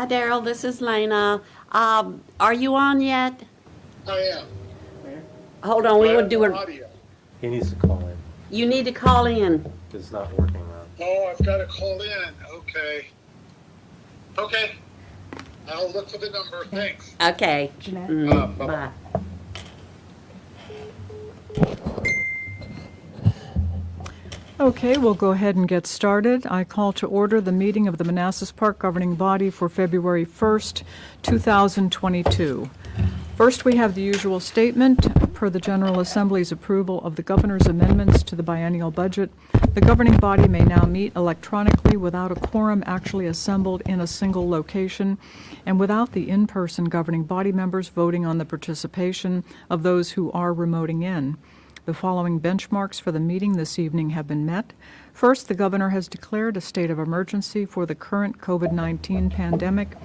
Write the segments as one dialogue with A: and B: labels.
A: Hi, Daryl. This is Lena. Are you on yet?
B: I am.
A: Hold on. We will do it.
B: Audio.
C: He needs to call in.
A: You need to call in.
C: It's not working now.
B: Oh, I've got to call in. Okay. Okay. I'll look for the number. Thanks.
A: Okay.
B: Bye-bye.
A: Bye.
D: Okay, we'll go ahead and get started. I call to order the meeting of the Manassas Park Governing Body for February 1st, 2022. First, we have the usual statement. Per the General Assembly's approval of the Governor's amendments to the biennial budget, the governing body may now meet electronically without a quorum actually assembled in a single location and without the in-person governing body members voting on the participation of those who are remoting in. The following benchmarks for the meeting this evening have been met. First, the governor has declared a state of emergency for the current COVID-19 pandemic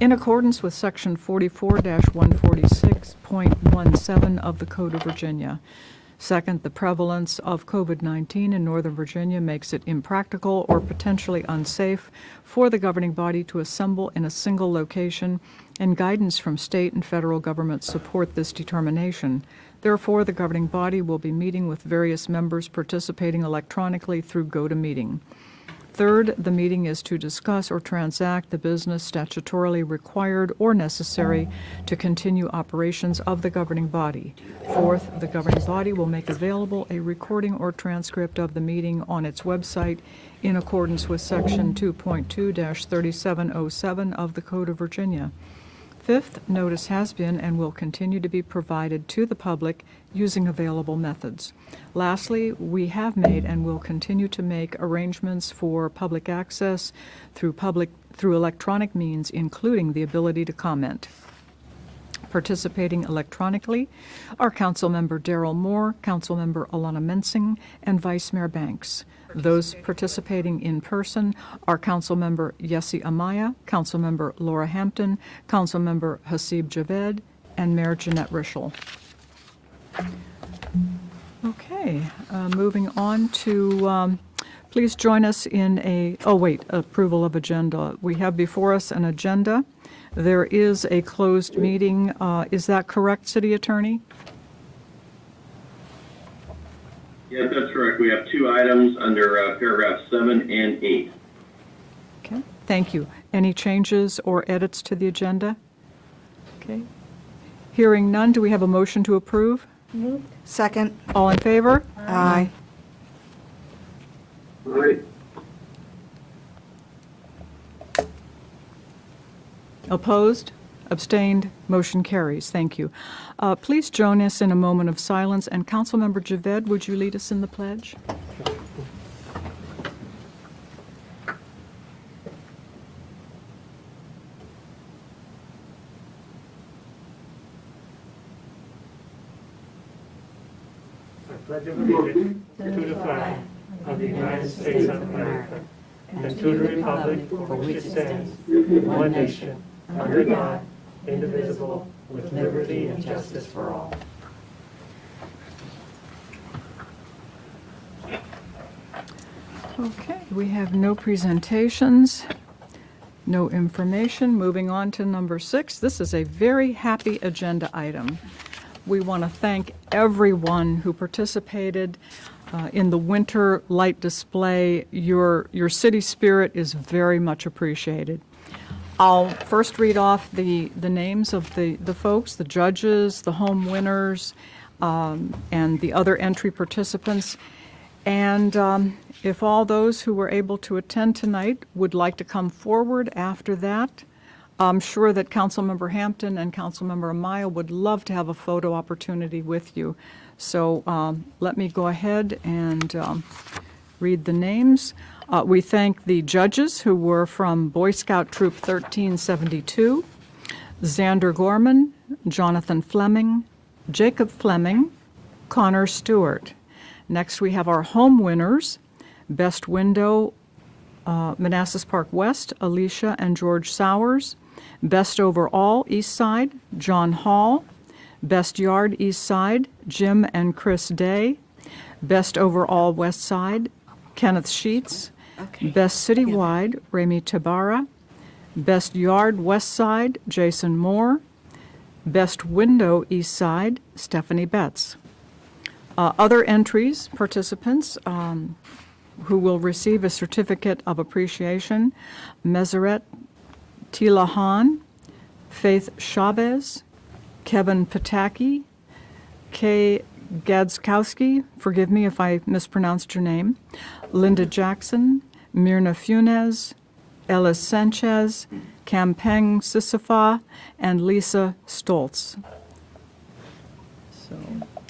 D: in accordance with Section 44-146.17 of the Code of Virginia. Second, the prevalence of COVID-19 in Northern Virginia makes it impractical or potentially unsafe for the governing body to assemble in a single location, and guidance from state and federal governments support this determination. Therefore, the governing body will be meeting with various members participating electronically through GoToMeeting. Third, the meeting is to discuss or transact the business statutorily required or necessary to continue operations of the governing body. Fourth, the governing body will make available a recording or transcript of the meeting on its website in accordance with Section 2.2-3707 of the Code of Virginia. Fifth, notice has been and will continue to be provided to the public using available methods. Lastly, we have made and will continue to make arrangements for public access through electronic means, including the ability to comment. Participating electronically are Councilmember Darrell Moore, Councilmember Alana Mensing, and Vice Mayor Banks. Those participating in person are Councilmember Yessi Amaya, Councilmember Laura Hampton, Councilmember Hasib Javed, and Mayor Jeanette Rischel. Okay, moving on to, please join us in approval of agenda. We have before us an agenda. There is a closed meeting. Is that correct, City Attorney?
E: Yes, that's correct. We have two items under paragraphs 7 and 8.
D: Okay, thank you. Any changes or edits to the agenda? Okay. Hearing none, do we have a motion to approve?
F: Moved. Second.
D: All in favor?
F: Aye.
E: All right.
D: Opposed? Abstained? Motion carries. Thank you. Please join us in a moment of silence. And Councilmember Javed, would you lead us in the pledge?
G: I pledge allegiance to the flag of the United States of America and to the republic for which it stands, one nation, under God, indivisible, with liberty and justice for all.
D: Okay, we have no presentations, no information. Moving on to number 6. This is a very happy agenda item. We want to thank everyone who participated in the winter light display. Your city spirit is very much appreciated. I'll first read off the names of the folks, the judges, the home winners, and the other entry participants. And if all those who were able to attend tonight would like to come forward after that, I'm sure that Councilmember Hampton and Councilmember Amaya would love to have a photo opportunity with you. So let me go ahead and read the names. We thank the judges who were from Boy Scout Troop 1372, Xander Gorman, Jonathan Fleming, Jacob Fleming, Connor Stewart. Next we have our home winners, Best Window, Manassas Park West, Alicia and George Sowers. Best Overall, East Side, John Hall. Best Yard, East Side, Jim and Chris Day. Best Overall, West Side, Kenneth Sheets.
F: Okay.
D: Best Citywide, Remy Tabara. Best Yard West Side, Jason Moore. Best Window East Side, Stephanie Betts. Other entries, participants who will receive a certificate of appreciation: Meseret Tilahan, Faith Chavez, Kevin Pataki, Kay Gadzkowski, forgive me if I mispronounced your name, Linda Jackson, Myrna Funes, Ellis Sanchez, Kampeng Sisifa, and Lisa Stoltz. So,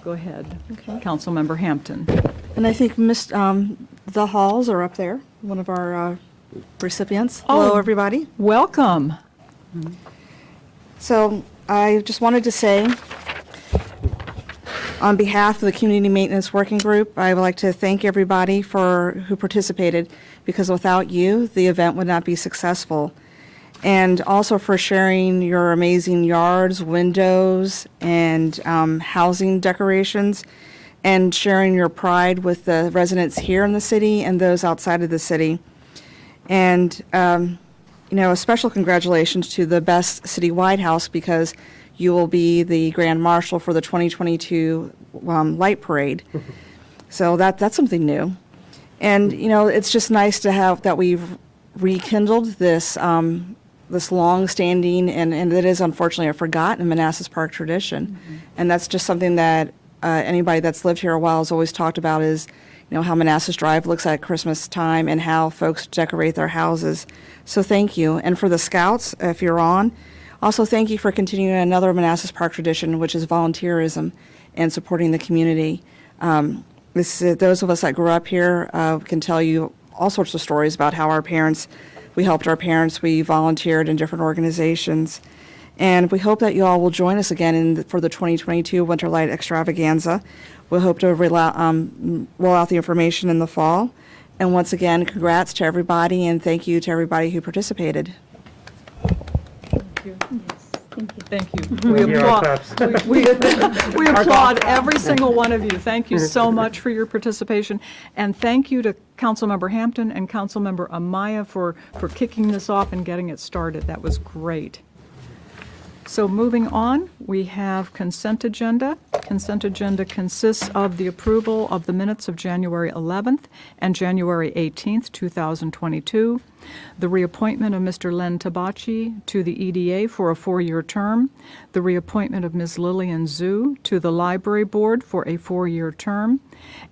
D: go ahead.
F: Okay.
D: Councilmember Hampton.
F: And I think the Halls are up there, one of our recipients. Hello,
D: Oh.
F: everybody.
D: Welcome.
F: So I just wanted to say, on behalf of the Community Maintenance Working Group, I would like to thank everybody who participated, because without you, the event would not be successful. And also for sharing your amazing yards, windows, and housing decorations, and sharing your pride with the residents here in the city and those outside of the city. And, a special congratulations to the Best Citywide House, because you will be the Grand Marshal for the 2022 Light Parade. So that's something new. And, it's just nice to have that we've rekindled this this long-standing, and it is unfortunately a forgotten Manassas Park tradition. And that's just something that anybody that's lived here a while has always talked about, is how Manassas Drive looks at Christmas time and how folks decorate their houses. So thank you. And for the Scouts, if you're on, also thank you for continuing another Manassas Park tradition, which is volunteerism and supporting the community. Those of us that grew up here can tell you all sorts of stories about how we helped our parents, we volunteered in different organizations. And we hope that you all will join us again for the 2022 Winter Light Extravaganza. We hope to roll out the information in the fall. And once again, congrats to everybody, and thank you to everybody who participated.
D: Thank you.
G: Give
D: We
G: you our
D: applaud,
G: claps.
D: we applaud every single one of you. Thank you so much for your participation. And thank you to Councilmember Hampton and Councilmember Amaya for kicking this off and getting it started. That was great. So moving on, we have consent agenda. Consent agenda consists of the approval of the minutes of January 11th and January 18th, 2022, the reappointment of Mr. Len Tabachi to the EDA for a 4-year term, the reappointment of Ms. Lillian Zhu to the Library Board for a 4-year term,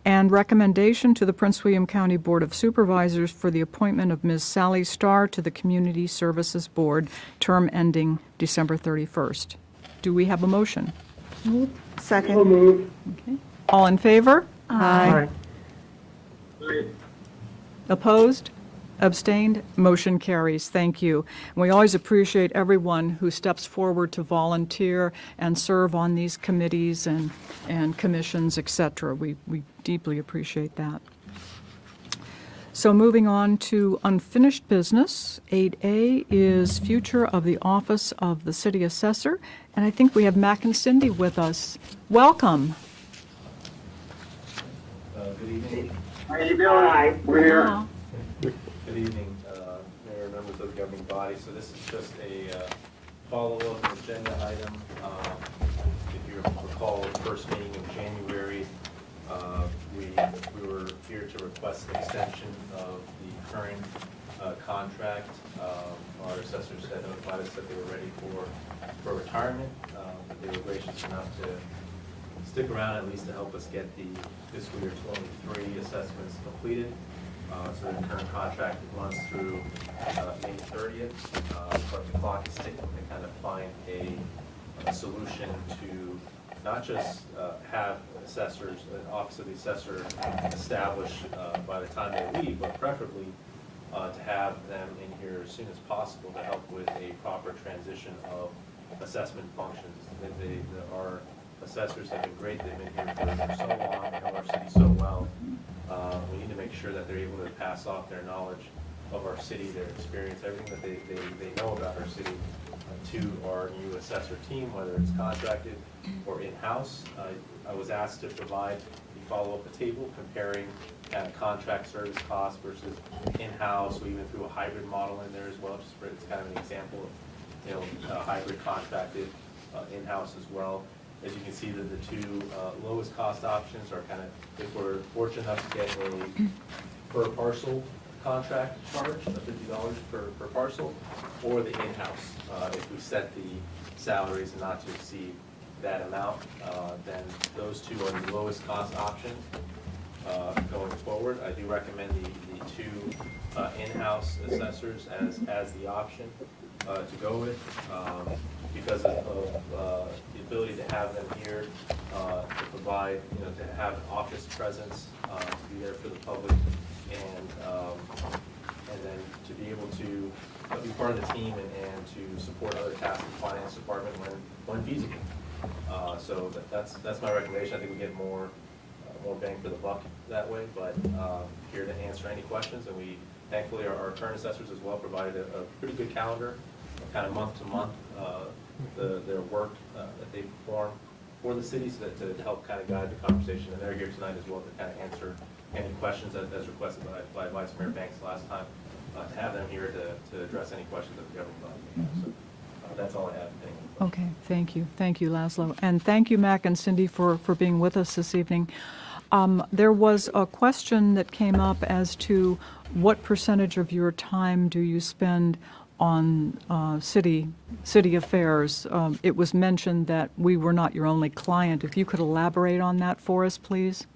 D: and recommendation to the Prince William County Board of Supervisors for the appointment of Ms. Sally Starr to the Community Services Board, term ending December 31st. Do we have a motion?
F: Second.
D: Okay. All in favor?
G: Aye.
D: Opposed? Abstained? Motion carries. Thank you. And we always appreciate everyone who steps forward to volunteer and serve on these committees and commissions, et cetera. We deeply appreciate that. So moving on to unfinished business, 8A is future of the office of the city assessor. And I think we have Mac and Cindy with us. Welcome.
H: Good evening.
E: How you doing? We're here.
D: Wow.
H: Good evening, Mayor and members of the governing body. So this is just a follow-up agenda item. If you recall, the first meeting in January, we were here to request an extension of the current contract. Our assessors had notified us that they were ready for retirement, but they were gracious enough to stick around at least to help us get the fiscal year 23 assessments completed. So the current contract runs through May 30th, but the clock is ticking to kind of find a solution to not just have assessors, an office of the assessor established by the time they leave, but preferably to have them in here as soon as possible to help with a proper transition of assessment functions. Our assessors have been great. They've been here for so long. They know our city so well. We need to make sure that they're able to pass off their knowledge of our city, their experience, everything that they know about our city to our new assessor team, whether it's contracted or in-house. I was asked to provide follow up a table comparing kind of contract service costs versus in-house. We even threw a hybrid model in there as well, just for it's kind of an example of, hybrid contracted in-house as well. As you can see, that the two lowest cost options are kind of, if we're fortunate enough to get a per parcel contract charge of $50 per parcel, or the in-house. If we set the salaries not to exceed that amount, then those two are the lowest cost options going forward. I do recommend the two in-house assessors as the option to go with, because of the ability to have them here to provide, to have an office presence, to be there for the public, and then to be able to be part of the team and to support other tasks in the finance department when feasible. So that's my recommendation. I think we get more bang for the buck that way, but here to answer any questions. And we, thankfully, our current assessors as well provided a pretty good calendar, kind of month to month, their work that they perform for the city, so that to help kind of guide the conversation. And they're here tonight as well to kind of answer any questions as requested by Vice Mayor Banks last time, to have them here to address any questions that the governing body may have. So that's all I have. Thank you.
D: Okay, thank you. Thank you, Laszlo. And thank you, Mac and Cindy, for being with us this evening. There was a question that came up as to what percentage of your time do you spend on city affairs. It was mentioned that we were not your only client. If you could elaborate on that for us, please.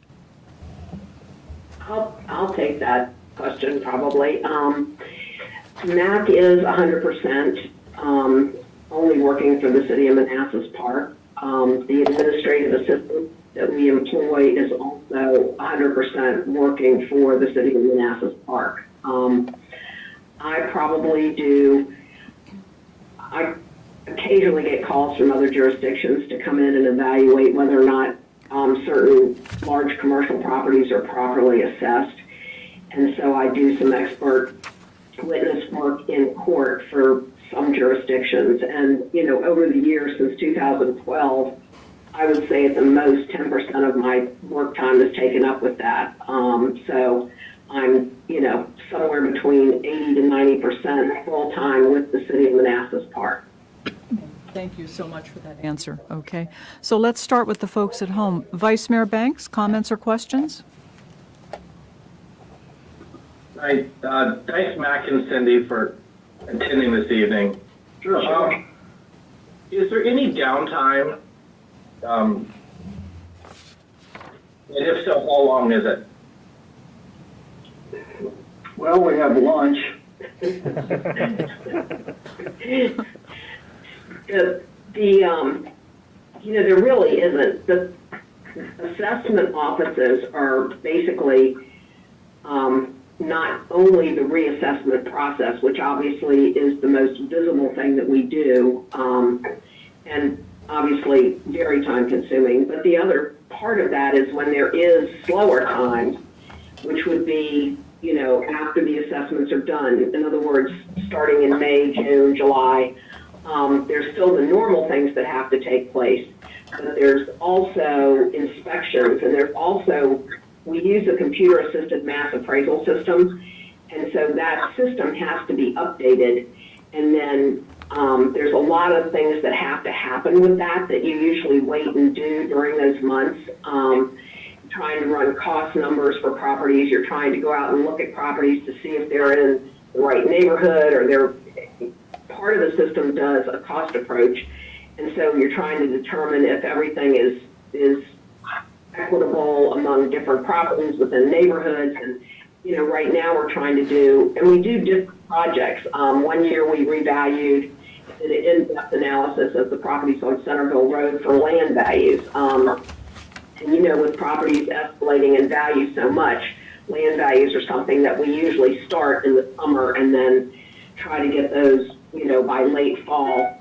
I: I'll take that question probably. Mac is 100% only working for the city of Manassas Park. The administrative assistant that we employ is also 100% working for the city of Manassas Park. I occasionally get calls from other jurisdictions to come in and evaluate whether or not certain large commercial properties are properly assessed. And so I do some expert witness work in court for some jurisdictions. And, over the years since 2012, I would say at the most 10% of my work time is taken up with that. So I'm, somewhere between 80 to 90% full time with the city of Manassas Park.
D: Thank you so much for that answer. Okay, so let's start with the folks at home. Vice Mayor Banks, comments or questions?
E: Hi, thanks, Mac and Cindy, for attending this evening.
I: Sure.
E: Is there any downtime? And if so, how long is it?
I: Well, we have lunch. There really isn't. The assessment offices are basically not only the reassessment process, which obviously is the most visible thing that we do, and obviously very time consuming, but the other part of that is when there is slower times, which would be, after the assessments are done. In other words, starting in May, June, July, there's still the normal things that have to take place, but there's also inspections, and there's also, we use a computer-assisted mass appraisal system, and so that system has to be updated, and then there's a lot of things that have to happen with that you usually wait and do during those months. Trying to run cost numbers for properties, you're trying to go out and look at properties to see if they're in the right neighborhood, or part of the system does a cost approach, and so you're trying to determine if everything is equitable among different properties within neighborhoods. And right now we're trying to do, and we do different projects. 1 year we revalued, did an in-depth analysis of the properties on Centerville Road for land values. And with properties escalating in value so much, land values are something that we usually start in the summer and then try to get those, by late fall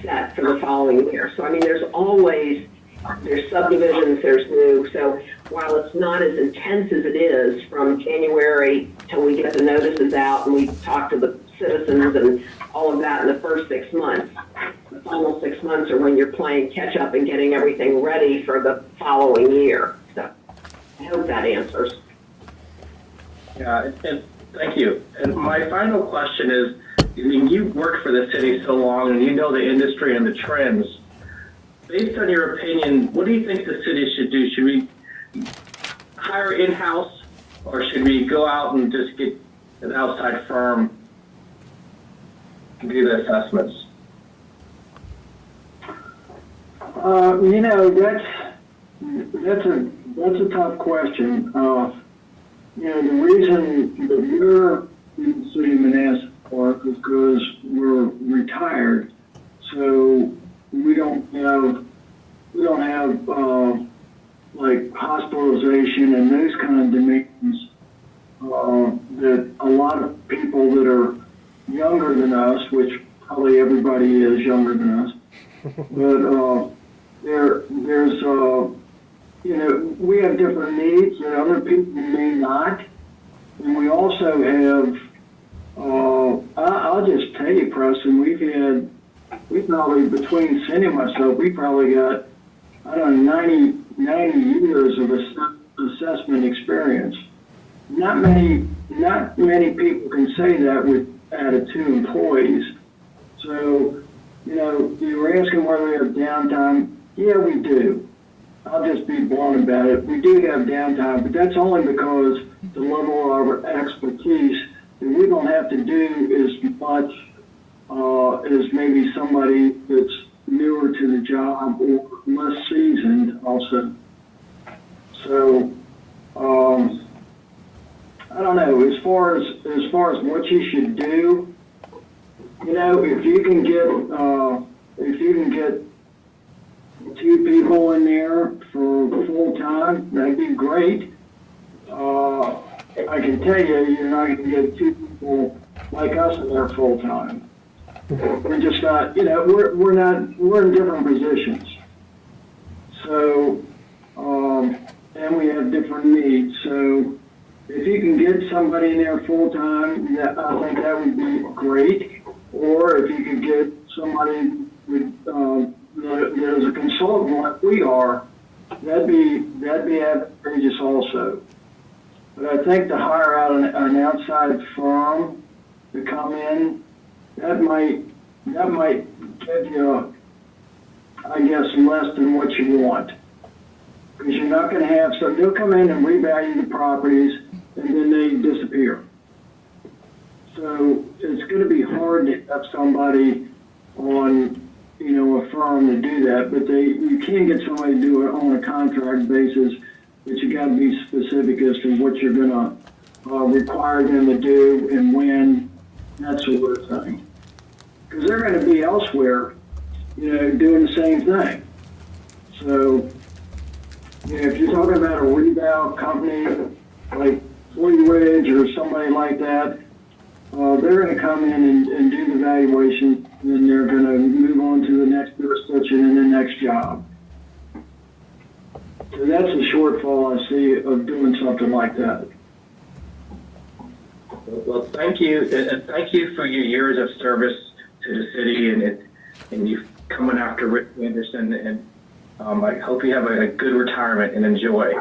I: set for the following year. So, there's subdivisions, there's new. So while it's not as intense as it is from January till we get the notices out and we talk to the citizens and all of that in the first 6 months, the final 6 months are when you're playing catch up and getting everything ready for the following year. So. I hope that answers.
E: Yeah, and thank you. And my final question is, I mean, you've worked for the city so long and you know the industry and the trends. Based on your opinion, what do you think the city should do? Should we hire in-house or should we go out and just get an outside firm to do the assessments?
J: That's a tough question. The reason that we're in the city of Manassas Park is because we're retired, so we don't have like hospitalization and those kind of demands that a lot of people that are younger than us, which probably everybody is younger than us, but we have different needs that other people may not. And we also have, I'll just tell you, Preston, we probably, between Cindy and myself, we probably got, 90 years of assessment experience. Not many people can say that with out of 2 employees. So, you were asking whether we have downtime. Yeah, we do. I'll just be blunt about it. We do have downtime, but that's only because the level of our expertise that we don't have to do as much as maybe somebody that's newer to the job or less seasoned also. So, I don't know, as far as what you should do, if you can get 2 people in there for full time, that'd be great. I can tell you, you're not going to get 2 people like us in there full time. We're just not, we're in different positions. So, and we have different needs. So, if you can get somebody in there full time, I think that would be great. Or if you could get somebody with, that is a consultant like we are, that'd be advantageous also. But I think to hire out an outside firm to come in, that might give you, I guess, less than what you want. Because you're not going to have, so they'll come in and revalue the properties and then they disappear. So it's going to be hard to have somebody on, a firm to do that, but you can get somebody to do it on a contract basis, but you got to be specific as to what you're going to require them to do and when, that sort of thing. Because they're going to be elsewhere, doing the same thing. So, if you're talking about a reval company like Flea Ridge or somebody like that, they're going to come in and do the valuation, and then they're going to move on to the next jurisdiction and the next job. So that's a shortfall I see of doing something like that.
E: Well, thank you, and thank you for your years of service to the city and you coming after Rick Anderson, and I hope you have a good retirement and enjoy.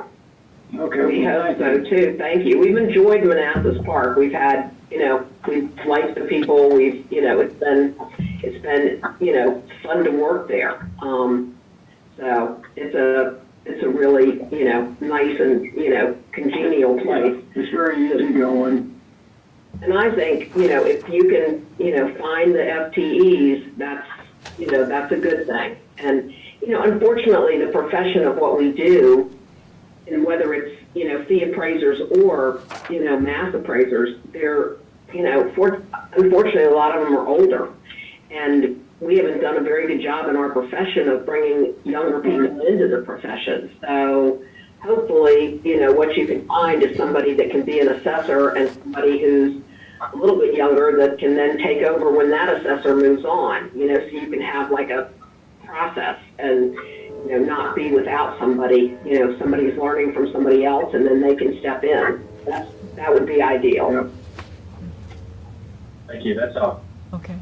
J: Okay.
I: We hope so too. Thank you. We've enjoyed Manassas Park. We've had, we've liked the people. It's been, fun to work there. So it's a really, nice and, congenial place.
J: It's very easy going.
I: And I think, if you can, find the FTEs, that's a good thing. And, unfortunately, the profession of what we do, and whether it's, fee appraisers or, mass appraisers, they're, unfortunately, a lot of them are older. And we haven't done a very good job in our profession of bringing younger people into the profession. So hopefully, what you can find is somebody that can be an assessor and somebody who's a little bit younger that can then take over when that assessor moves on, so you can have like a process and, not be without somebody, somebody's learning from somebody else and then they can step in. That would be ideal.
J: Yep.
E: Thank you, that's all.
D: Okay.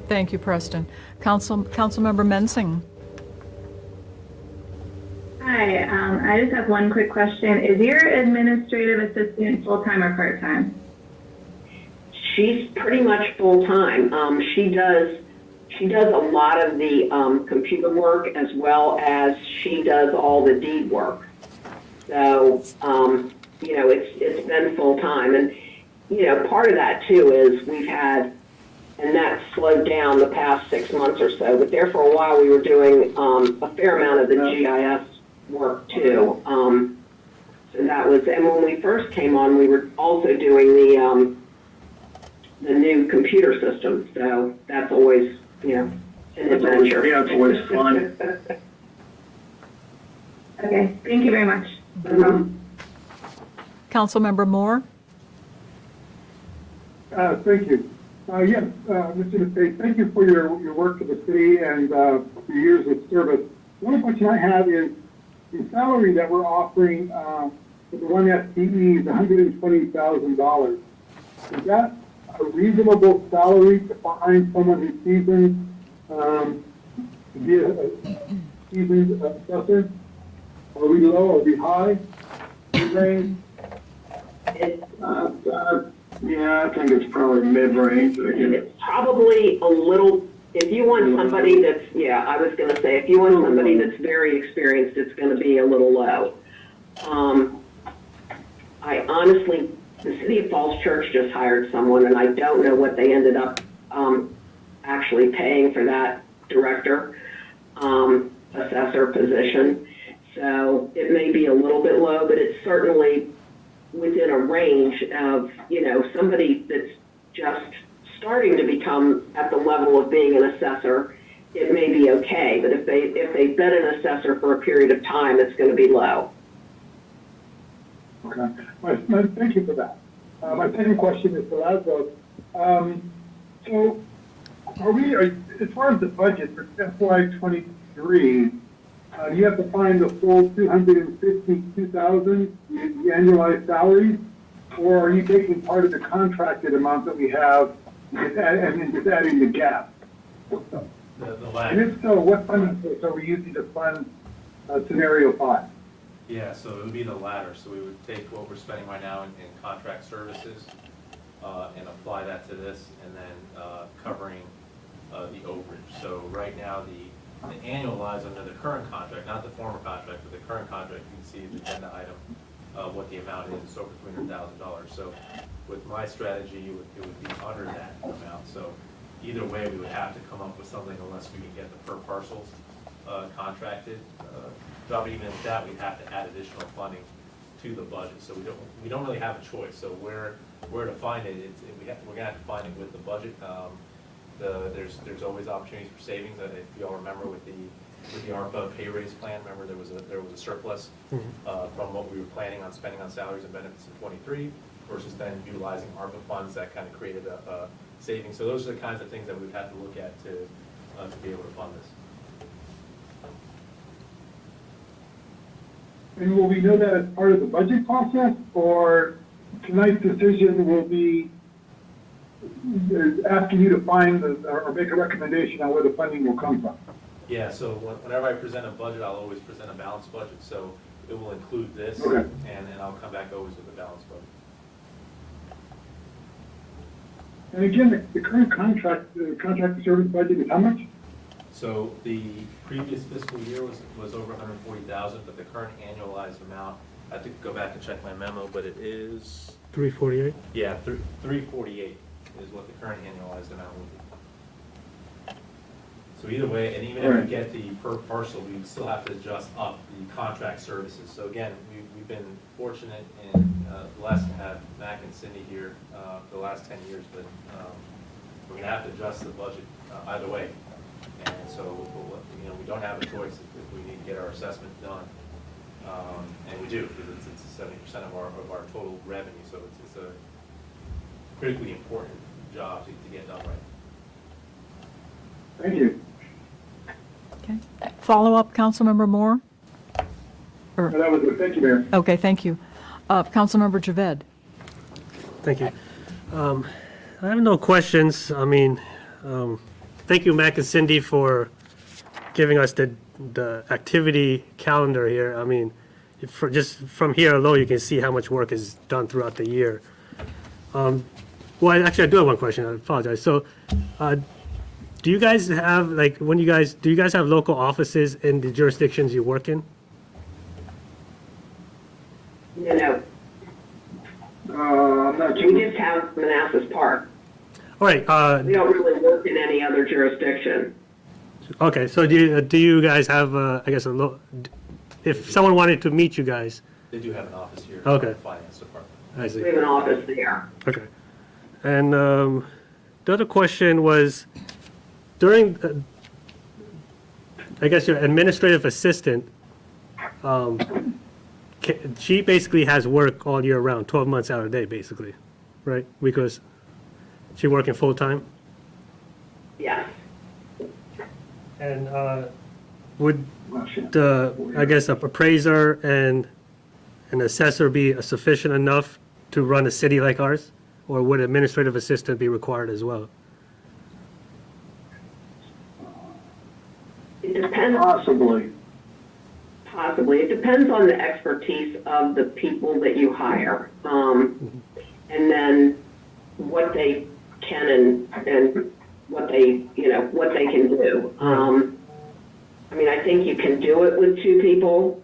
D: Thank you, Preston. Councilmember Mensing.
K: Hi, I just have one quick question. Is your administrative assistant full-time or part-time?
I: She's pretty much full-time. She does a lot of the computer work as well as she does all the deed work. So, it's been full-time. And, part of that too is we've had, and that slowed down the past 6 months or so, but there for a while we were doing a fair amount of the GIS work too. So that was, and when we first came on, we were also doing the new computer system. So that's always, an adventure.
J: Yeah, it's always fun.
K: Okay, thank you very much.
D: Councilmember Moore?
L: Thank you. Yes, Mr. McFay, thank you for your work for the city and your years of service. One question I have is the salary that we're offering for the one FTE is $120,000. Is that a reasonable salary to find someone who's seasoned to be a seasoned assessor? Are we low? Are we high? Mid-range?
J: Yeah, I think it's probably mid-range.
I: It's probably a little, if you want somebody that's, I was going to say, if you want somebody that's very experienced, it's going to be a little low. I honestly, the City of Falls Church just hired someone, and I don't know what they ended up actually paying for that director assessor position. So it may be a little bit low, but it's certainly within a range of, somebody that's just starting to become at the level of being an assessor, it may be okay. But if they've been an assessor for a period of time, it's going to be low.
L: Okay. Thank you for that. My second question is for Laszlo. So as far as the budget for FY23, you have to find the full $252,000, the annualized salaries, or are you taking part of the contracted amount that we have and then just adding the gap?
H: The
L: And
H: latter.
L: if so, what funding source are we using to fund scenario 5?
H: Yeah, so it would be the latter. So we would take what we're spending right now in contract services and apply that to this, and then covering the overage. So right now, the annualized under the current contract, not the former contract, but the current contract, you can see the agenda item, what the amount is, over $300,000. So with my strategy, it would be under that amount. So either way, we would have to come up with something unless we can get the per parcels contracted job. Even at that, we'd have to add additional funding to the budget. So we don't really have a choice. So where to find it, we're gonna have to find it with the budget. There's always opportunities for savings. If you all remember with the ARPA pay raise plan, remember there was a surplus from what we were planning on spending on salaries and benefits in 23 versus then utilizing ARPA funds that kind of created a savings. So those are the kinds of things that we would have to look at to be able to fund this.
L: And will we know that as part of the budget process, or tonight's decision will be asking you to find or make a recommendation on where the funding will come from?
H: Yeah, so whenever I present a budget, I'll always present a balanced budget. So it will include this,
L: Okay.
H: and I'll come back always with a balanced budget.
L: And again, the current contract service budget is how much?
H: So the previous fiscal year was over 140,000, but the current annualized amount, I have to go back and check my memo, but it is,
G: 348?
H: yeah, 348 is what the current annualized amount will be. So either way, and even if we get the per parcel, we would still have to adjust up the contract services. So again, we've been fortunate and blessed to have Mac and Cindy here for the last 10 years, but we're gonna have to adjust the budget either way. And so, we don't have a choice if we need to get our assessment done. And we do, because it's 70% of our total revenue, so it's a critically important job to get done right.
L: Thank you.
D: Okay. Follow-up, Councilmember Moore?
L: That was it. Thank you, Mayor.
D: Okay, thank you. Councilmember Javed?
G: Thank you. I have no questions. I mean, thank you, Mac and Cindy, for
M: giving us the activity calendar here. I mean, just from here alone, you can see how much work is done throughout the year. Well, actually, I do have one question. I apologize. So, do you guys have, like, do you guys have local offices in the jurisdictions you work in?
I: No,
J: I'm not
I: we
J: too,
I: just have Manassas Park.
M: All right.
I: We don't really work in any other jurisdiction.
M: Okay. So do you guys have, I guess, if someone wanted to meet you guys?
H: They do have an office here.
M: Okay.
H: In the finance department.
M: I see.
I: We have an office there.
M: Okay. And the other question was, during, I guess, your administrative assistant, she basically has work all year round, 12 months out of the day, basically, right? Because she working full-time?
I: Yes.
M: And would I guess, a appraiser and an assessor be sufficient enough to run a city like ours? Or would administrative assistant be required as well?
I: It depends.
J: possibly.
I: Possibly. It depends on the expertise of the people that you hire. And then what they can and what they, what they can do. I mean, I think you can do it with two people.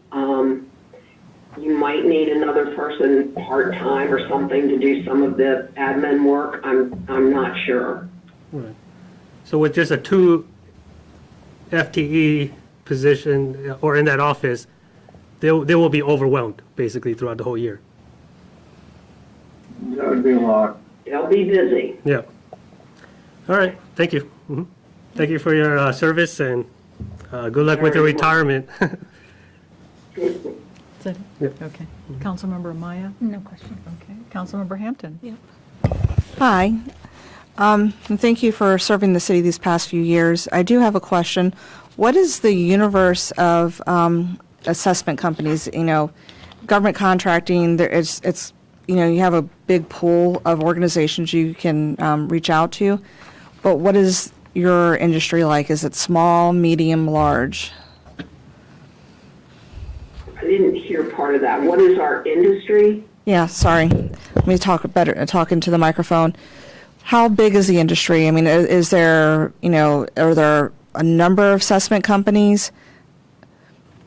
I: You might need another person part-time or something to do some of the admin work. I'm not sure.
M: Right. So with just a 2 FTE position or in that office, they will be overwhelmed basically throughout the whole year.
J: That would be a lot.
I: They'll be busy.
M: Yeah. All right. Thank you. Thank you for your service and good luck with your retirement.
D: Is that it?
M: Yep.
D: Okay. Councilmember Amaya?
N: No question.
D: Okay. Councilmember Hampton?
N: Yeah.
F: Hi. And thank you for serving the city these past few years. I do have a question. What is the universe of assessment companies? Government contracting, it's you have a big pool of organizations you can reach out to, but what is your industry like? Is it small, medium, large?
I: I didn't hear part of that. What is our industry?
F: Yeah, sorry. Let me talk into the microphone. How big is the industry? I mean, is there, are there a number of assessment companies?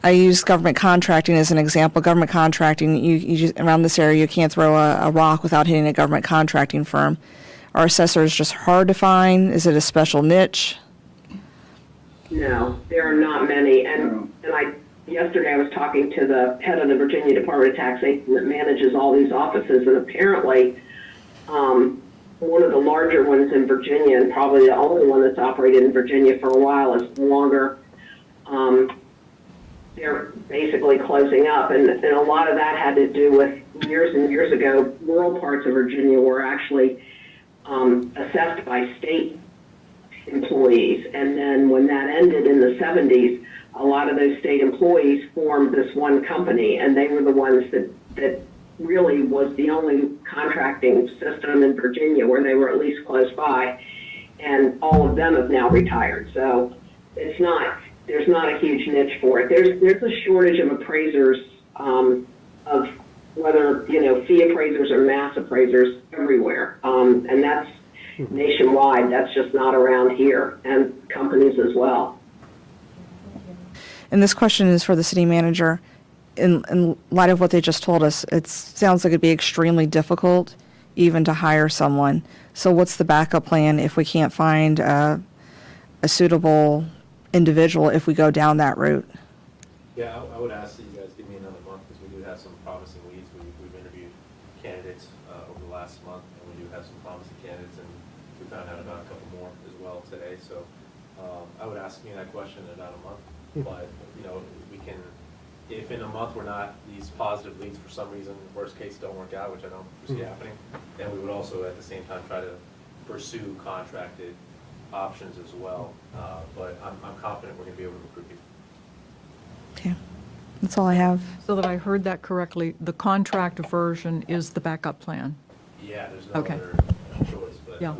F: I use government contracting as an example. Government contracting, you just, around this area, you can't throw a rock without hitting a government contracting firm. Are assessors just hard to find? Is it a special niche?
I: No, there are not many. And yesterday I was talking to the head of the Virginia Department of Taxation that manages all these offices, and apparently one of the larger ones in Virginia, and probably the only one that's operated in Virginia for a while, is no longer. They're basically closing up, and a lot of that had to do with years and years ago, rural parts of Virginia were actually assessed by state employees, and then when that ended in the 70s, a lot of those state employees formed this one company, and they were the ones that really was the only contracting system in Virginia where they were at least close by, and all of them have now retired. So there's not a huge niche for it. There's a shortage of appraisers, of whether, fee appraisers or mass appraisers everywhere. And that's nationwide. That's just not around here, and companies as well.
F: And this question is for the city manager. In light of what they just told us, it sounds like it'd be extremely difficult even to hire someone. So what's the backup plan if we can't find a suitable individual if we go down that route?
H: Yeah, I would ask that you guys give me another month because we do have some promising leads. We've interviewed candidates over the last month, and we do have some promising candidates, and we found out about a couple more as well today. So I would ask me that question in about a month. But, we can, if in a month we're not, these positive leads for some reason, worst case don't work out, which I don't foresee happening, then we would also at the same time try to pursue contracted options as well. But I'm confident we're going to be able to recruit people.
F: Okay, that's all I have.
D: So that I heard that correctly, the contract version is the backup plan?
H: Yeah, there's no
D: Okay.
H: other choice. But,
D: Yeah.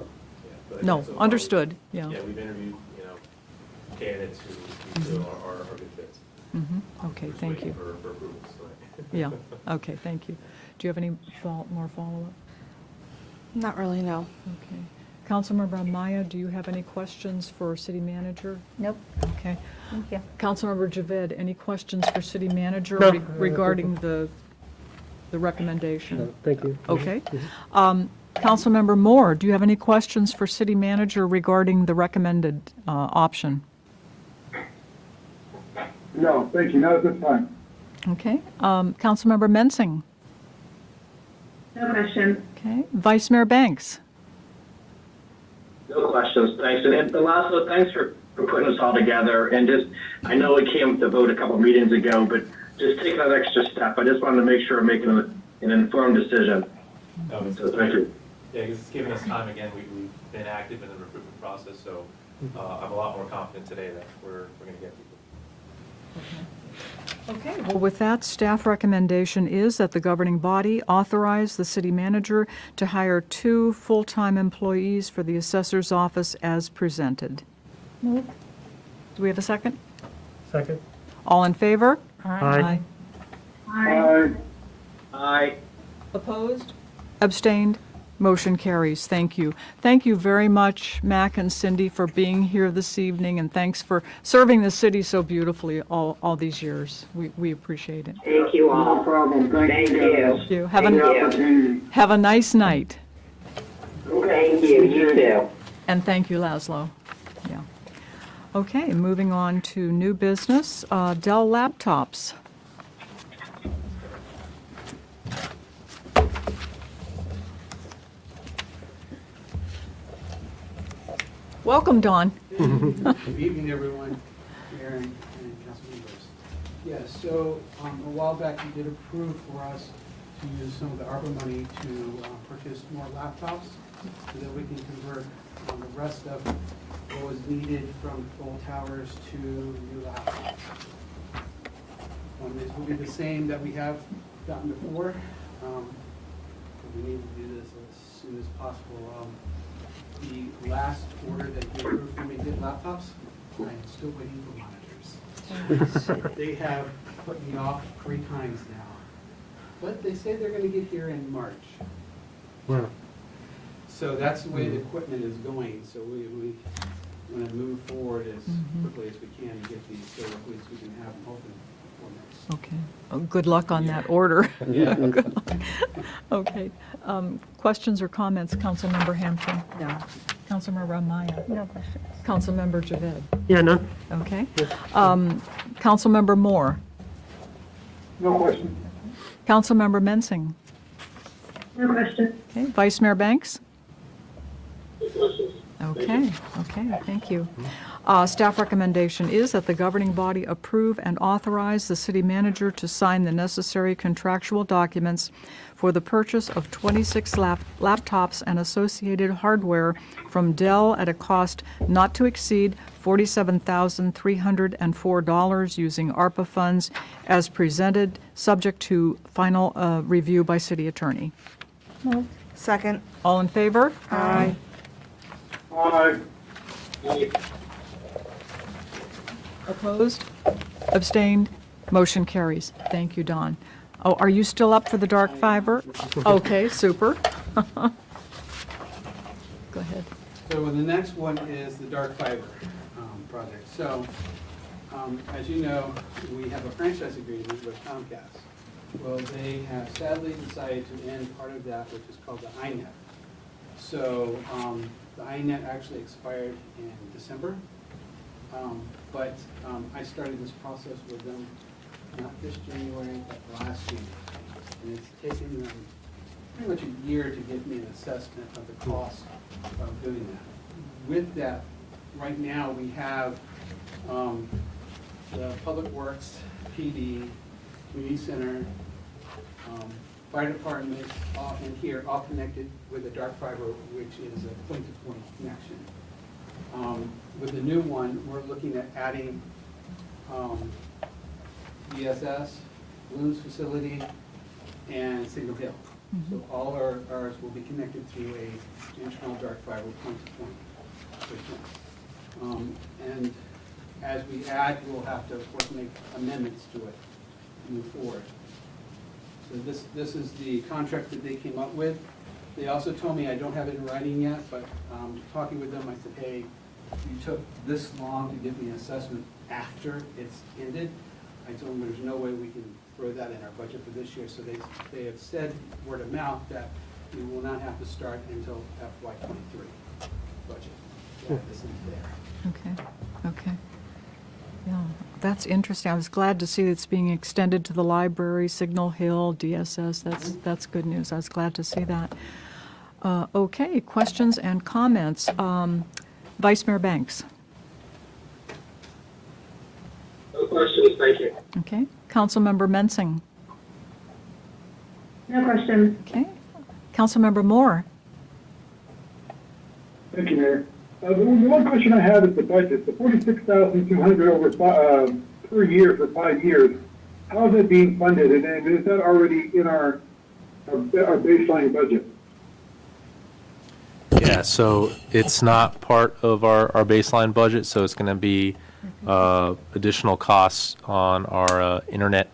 H: but
D: No,
H: so far
D: understood, yeah.
H: Yeah, we've interviewed, candidates who we feel are good fits.
D: Okay,
H: Just
D: thank
H: waiting
D: you.
H: For approval, so.
D: Yeah, okay, thank you. Do you have any more follow-up?
F: Not really, no.
D: Okay. Councilmember Amaya, do you have any questions for city manager?
N: Nope,
D: Okay.
N: thank you.
D: Councilmember Javed, any questions for city manager
M: No.
D: regarding the recommendation?
M: Thank you.
D: Okay. Councilmember Moore, do you have any questions for city manager regarding the recommended option?
L: No, thank you, not at this time.
D: Okay. Councilmember Mensing?
K: No questions.
D: Okay. Vice Mayor Banks?
E: No questions, thanks. And Laszlo, thanks for putting us all together. And just, I know we came to vote a couple meetings ago, but just taking that extra step, I just wanted to make sure I'm making an informed decision. So thank you.
H: Yeah, because it's given us time again. We've been active in the recruitment process, so I'm a lot more confident today that we're going to get people.
D: Okay, well, with that, staff recommendation is that the governing body authorize the city manager to hire 2 full-time employees for the assessor's office as presented.
N: Move.
D: Do we have a second?
M: Second.
D: All in favor?
M: Aye.
E: Aye.
D: Opposed? Abstained? Motion carries. Thank you. Thank you very much, Mac and Cindy, for being here this evening, and thanks for serving the city so beautifully all these years. We appreciate it.
I: Thank you all.
L: No problem, thank you.
D: Thank you. Have
I: Thank
D: a,
I: you.
L: Opportunity.
D: have a nice night.
I: Thank you, you too.
D: And thank you, Laszlo. Yeah. Okay, moving on to new business, Dell laptops. Welcome, Don.
O: Good evening, everyone, Mayor and council members. Yes, so a while back, you did approve for us to use some of the ARPA money to purchase more laptops so that we can convert the rest of what was needed from old towers to new laptops. This will be the same that we have gotten before. But we need to do this as soon as possible. The last order that you approved for me did laptops. I am still waiting for monitors. They have put me off 3 times now. But they say they're going to get here in March.
M: Wow.
O: So that's the way the equipment is going. So we want to move forward as quickly as we can to get these, so at least we can have them open before next.
D: Okay. Oh, good luck on that order.
O: Yeah.
D: Good luck. Okay. Questions or comments, Councilmember Hampton?
N: No.
D: Councilmember Amaya?
N: No questions.
D: Councilmember Javed?
M: Yeah, none.
D: Okay. Councilmember Moore?
L: No question.
D: Councilmember Mensing?
K: No questions.
D: Okay. Vice Mayor Banks? Okay, thank you. Staff recommendation is that the governing body approve and authorize the city manager to sign the necessary contractual documents for the purchase of 26 laptops and associated hardware from Dell at a cost not to exceed $47,304 using ARPA funds as presented, subject to final review by city attorney.
N: Move.
F: Second.
D: All in favor?
F: Aye.
L: Aye.
D: Opposed? Abstained? Motion carries. Thank you, Don. Oh, are you still up for the dark fiber? Okay, super. Go ahead.
O: So the next one is the dark fiber project. So as you know, we have a franchise agreement with Comcast. Well, they have sadly decided to end part of that, which is called the iNet. So the iNet actually expired in December, but I started this process with them not this January, but last January. And it's taken them pretty much a year to give me an assessment of the cost of doing that. With that, right now we have the Public Works, PD, Community Center, fire department, and here, all connected with a dark fiber, which is a point-to-point connection. With the new one, we're looking at adding BSS, Bloom's facility, and Signal Hill. So all ours will be connected through a internal dark fiber point-to-point. And as we add, we'll have to, of course, make amendments to it to move forward. So this is the contract that they came up with. They also told me, I don't have it in writing yet, but talking with them, I said, hey, you took this long to give me an assessment after it's ended. I told them there's no way we can throw that in our budget for this year. So they have said word of mouth that we will not have to start until FY23 budget. Yeah, this is there.
D: Okay, okay. Yeah, that's interesting. I was glad to see it's being extended to the library, Signal Hill, DSS. That's good news. I was glad to see that. Okay, questions and comments. Vice Mayor Banks.
E: No questions, thank you.
D: Okay. Councilmember Mensing.
K: No questions.
D: Okay. Councilmember Moore.
L: Thank you, Mayor. The one question I have is the budget, the $46,200 over per year for 5 years. How is it being funded, and is that already in our baseline budget?
H: Yeah, so it's not part of our baseline budget, so it's going to be additional costs on our internet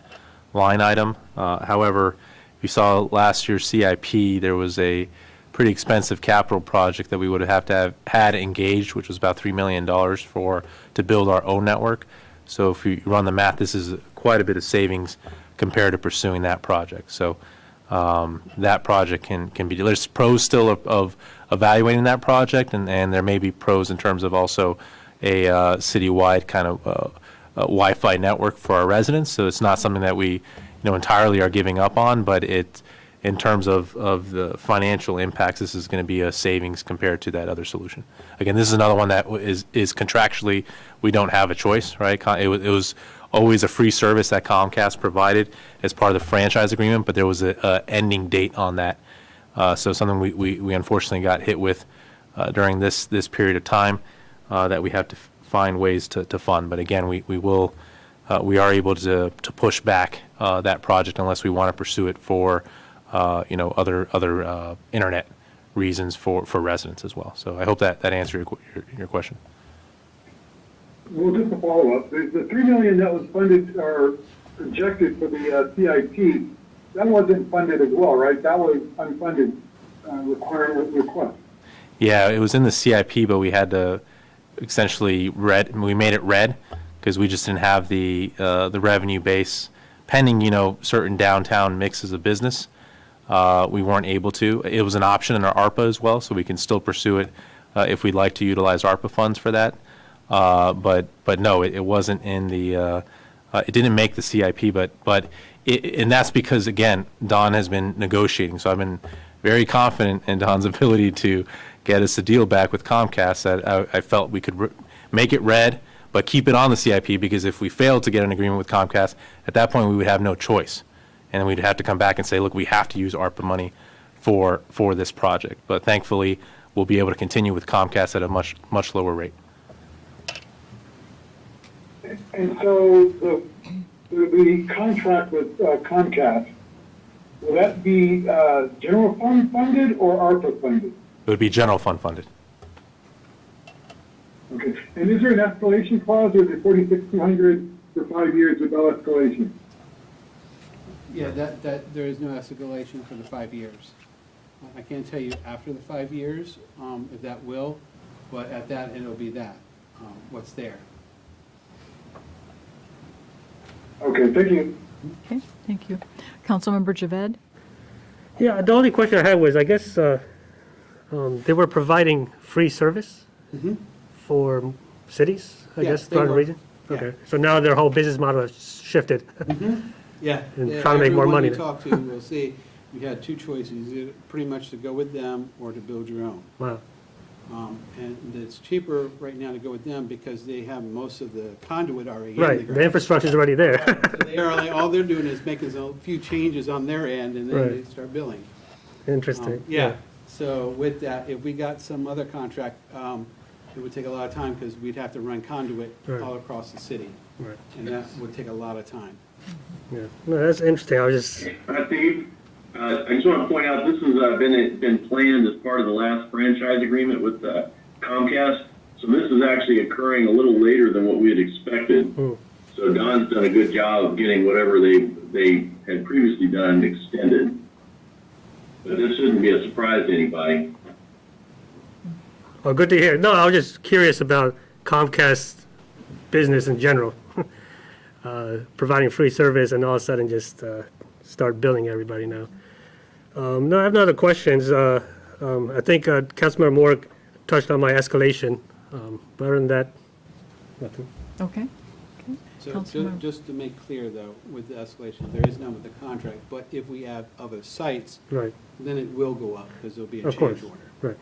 H: line item. However, if you saw last year's CIP, there was a pretty expensive capital project that we would have to have had engaged, which was about $3 million to build our own network. So if you run the math, this is quite a bit of savings compared to pursuing that project. So that project can be, there's pros still of evaluating that project, and there may be pros in terms of also a citywide kind of Wi-Fi network for our residents. So it's not something that we entirely are giving up on, but in terms of the financial impacts, this is going to be a savings compared to that other solution. Again, this is another one that is contractually, we don't have a choice, right? It was always a free service that Comcast provided as part of the franchise agreement, but there was a ending date on that. So something we unfortunately got hit with during this period of time that we have to find ways to fund. But again, we are able to push back that project unless we want to pursue it for other internet reasons for residents as well. So I hope that answered your question.
L: Well, just a follow-up. The $3 million that was funded or projected for the CIP, that wasn't funded as well, right? That was unfunded request.
H: Yeah, it was in the CIP, but we had to essentially we made it red because we just didn't have the revenue base pending, certain downtown mixes of business. We weren't able to. It was an option in our ARPA as well, so we can still pursue it if we'd like to utilize ARPA funds for that. But no, it wasn't in the. It didn't make the CIP, and that's because again, Don has been negotiating. So I've been very confident in Don's ability to get us a deal back with Comcast that I felt we could make it red, but keep it on the CIP, because if we failed to get an agreement with Comcast, at that point we would have no choice. And we'd have to come back and say, look, we have to use ARPA money for this project. But thankfully, we'll be able to continue with Comcast at a much lower rate.
L: And so the contract with Comcast, will that be general fund funded or ARPA funded?
H: It would be general fund funded.
L: Okay. And is there an escalation clause, or is it $46,200 for 5 years with no escalation?
O: Yeah, that there is no escalation for the 5 years. I can't tell you after the 5 years if that will, but at that it'll be that what's there.
L: Okay, thank you.
D: Okay, thank you. Councilmember Javed?
M: Yeah, the only question I had was, I guess they were providing free service for cities, I guess, throughout the region?
O: Yeah.
M: Okay, so now their whole business model has shifted.
O: Yeah.
M: And trying to make more money.
O: Everyone you talk to will see you had two choices, either pretty much to go with them or to build your own.
M: Wow.
O: And it's cheaper right now to go with them because they have most of the conduit already in the
M: Right,
O: ground.
M: the infrastructure's already there.
O: So they are like, all they're doing is making a few changes on their end, and then
M: Right.
O: they start billing.
M: Interesting.
O: Yeah, so with that, if we got some other contract, it would take a lot of time because we'd have to run conduit
M: Right.
O: all across the city.
M: Right.
O: And that would take a lot of time.
M: Yeah, no, that's interesting. I was just,
E: Steve, I just want to point out, this has been planned as part of the last franchise agreement with Comcast.
N: So this is actually occurring a little later than what we had expected. So Don's done a good job of getting whatever they had previously done extended. But this shouldn't be a surprise to anybody.
M: Well, good to hear. No, I was just curious about Comcast business in general. Providing free service and all of a sudden just start billing everybody now. No, I have no other questions. I think Councilmember Moore touched on my escalation. But other than that, nothing.
D: Okay.
O: So
D: Councilmember.
O: just to make clear, though, with the escalation, there is none with the contract, but if we have other sites,
M: Right.
O: then it will go up, because there'll be a
M: Of
O: change
M: course.
O: order.
M: Right.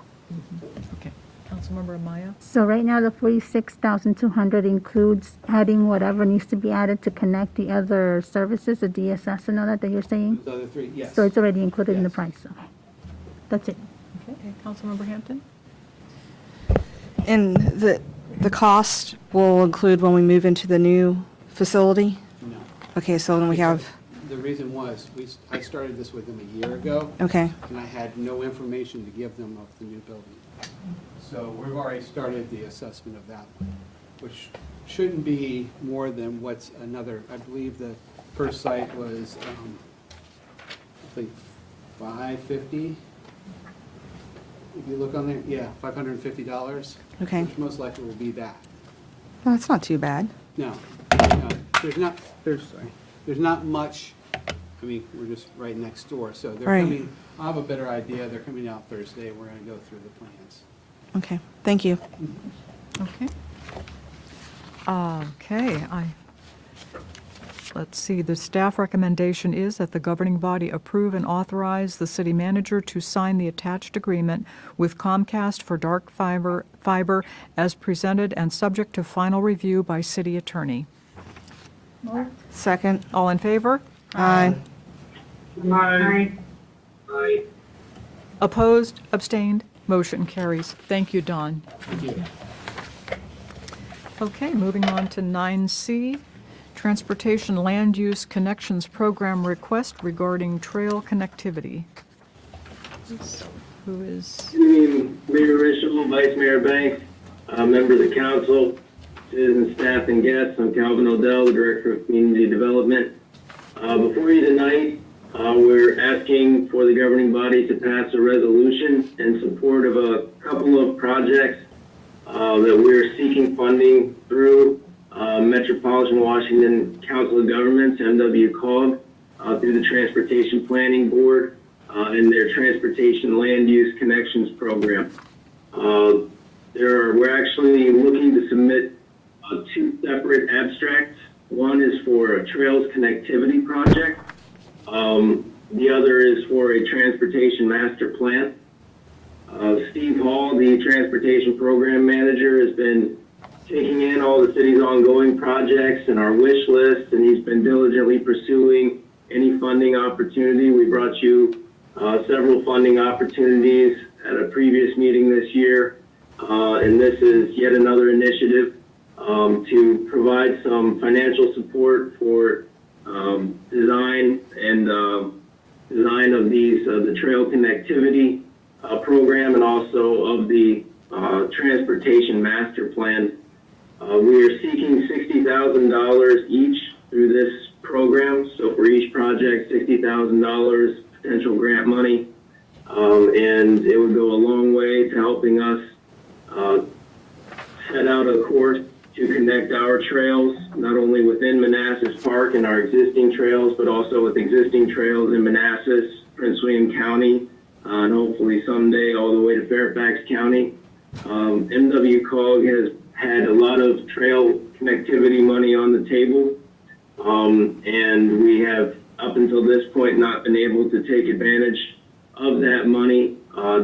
D: Okay. Councilmember Amaya?
P: So right now, the 46,200 includes adding whatever needs to be added to connect the other services, the DSS and all that you're saying?
O: The other three, yes.
P: So it's already included in the
O: Yes.
P: price, okay. That's it.
D: Okay. Councilmember Hampton?
F: And the cost will include when we move into the new facility?
O: No.
F: Okay, so then we have,
O: The reason was, I started this with them a year ago.
F: okay,
O: And I had no information to give them of the new building. So we've already started the assessment of that one, which shouldn't be more than what's another, I believe the first site was, I think, $550. If you look on there, yeah, $550.
F: Okay.
O: Which most likely will be that.
F: no, that's not too bad.
O: No, there's not much, I mean, we're just right next door, so they're
F: Right.
O: coming, I'll have a better idea, they're coming out Thursday, we're gonna go through the plans.
F: Okay, thank you.
D: Okay. Okay, let's see, the staff recommendation is that the governing body approve and authorize the city manager to sign the attached agreement with Comcast for dark fiber as presented and subject to final review by city attorney.
F: Second.
D: All in favor?
F: Aye.
K: Aye.
D: Opposed? Abstained? Motion carries. Thank you, Don.
O: Thank you.
D: Okay, moving on to 9C, Transportation Land Use Connections Program Request regarding trail connectivity. Who is,
E: Good evening, Mayor Rischel, Vice Mayor Banks, members of the council, citizen, staff, and guests. I'm Calvin Odell, the Director of Community Development. Before you tonight, we're asking for the governing body to pass a resolution in support of a couple of projects that we're seeking funding through Metropolitan Washington Council of Governments, MWCOG, through the Transportation Planning Board and their Transportation Land Use Connections Program. We're actually looking to submit two separate abstracts. One is for a trails connectivity project. The other is for a transportation master plan. Steve Hall, the transportation program manager, has been taking in all the city's ongoing projects and our wish list, and he's been diligently pursuing any funding opportunity. We brought you several funding opportunities at a previous meeting this year, and this is yet another initiative to provide some financial support for design of these the trail connectivity program, and also of the transportation master plan. We are seeking $60,000 each through this program. So for each project, $60,000 potential grant money, and it would go a long way to helping us set out a course to connect our trails, not only within Manassas Park and our existing trails, but also with existing trails in Manassas, Prince William County, and hopefully someday all the way to Fairfax County. MWCOG has had a lot of trail connectivity money on the table, and we have, up until this point, not been able to take advantage of that money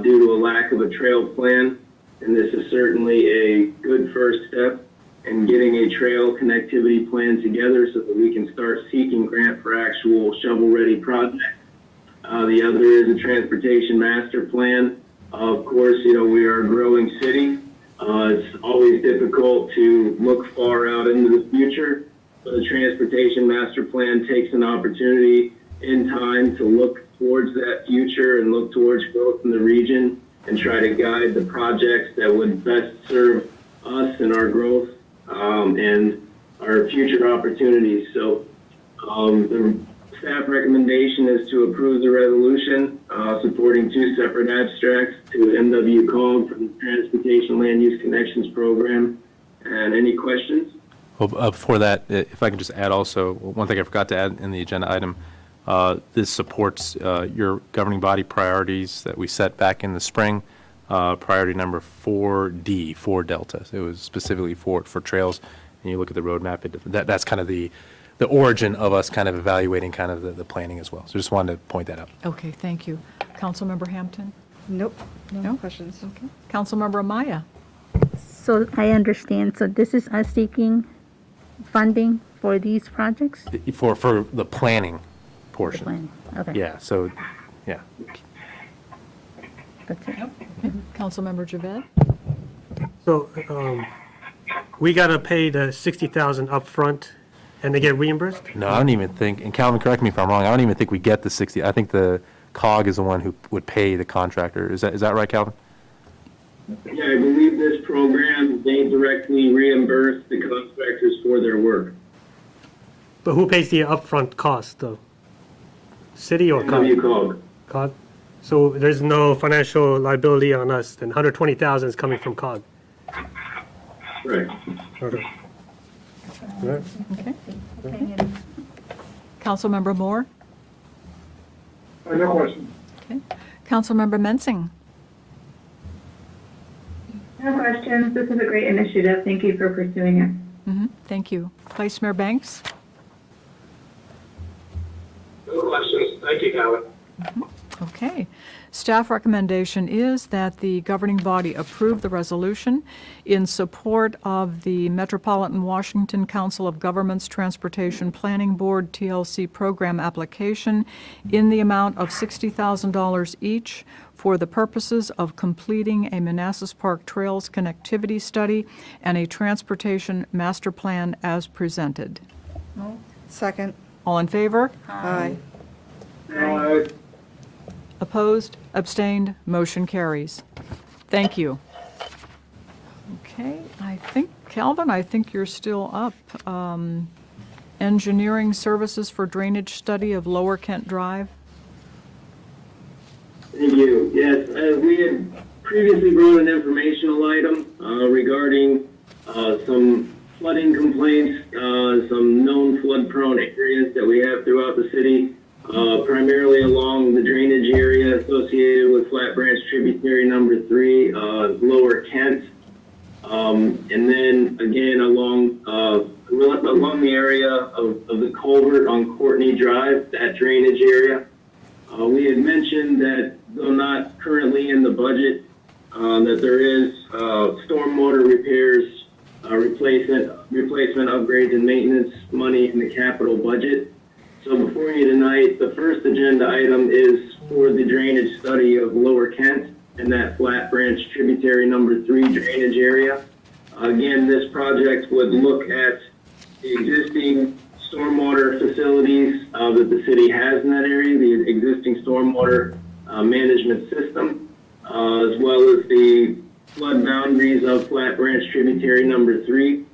E: due to a lack of a trail plan. And this is certainly a good first step in getting a trail connectivity plan together so that we can start seeking grant for actual shovel-ready projects. The other is a transportation master plan. Of course, we are a growing city. It's always difficult to look far out into the future, but a transportation master plan takes an opportunity in time to look towards that future and look towards growth in the region and try to guide the projects that would best serve us and our growth and our future opportunities. So the staff recommendation is to approve the resolution supporting 2 separate abstracts to MWCOG for the Transportation Land Use Connections Program. And any questions?
H: Well, before that, if I can just add also, one thing I forgot to add in the agenda item, this supports your governing body priorities that we set back in the spring. Priority number 4D, 4 Delta. So it was specifically for trails. And you look at the roadmap, that's kind of the origin of us kind of evaluating kind of the planning as well. So just wanted to point that out.
D: Okay, thank you. Councilmember Hampton?
F: Nope,
D: No?
F: no questions.
D: Okay. Councilmember Amaya?
P: So I understand, so this is us seeking funding for these projects?
H: For the planning portion.
P: Planning. Okay.
H: Yeah, so, yeah.
P: That's it.
D: Okay. Councilmember Javed?
M: So, we gotta pay the 60,000 upfront and they get reimbursed?
H: No, I don't even think, and Calvin, correct me if I'm wrong, I don't even think we get the 60. I think the COG is the one who would pay the contractor. Is that right, Calvin?
E: Yeah, I believe this program, they directly reimburse the contractors for their work.
M: But who pays the upfront cost, though? City or COG?
E: MWCOG.
M: COG? So there's no financial liability on us, then 120,000 is coming from COG?
E: Right.
M: Okay. Right.
D: Okay. Councilmember Moore?
L: No question.
D: Okay. Councilmember Mensing?
K: No questions. This is a great initiative. Thank you for pursuing it.
D: Thank you. Vice Mayor Banks?
E: No questions. Thank you, Calvin.
D: Okay. Staff recommendation is that the governing body approve the resolution in support of the Metropolitan Washington Council of Governments Transportation Planning Board TLC program application in the amount of $60,000 each for the purposes of completing a Manassas Park Trails connectivity study and a transportation master plan as presented.
F: Second.
D: All in favor?
F: Aye.
D: Opposed? Abstained? Motion carries. Thank you. Okay, I think, Calvin, I think you're still up. Engineering services for drainage study of Lower Kent Drive.
E: Thank you. Yes, we had previously brought an informational item regarding some flooding complaints, some known flood-prone areas that we have throughout the city, primarily along the drainage area associated with Flat Branch Tributary number 3, Lower Kent, and then again along the area of the culvert on Courtney Drive, that drainage area. We had mentioned that, though not currently in the budget, that there is stormwater repairs, replacement upgrades and maintenance money in the capital budget. So before you tonight, the first agenda item is for the drainage study of Lower Kent and that Flat Branch Tributary number 3 drainage area. Again, this project would look at the existing stormwater facilities that the city has in that area, the existing stormwater management system, as well as the flood boundaries of Flat Branch Tributary number 3,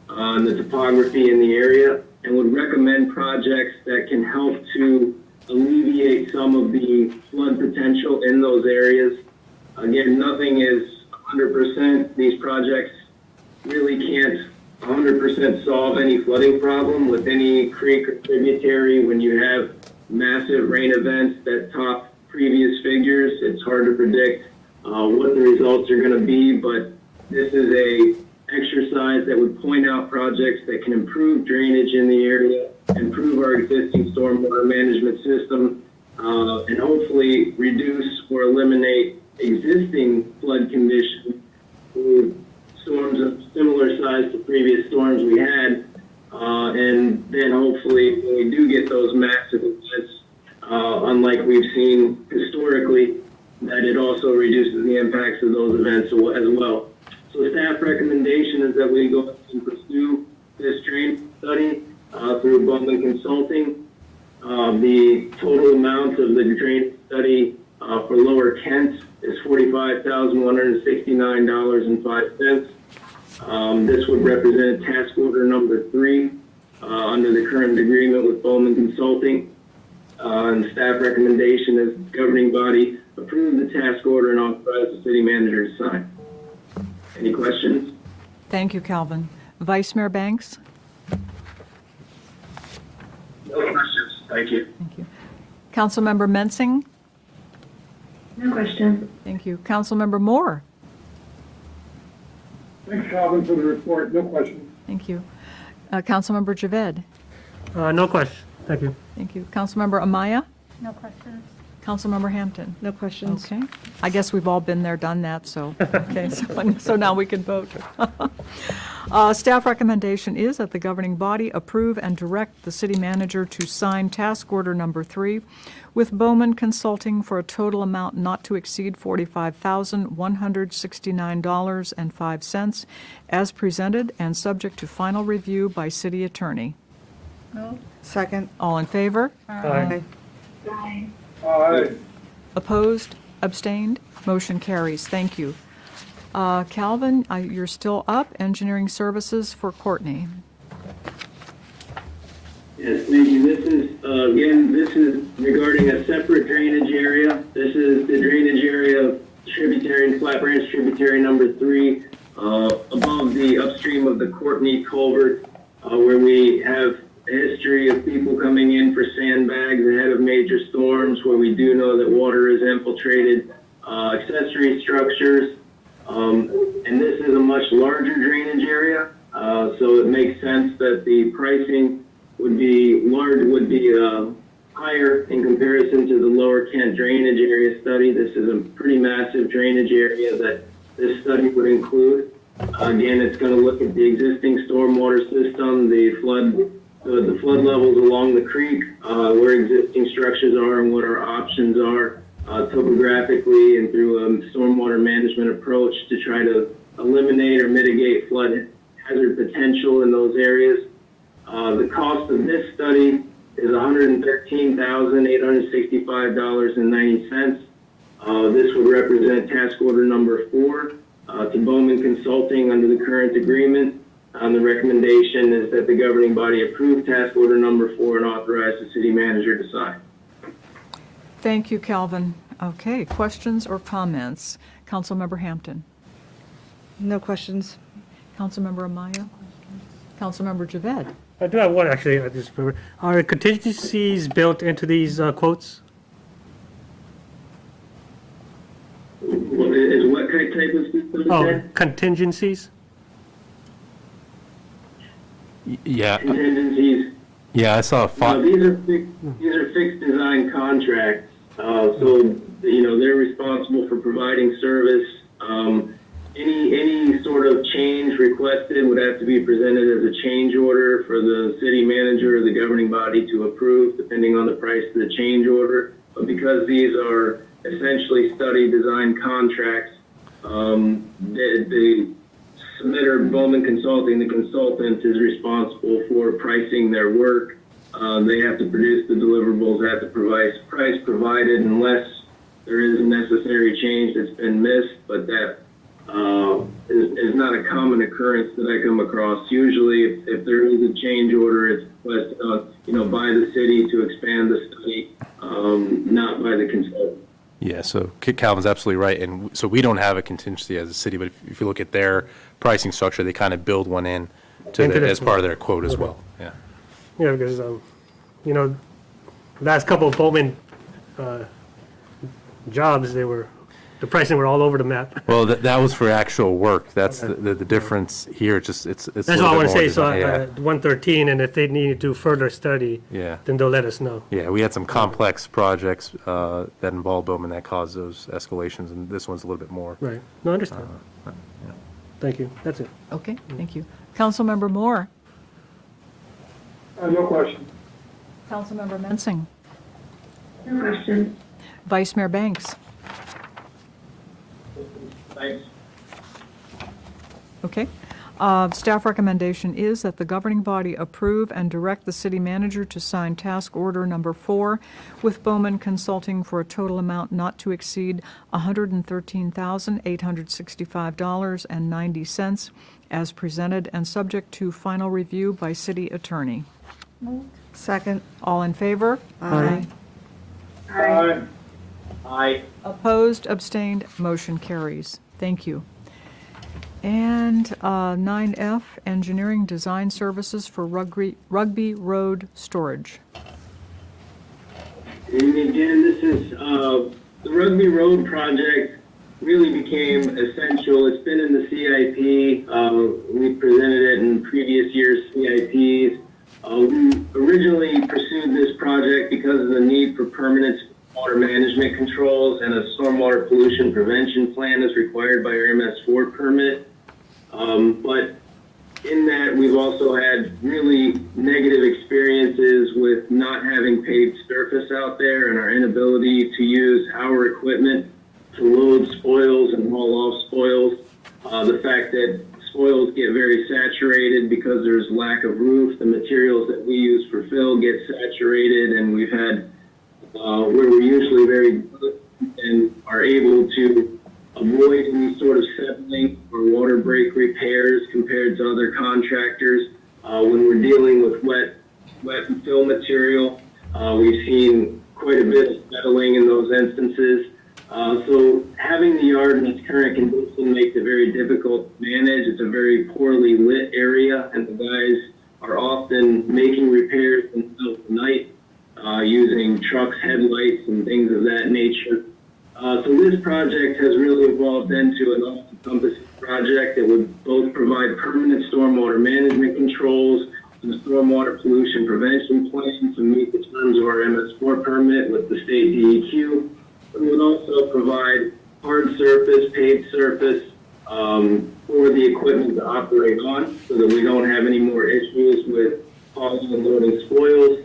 E: and the topography in the area, and would recommend projects that can help to alleviate some of the flood potential in those areas. Again, nothing is 100%. These projects really can't 100% solve any flooding problem with any creek or tributary. When you have massive rain events that top previous figures, it's hard to predict what the results are going to be, but this is a exercise that would point out projects that can improve drainage in the area, improve our existing stormwater management system, and hopefully reduce or eliminate existing flood conditions through storms of similar size to previous storms we had, and then hopefully when we do get those massive events, unlike we've seen historically, that it also reduces the impacts of those events as well. So staff recommendation is that we go and pursue this drain study through Bowman Consulting. The total amount of the drain study for Lower Kent is $45,169.05. This would represent task order number 3 under the current agreement with Bowman Consulting. And staff recommendation is the governing body approve the task order and authorize the city manager to sign. Any questions?
D: Thank you, Calvin. Vice Mayor Banks?
E: No questions. Thank you.
D: Thank you. Councilmember Mensing?
K: No question.
D: Thank you. Councilmember Moore?
L: Thanks, Calvin, for the report. No questions.
D: Thank you. Councilmember Javed?
M: No question. Thank you.
D: Thank you. Councilmember Amaya?
P: No questions.
D: Councilmember Hampton?
F: No questions.
D: Okay. I guess we've all been there, done that, so, okay, so now we can vote. Staff recommendation is that the governing body approve and direct the city manager to sign task order number 3 with Bowman Consulting for a total amount not to exceed $45,169.05 as presented and subject to final review by city attorney.
P: No.
F: Second.
D: All in favor?
M: Aye.
K: Aye.
D: Opposed? Abstained? Motion carries. Thank you. Calvin, you're still up. Engineering services for Courtney.
E: Yes, thank you. This is, again, this is regarding a separate drainage area. This is the drainage area of tributary, Flat Branch tributary number 3, above the upstream of the Courtney culvert, where we have a history of people coming in for sandbags ahead of major storms, where we do know that water is infiltrated, accessory structures, and this is a much larger drainage area, so it makes sense that the pricing would be higher in comparison to the Lower Kent drainage area study. This is a pretty massive drainage area that this study would include. Again, it's going to look at the existing stormwater system, the flood levels along the creek, where existing structures are and what our options are topographically and through a stormwater management approach to try to eliminate or mitigate flood hazard potential in those areas. The cost of this study is $113,865.90. This would represent task order number 4 to Bowman Consulting under the current agreement. The recommendation is that the governing body approve task order number 4 and authorize the city manager to sign.
D: Thank you, Calvin. Okay, questions or comments? Councilmember Hampton?
F: No questions.
D: Councilmember Amaya? Councilmember Javed?
M: I do have one, actually. I just remember. Are contingencies built into these quotes?
E: What type of system?
M: Oh, contingencies?
C: Yeah,
E: Contingencies.
C: yeah, I saw
E: These are fixed design contracts. So they're responsible for providing service. Any sort of change requested would have to be presented as a change order for the city manager or the governing body to approve, depending on the price of the change order. But because these are essentially study design contracts, the submitter, Bowman Consulting, the consultant, is responsible for pricing their work. They have to produce the deliverables, have to provide price provided unless there is a necessary change that's been missed, but that is not a common occurrence that I come across. Usually, if there is a change order, it's requested, by the city to expand the study, not by the consultant.
C: Yeah, so Calvin's absolutely right, and so we don't have a contingency as a city, but if you look at their pricing structure, they kind of build one in as part of their quote as well. Yeah.
M: Yeah, because last couple of Bowman jobs, the pricing were all over the map.
C: Well, that was for actual work. That's the difference here. It's
M: That's what I want to say. So 113, and if they need to do further study,
C: yeah,
M: then they'll let us know.
C: Yeah, we had some complex projects that involved Bowman that caused those escalations, and this one's a little bit more.
M: Right. No, I understand.
C: Yeah.
M: Thank you. That's it.
D: Okay, thank you. Councilmember Moore?
L: No question.
D: Councilmember Mensing?
K: No question.
D: Vice Mayor Banks?
E: Thanks.
D: Okay. Staff recommendation is that the governing body approve and direct the city manager to sign task order number 4 with Bowman Consulting for a total amount not to exceed $113,865.90 as presented and subject to final review by city attorney.
F: Second.
D: All in favor?
F: Aye.
J: Aye.
E: Aye.
D: Opposed, abstained, motion carries. Thank you. And 9F, engineering design services for Rugby Road storage.
E: And again, this is, the Rugby Road project really became essential. It's been in the CIP. We presented it in previous years' CIPs. We originally pursued this project because of the need for permanent water management controls and a stormwater pollution prevention plan as required by our MS4 permit. But in that, we've also had really negative experiences with not having paved surface out there and our inability to use our equipment to load spoils and haul off spoils. The fact that spoils get very saturated because there's lack of roof. The materials that we use for fill get saturated, and we've had where we're usually very good and are able to avoid any sort of settling or water break repairs compared to other contractors. When we're dealing with wet and fill material, we've seen quite a bit of settling in those instances. So having the yard in its current condition makes it very difficult to manage. It's a very poorly lit area, and the guys are often making repairs themselves at night using trucks, headlights, and things of that nature. So this project has really evolved into an all-encompassing project that would both provide permanent stormwater management controls and a stormwater pollution prevention plan to meet the terms of our MS4 permit with the state DEQ. It would also provide hard surface, paved surface for the equipment to operate on so that we don't have any more issues with hauling and loading spoils.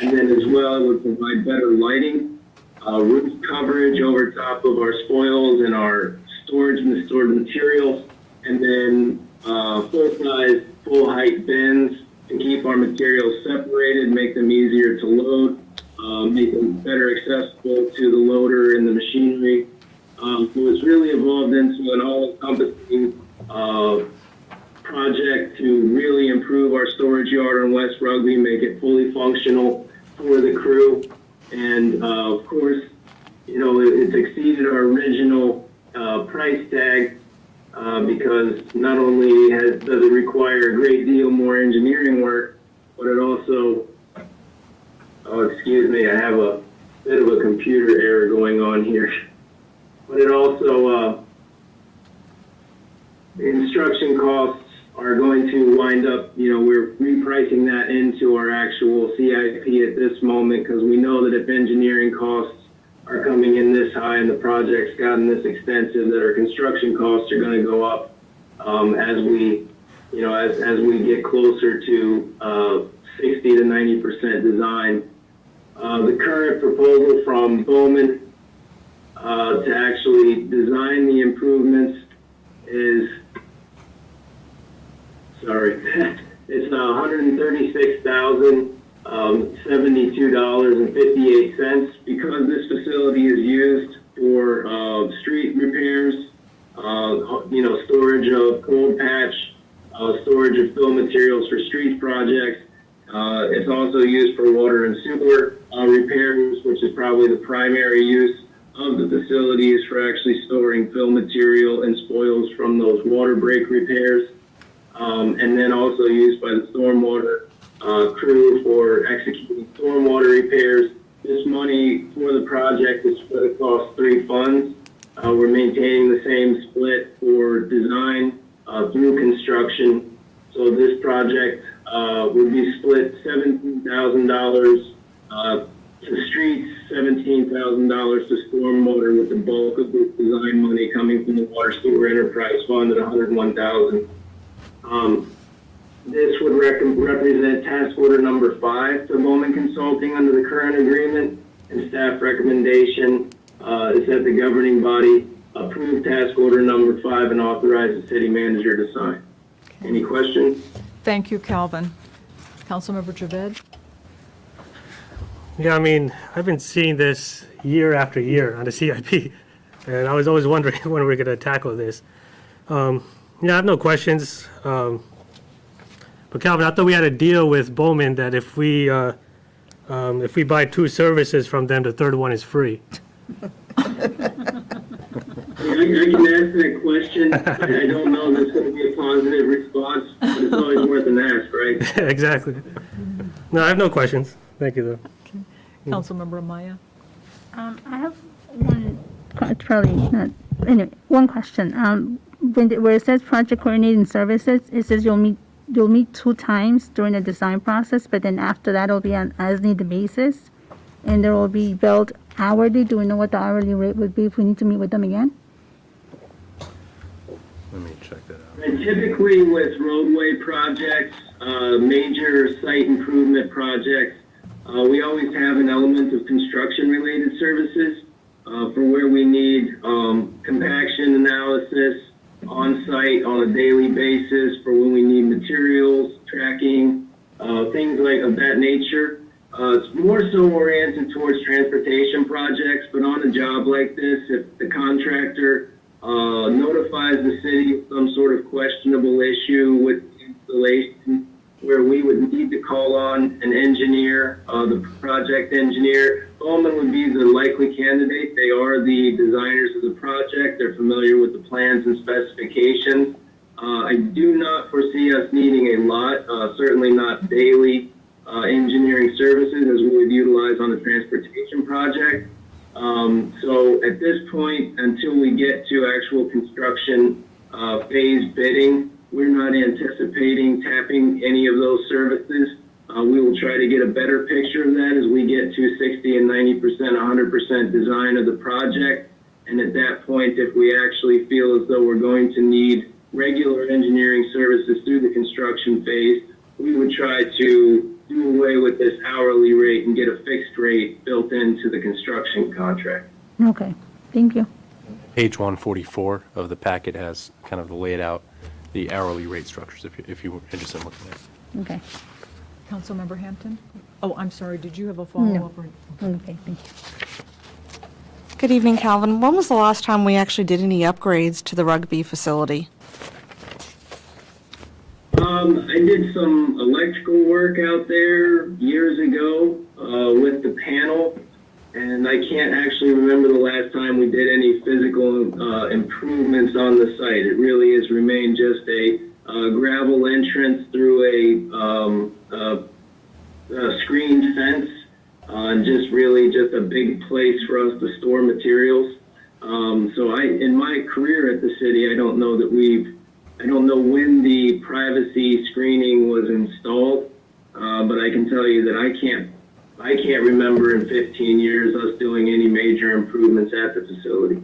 E: And then as well, it would provide better lighting, roof coverage over top of our spoils and our storage and stored materials, and then full-size, full-height bins to keep our materials separated, make them easier to load, make them better accessible to the loader and the machinery. So it's really evolved into an all-encompassing project to really improve our storage yard on West Rugby, make it fully functional for the crew. And of course, you know, it's exceeded our original price tag because not only does it require a great deal more engineering work, but it also, oh, excuse me, I have a bit of a computer error going on here. But it also, the construction costs are going to wind up, you know, we're repricing that into our actual CIP at this moment because we know that if engineering costs are coming in this high and the project's gotten this extensive, that our construction costs are going to go up as we, you know, as we get closer to 60 to 90% design. The current proposal from Bowman to actually design the improvements is, sorry, it's $136,072.58 because this facility is used for street repairs, you know, storage of cold patch, storage of fill materials for street projects. It's also used for water and sewer repairs, which is probably the primary use of the facilities for actually storing fill material and spoils from those water break repairs. And then also used by the stormwater crew for executing stormwater repairs. This money for the project is split across 3 funds. We're maintaining the same split for design through construction. So this project would be split $17,000 to streets, $17,000 to stormwater, with the bulk of this design money coming from the Water Sewer Enterprise Fund at $101,000. This would represent task order number 5 to Bowman Consulting under the current agreement, and staff recommendation is that the governing body approve task order number 5 and authorize the city manager to sign. Any questions?
D: Thank you, Calvin. Councilmember Javed?
M: Yeah, I mean, I've been seeing this year after year on the CIP, and I was always wondering when we're going to tackle this. I have no questions. But Calvin, I thought we had a deal with Bowman that if we buy 2 services from them, the third one is free.
E: I can answer that question. I don't know if it's going to be a positive response, but it's always worth an ask, right?
M: Exactly. No, I have no questions. Thank you, though.
D: Councilmember Amaya?
P: I have one, it's probably not, anyway, one question. Where it says project coordinating services, it says you'll meet 2 times during the design process, but then after that it'll be on as-needed basis, and there will be billed hourly. Do we know what the hourly rate would be if we need to meet with them again?
C: Let me check that out.
E: And typically with roadway projects, major site improvement projects, we always have an element of construction-related services for where we need compaction analysis on-site on a daily basis, for when we need materials, tracking, things like of that nature. It's more so oriented towards transportation projects, but on a job like this, if the contractor notifies the city of some sort of questionable issue with installation, where we would need to call on an engineer, the project engineer, Bowman would be the likely candidate. They are the designers of the project. They're familiar with the plans and specifications. I do not foresee us needing a lot, certainly not daily engineering services as we would utilize on the transportation project. So at this point, until we get to actual construction phase bidding, we're not anticipating tapping any of those services. We will try to get a better picture of that as we get to 60 and 90%, 100% design of the project. And at that point, if we actually feel as though we're going to need regular engineering services through the construction phase, we would try to do away with this hourly rate and get a fixed rate built into the construction contract.
P: Okay, thank you.
C: Page 144 of the packet has kind of laid out the hourly rate structures, if you were interested in looking at it.
P: Okay.
D: Councilmember Hampton? Oh, I'm sorry, did you have a follow-up? or-
P: Okay, thank you.
F: Good evening, Calvin. When was the last time we actually did any upgrades to the rugby facility?
E: I did some electrical work out there years ago with the panel, and I can't actually remember the last time we did any physical improvements on the site. It really has remained just a gravel entrance through a screened fence, and just a big place for us to store materials. So in my career at the city, I don't know when the privacy screening was installed, but I can tell you that I can't remember in 15 years us doing any major improvements at the facility.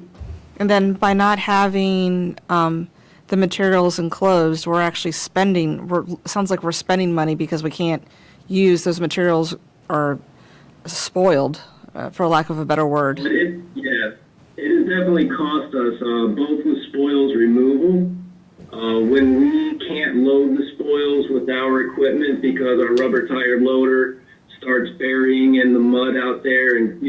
F: And then by not having the materials enclosed, we're actually sounds like we're spending money because we can't use those materials are spoiled, for lack of a better word.
E: It has definitely cost us, both with spoils removal. When we can't load the spoils with our equipment because our rubber tire loader starts burying in the mud out there and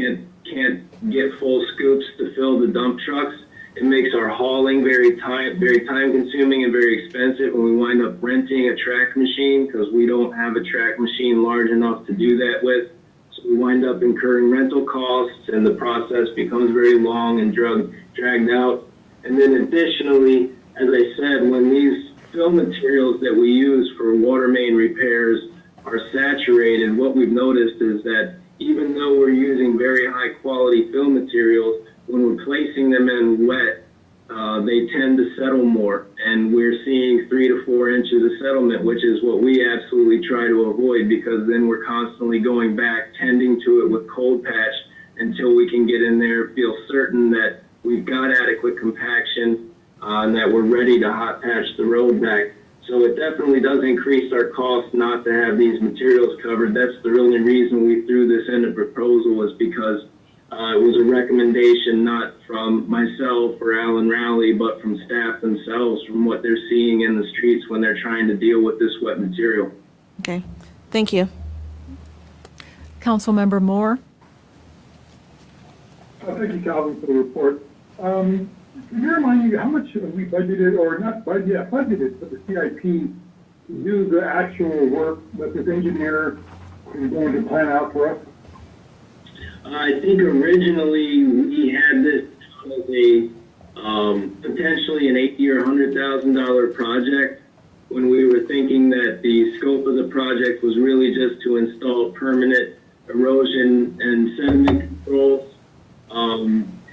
E: can't get full scoops to fill the dump trucks, it makes our hauling very time consuming and very expensive, and we wind up renting a track machine because we don't have a track machine large enough to do that with. So we wind up incurring rental costs, and the process becomes very long and dragged out. And then additionally, as I said, when these fill materials that we use for water main repairs are saturated, what we've noticed is that even though we're using very high quality fill materials, when we're placing them in wet, they tend to settle more. And we're seeing 3 to 4 inches of settlement, which is what we absolutely try to avoid, because then we're constantly going back, tending to it with cold patch until we can get in there, feel certain that we've got adequate compaction, and that we're ready to hot patch the road back. So it definitely does increase our cost not to have these materials covered. That's the only reason we threw this in the proposal, was because it was a recommendation not from myself or Alan Rowley, but from staff themselves, from what they're seeing in the streets when they're trying to deal with this wet material.
F: Okay, thank you.
D: Councilmember Moore?
L: Thank you, Calvin, for the report. Can you remind me how much we budgeted, or not budgeted, budgeted for the CIP to do the actual work that this engineer is going to plan out for us?
E: I think originally we had this as a potentially an $80,000 or $100,000 project, when we were thinking that the scope of the project was really just to install permanent erosion and sediment controls.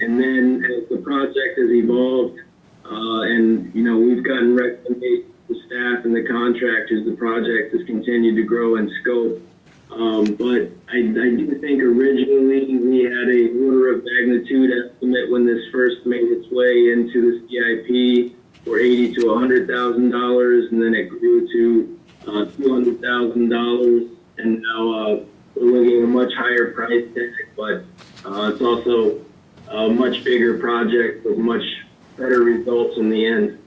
E: And then as the project has evolved, and we've gotten recommendations to staff and the contractors, the project has continued to grow in scope. But I do think originally we had a order of magnitude estimate when this first made its way into the CIP for $80,000 to $100,000, and then it grew to $200,000, and now we're looking at a much higher price tag, but it's also a much bigger project with much better results in the end.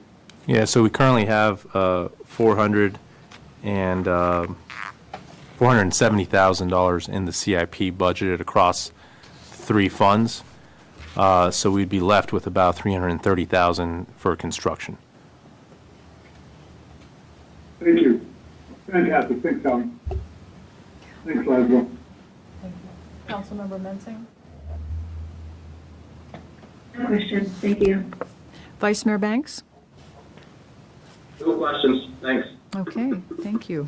C: Yeah, so we currently have $470,000 in the CIP budgeted across 3 funds. So we'd be left with about $330,000 for construction.
L: Thank you. Fantastic. Thanks, Calvin. Thanks, Laszlo.
D: Councilmember Mensing?
K: No questions. Thank you.
D: Vice Mayor Banks?
E: No questions. Thanks.
D: Okay, thank you.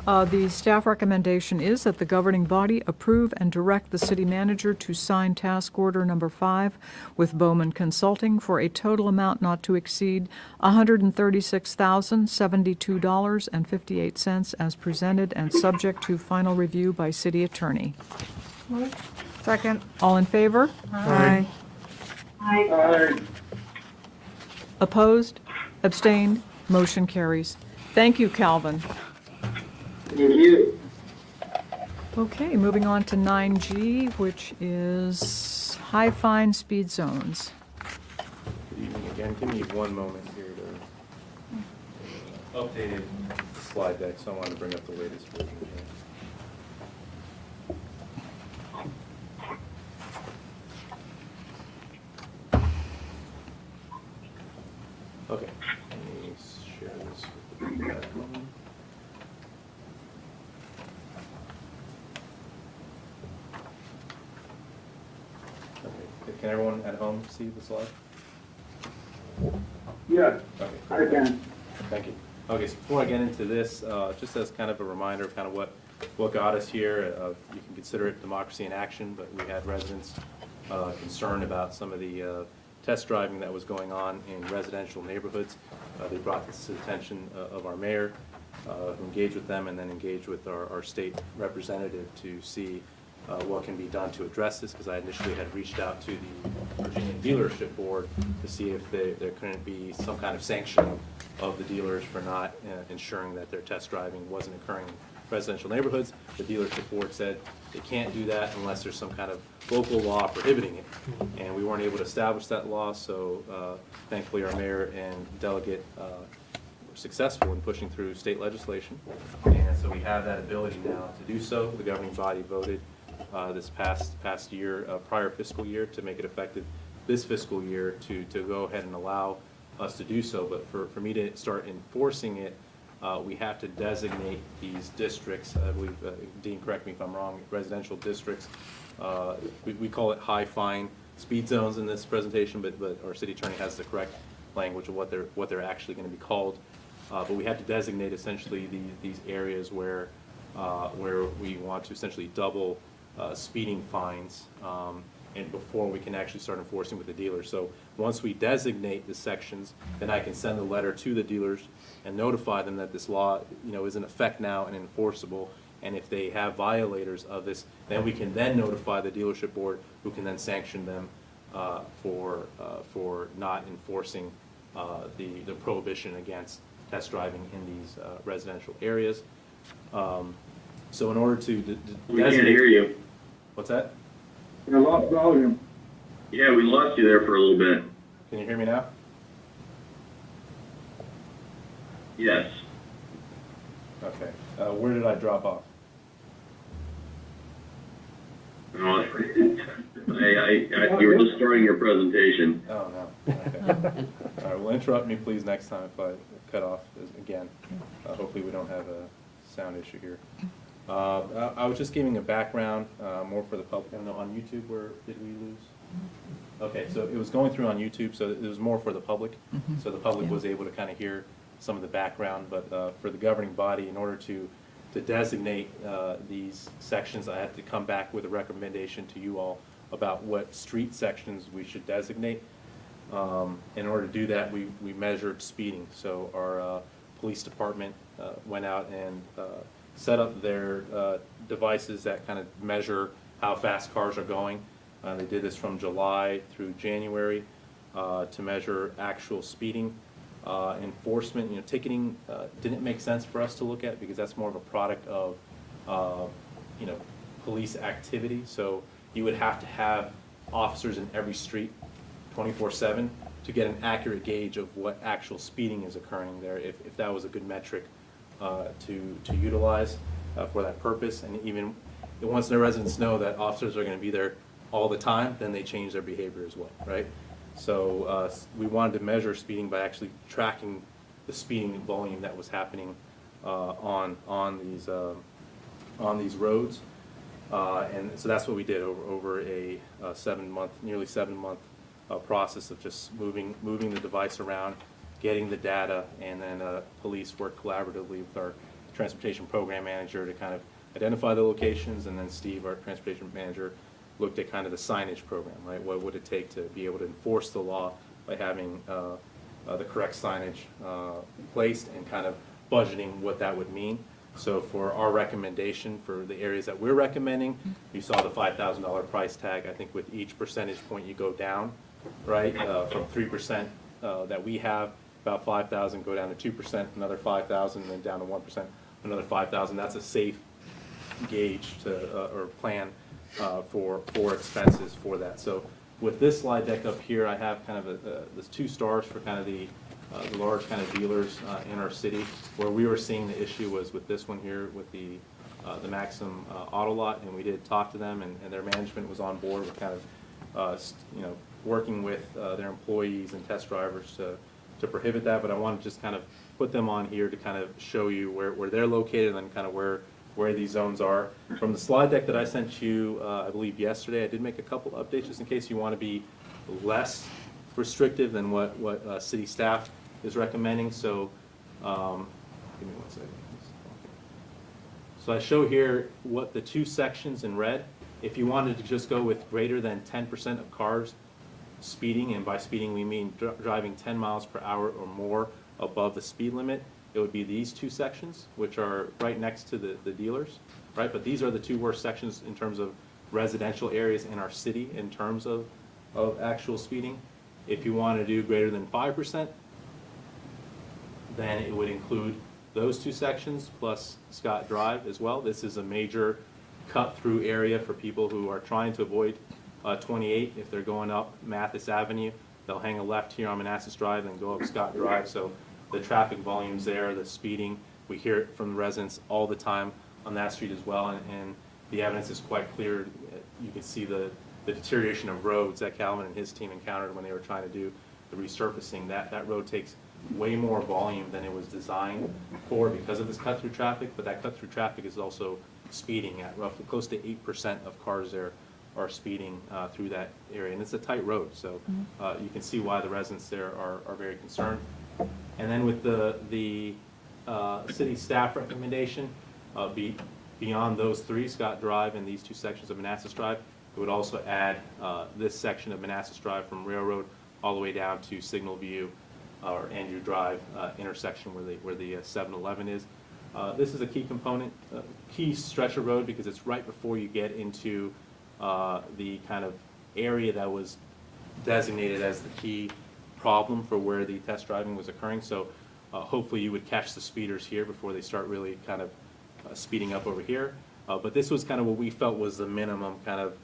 D: The staff recommendation is that the governing body approve and direct the city manager to sign task order number 5 with Bowman Consulting for a total amount not to exceed $136,072.58 as presented and subject to final review by city attorney.
F: Second.
D: All in favor?
F: Aye.
L: Aye.
D: Opposed? Abstained? Motion carries. Thank you, Calvin.
E: Thank you.
D: Okay, moving on to 9G, which is high fine speed zones.
C: Good evening again. Give me one moment here to updated slide deck, so I wanted to bring up the latest version here. Okay, let me share this with you guys. Okay, can everyone at home see the slide?
L: Yes,
C: Okay.
L: I can.
C: Thank you. Okay, so before I get into this, just as kind of a reminder of kind of what got us here, you can consider it democracy in action, but we had residents concerned about some of the test driving that was going on in residential neighborhoods. They brought this to the attention of our mayor, who engaged with them and then engaged with our state representative to see what can be done to address this, because I initially had reached out to the Virginia Dealership Board to see if there couldn't be some kind of sanction of the dealers for not ensuring that their test driving wasn't occurring in residential neighborhoods. The Dealership Board said they can't do that unless there's some kind of local law prohibiting it. And we weren't able to establish that law, so thankfully our mayor and delegate were successful in pushing through state legislation. And so we have that ability now to do so. The governing body voted this past year, prior fiscal year, to make it effective this fiscal year to go ahead and allow us to do so. But for me to start enforcing it, we have to designate these districts. I believe, Dean, correct me if I'm wrong, residential districts. We call it high fine speed zones in this presentation, but our city attorney has the correct language of what they're actually going to be called. But we have to designate essentially these areas where we want to essentially double speeding fines, and before we can actually start enforcing with the dealers. So once we designate the sections, then I can send a letter to the dealers and notify them that this law, is in effect now and enforceable. And if they have violators of this, then we can then notify the dealership board, who can then sanction them for not enforcing the prohibition against test driving in these residential areas. So in order to
E: we can't hear you.
C: What's that?
J: I lost volume.
N: Yeah, we lost you there for a little bit.
C: Can you hear me now?
N: Yes.
C: Okay. Where did I drop off?
N: No, you were just starting your presentation.
C: Oh, no. Okay. All right, well, interrupt me, please, next time if I cut off again. Hopefully we don't have a sound issue here. I was just giving a background, more for the public. I don't know, on YouTube, where did we lose? Okay, so it was going through on YouTube, so it was more for the public. So the public was able to kind of hear some of the background, but for the governing body, in order to designate these sections, I had to come back with a recommendation to you all about what street sections we should designate. In order to do that, we measured speeding. So our police department went out and set up their devices that kind of measure how fast cars are going. They did this from July through January to measure actual speeding. Enforcement, ticketing didn't make sense for us to look at because that's more of a product of, police activity. So you would have to have officers in every street 24/7 to get an accurate gauge of what actual speeding is occurring there, if that was a good metric to utilize for that purpose. And even once the residents know that officers are going to be there all the time, then they change their behavior as well, right? So we wanted to measure speeding by actually tracking the speeding volume that was happening on these roads, and so that's what we did over a nearly 7 month process of just moving the device around, getting the data, and then police worked collaboratively with our transportation program manager to kind of identify the locations, and then Steve, our transportation manager, looked at kind of the signage program, right? What would it take to be able to enforce the law by having the correct signage placed and kind of budgeting what that would mean. So for our recommendation for the areas that we're recommending, you saw the $5,000 price tag. I think with each percentage point you go down, right? From 3% that we have, about 5,000, go down to 2%, another 5,000, and then down to 1%, another 5,000. That's a safe gauge or plan for expenses for that. So with this slide deck up here, I have kind of there's 2 stars for kind of the large kind of dealers in our city. Where we were seeing the issue was with this one here with the Maxim Auto Lot, and we did talk to them, and their management was on board with kind of working with their employees and test drivers to prohibit that. But I want to just kind of put them on here to kind of show you where they're located and kind of where these zones are. From the slide deck that I sent you, I believe yesterday, I did make a couple updates just in case you want to be less restrictive than what city staff is recommending. So give me 1 second. So I show here what the 2 sections in red, if you wanted to just go with greater than 10% of cars speeding, and by speeding we mean driving 10 miles per hour or more above the speed limit, it would be these 2 sections, which are right next to the dealers, right? But these are the 2 worst sections in terms of residential areas in our city in terms of actual speeding. If you want to do greater than 5%, then it would include those 2 sections plus Scott Drive as well. This is a major cut-through area for people who are trying to avoid 28. If they're going up Mathis Avenue, they'll hang a left here on Manassas Drive and go up Scott Drive. So the traffic volumes there, the speeding, we hear it from the residents all the time on that street as well, and the evidence is quite clear. You can see the deterioration of roads that Calvin and his team encountered when they were trying to do the resurfacing. That road takes way more volume than it was designed for because of this cut-through traffic, but that cut-through traffic is also speeding at roughly close to 8% of cars there are speeding through that area, and it's a tight road, so you can see why the residents there are very concerned. And then with the city staff recommendation, beyond those 3, Scott Drive and these 2 sections of Manassas Drive, it would also add this section of Manassas Drive from Railroad all the way down to Signal View or Andrew Drive intersection where the 7-Eleven is. This is a key component, key stretch of road because it's right before you get into the kind of area that was designated as the key problem for where the test driving was occurring. So hopefully you would catch the speeders here before they start really kind of speeding up over here. But this was kind of what we felt was the minimum kind of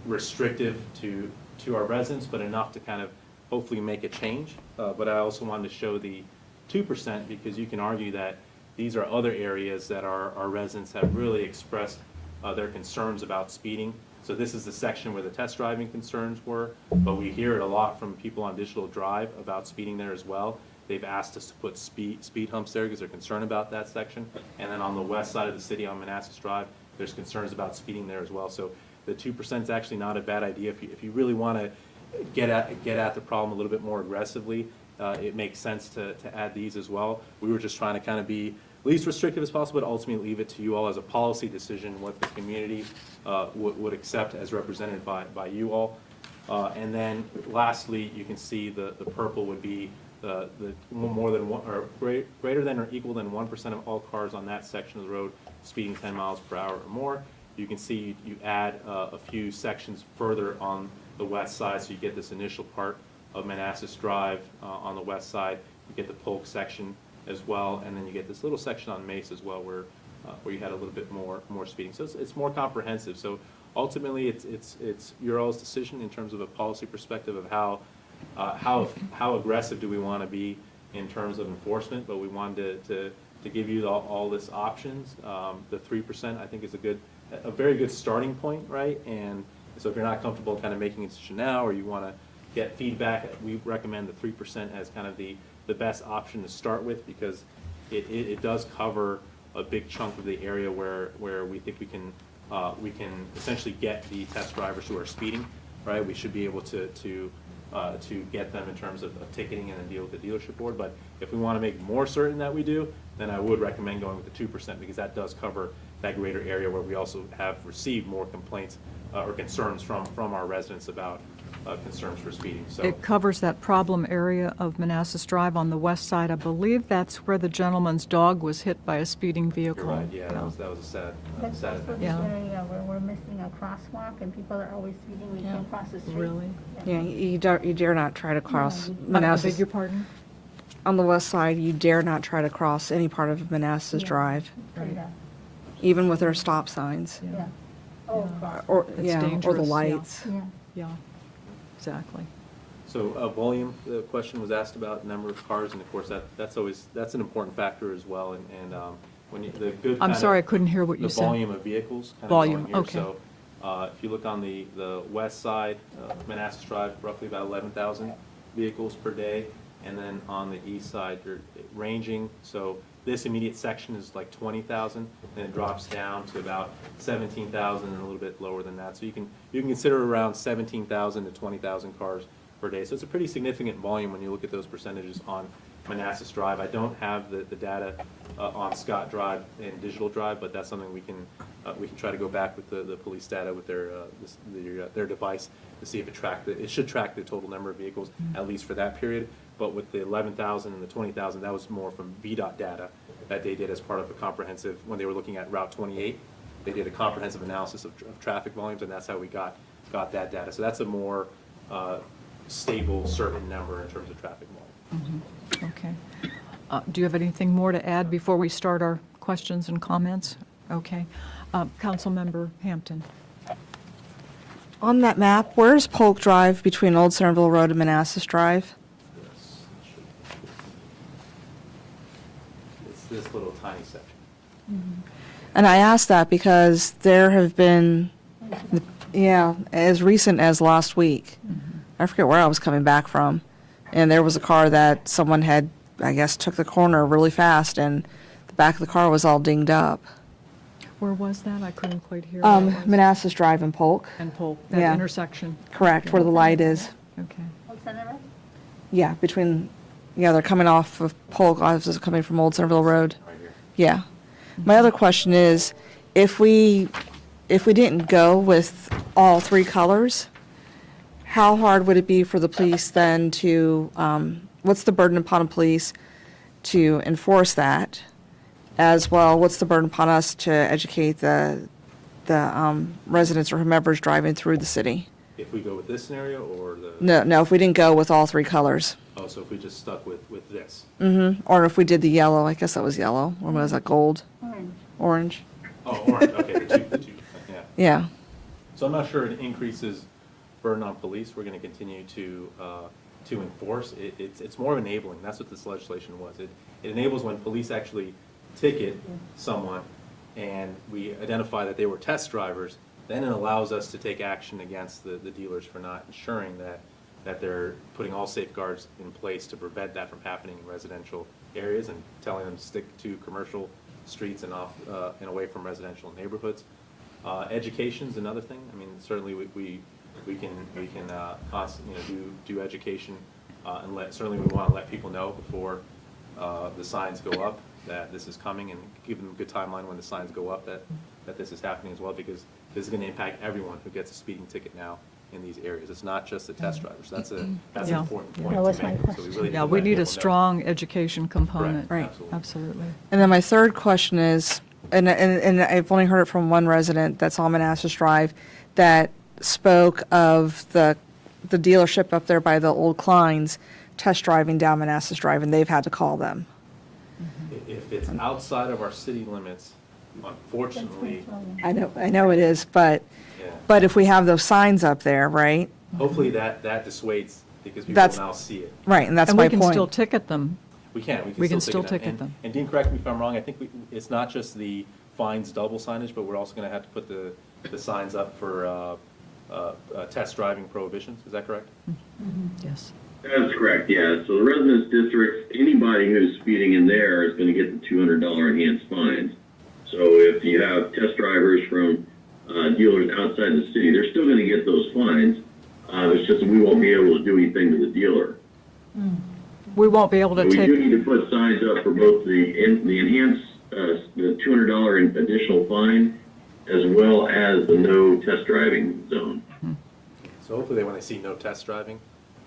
C: restrictive to our residents, but enough to kind of hopefully make a change. But I also wanted to show the 2% because you can argue that these are other areas that our residents have really expressed their concerns about speeding. So this is the section where the test driving concerns were, but we hear it a lot from people on Digital Drive about speeding there as well. They've asked us to put speed humps there because they're concerned about that section. And then on the west side of the city on Manassas Drive, there's concerns about speeding there as well. So the 2% is actually not a bad idea. If you really want to get at the problem a little bit more aggressively, it makes sense to add these as well. We were just trying to kind of be least restrictive as possible, but ultimately leave it to you all as a policy decision what the community would accept as represented by you all. And then lastly, you can see the purple would be the more than one, or greater than or equal than 1% of all cars on that section of the road speeding 10 miles per hour or more. You can see you add a few sections further on the west side, so you get this initial part of Manassas Drive on the west side. You get the Polk section as well, and then you get this little section on Mace as well, where you had a little bit more speeding. So it's more comprehensive. So ultimately, it's your all's decision in terms of a policy perspective of how aggressive do we want to be in terms of enforcement. But we wanted to give you all this options. The 3% I think is a very good starting point, right? And so if you're not comfortable kind of making a decision now, or you want to get feedback, we recommend the 3% as kind of the best option to start with, because it does cover a big chunk of the area where we think we can essentially get the test drivers who are speeding, right? We should be able to get them in terms of ticketing and then deal with the dealership board. But if we want to make more certain that we do, then I would recommend going with the 2%, because that does cover that greater area where we also have received more complaints or concerns from our residents about concerns for speeding. So
D: It covers that problem area of Manassas Drive on the west side. I believe that's where the gentleman's dog was hit by a speeding vehicle.
C: you're right, yeah, that was a sad
P: That's also
C: event.
P: the
D: Yeah.
P: area where we're missing a crosswalk and people are always speeding, we can't cross the street.
D: Really?
F: Yeah, you dare not try to cross
P: No,
D: I
F: Manassas.
D: beg your pardon?
F: On the west side, you dare not try to cross any part of Manassas
P: Yeah.
F: Drive,
D: Right.
P: Yeah,
F: even with their stop signs.
P: yeah. Oh, cross.
F: Or,
D: It's
F: yeah, or the
D: dangerous, yeah.
F: lights.
P: Yeah.
D: Yeah, exactly.
C: So volume, the question was asked about number of cars, and of course that's an important factor as well. And when the good
D: I'm
C: kind
D: sorry, I
C: of,
D: couldn't hear what you
C: the
D: said.
C: volume of vehicles kind
D: Volume,
C: of going
D: okay.
C: here. So if you look on the west side, Manassas Drive, roughly about 11,000 vehicles per day, and then on the east side, you're ranging. So this immediate section is like 20,000, and it drops down to about 17,000 and a little bit lower than that. So you can consider around 17,000 to 20,000 cars per day. So it's a pretty significant volume when you look at those percentages on Manassas Drive. I don't have the data on Scott Drive and Digital Drive, but that's something we can try to go back with the police data with their device to see if it should track the total number of vehicles, at least for that period. But with the 11,000 and the 20,000, that was more from VDOT data that they did as part of a comprehensive, when they were looking at Route 28, they did a comprehensive analysis of traffic volumes, and that's how we got that data. So that's a more stable, certain number in terms of traffic volume.
D: Okay. Do you have anything more to add before we start our questions and comments? Okay. Councilmember Hampton.
F: On that map, where's Polk Drive between Old Centerville Road and Manassas Drive?
C: It's this little tiny section.
F: And I ask that because there have been, yeah, as recent as last week, I forget where I was coming back from, and there was a car that someone had, I guess, took the corner really fast, and the back of the car was all dinged up.
D: Where was that? I couldn't quite hear. Where it was.
F: Manassas Drive and Polk.
D: And Polk, that
F: Yeah.
D: intersection.
F: Correct, where the light is.
D: Okay.
P: Old Center?
F: Yeah, they're coming off of Polk, officers coming from Old Centerville Road.
C: Right here.
F: Yeah. My other question is, if we didn't go with all three colors, how hard would it be for the police then to, what's the burden upon the police to enforce that? As well, what's the burden upon us to educate the residents or whomever's driving through the city?
C: If we go with this scenario or the...
F: No, if we didn't go with all three colors.
C: Oh, so if we just stuck with this.
F: Or if we did the yellow, I guess that was yellow, or was that gold?
P: Orange.
F: Orange.
C: Oh, orange, okay, the two, yeah.
F: Yeah.
C: So I'm not sure it increases burden on police. We're going to continue to enforce. It's more enabling. That's what this legislation was. It enables when police actually ticket someone and we identify that they were test drivers, then it allows us to take action against the dealers for not ensuring that they're putting all safeguards in place to prevent that from happening in residential areas and telling them to stick to commercial streets and off and away from residential neighborhoods. Education's another thing. I mean, certainly we can constantly do education and certainly we want to let people know before the signs go up that this is coming and give them a good timeline when the signs go up that this is happening as well, because this is going to impact everyone who gets a speeding ticket now in these areas. It's not just the test drivers. That's an important point
P: That was
C: to
P: my
C: make. So we really
D: Yeah,
C: to
D: we
C: let
D: need
C: people
D: a
C: know.
D: strong education component.
C: Correct.
F: Right.
D: Absolutely.
F: And then my third question is, and I've only heard it from one resident that's on Manassas Drive that spoke of the dealership up there by the old Kleins test driving down Manassas Drive, and they've had to call them.
C: If it's outside of our city limits, unfortunately,
F: I know it is, but
C: yeah.
F: if we have those signs up there, right?
C: Hopefully that dissuades because people
F: That's-
C: now see it.
F: Right, and that's
D: And
F: my
D: we can
F: point.
D: still ticket them.
C: We can
D: still
C: ticket
D: ticket them.
C: And Dean, correct me if I'm wrong, I think it's not just the fines double signage, but we're also going to have to put the signs up for test driving prohibitions. Is that correct?
D: Yes.
N: That's correct, yeah. So the residence districts, anybody who's speeding in there is going to get the $200 enhanced fines. So if you have test drivers from dealers outside the city, they're still going to get those fines. It's just that we won't be able to do anything to the dealer.
D: We won't be able to
N: So we do
D: take,
N: need to put signs up for both the enhanced, the $200 additional fine, as well as the no test driving zone.
C: So hopefully when they see no test driving,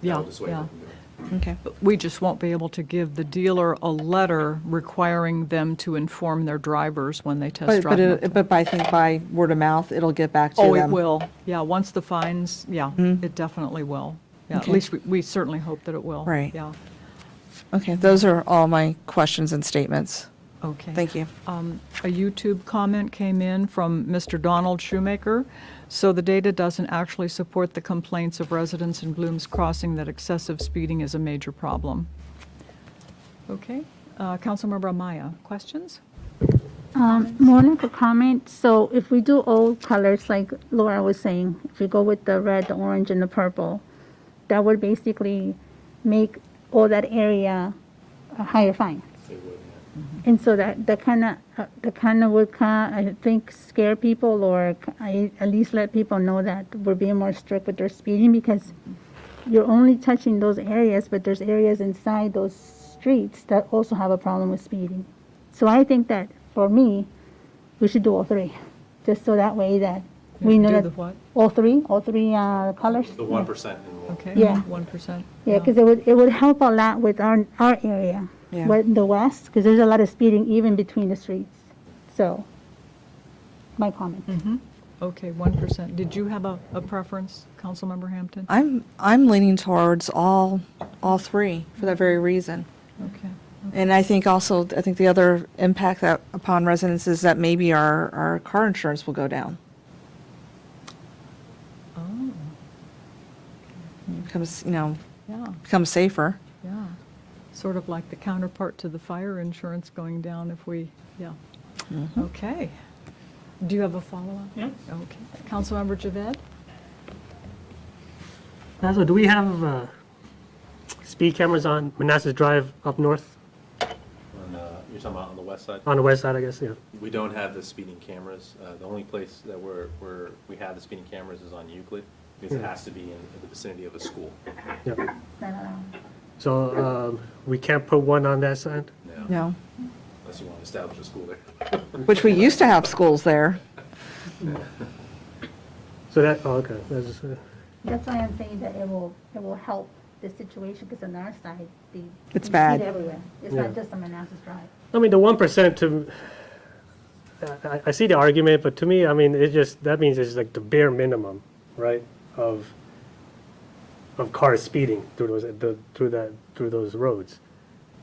D: Yeah,
C: that'll dissuade
D: yeah.
C: them from doing it.
F: Okay.
D: we just won't be able to give the dealer a letter requiring them to inform their drivers when they test drive.
F: But I think by word of mouth, it'll get back to
D: Oh,
F: them.
D: it will. Yeah, once the fines, yeah, it definitely will. Yeah, at
F: Okay.
D: least we certainly hope that it will.
F: Right.
D: Yeah,
F: Okay, those are all my questions and statements.
D: okay.
F: Thank you.
D: A YouTube comment came in from Mr. Donald Shoemaker. So the data doesn't actually support the complaints of residents in Bloom's Crossing that excessive speeding is a major problem. Okay, Councilmember Amaya, questions?
P: More like a comment. So if we do all colors, like Laura was saying, if we go with the red, the orange, and the purple, that would basically make all that area a higher fine.
C: They would, yeah.
P: And so that kind of would I think scare people, or at least let people know that we're being more strict with their speeding, because you're only touching those areas, but there's areas inside those streets that also have a problem with speeding. So I think that for me, we should do all three, just so that way that we know
D: Do
P: that
D: the what?
P: all three colors.
C: The 1% and
D: Okay.
P: Yeah.
D: 1%?
P: Yeah, because it would help a lot with our area,
F: Yeah.
P: but the west, because there's a lot of speeding even between the streets. So, my comment.
D: Okay, 1%. Did you have a preference, Councilmember Hampton?
F: I'm leaning towards all three for that very reason.
D: Okay.
F: And I think the other impact that upon residents is that maybe our car insurance will go down.
D: Oh,
F: Becomes,
D: yeah,
F: becomes safer.
D: yeah. Sort of like the counterpart to the fire insurance going down if we, yeah. Okay. Do you have a follow-up?
M: Yeah.
D: Okay. Councilmember Javed?
M: So do we have speed cameras on Manassas Drive up north?
C: you're talking about on the west side?
M: On the west side, I guess, yeah.
C: We don't have the speeding cameras. The only place that we have the speeding cameras is on Euclid, because it has to be in the vicinity of a school.
M: Yeah. So we can't put one on that side?
F: No.
C: Unless you want to establish a school there.
F: Which we used to have schools there.
M: So okay.
P: That's why I'm saying that it will help the situation, because on our side,
F: It's bad.
P: speed everywhere. It's
M: Yeah.
P: not just on Manassas Drive.
M: I mean, the 1% I see the argument, but to me, I mean, that means it's like the bare minimum, right, of cars speeding through those roads.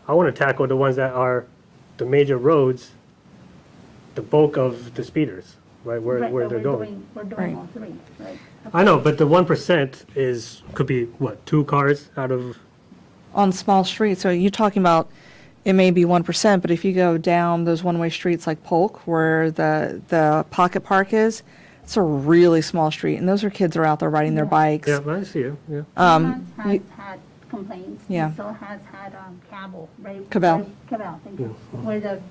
M: I want to tackle the ones that are the major roads, the bulk of the speeders. right, where
P: Right, but
M: they're
P: we're
M: going.
P: We're doing all three, right?
M: I know, but the 1% could be, what, 2 cars out of,
F: On small streets, so you're talking about, it may be 1%, but if you go down those one-way streets like Polk, where the pocket park is, it's a really small street, and those are kids that are out there riding their bikes.
M: yeah, I see it, yeah.
P: Has had complaints.
F: Yeah.
P: So has had Cabell, right?
F: Cabell.
P: Right, Cabell, thank you. Where the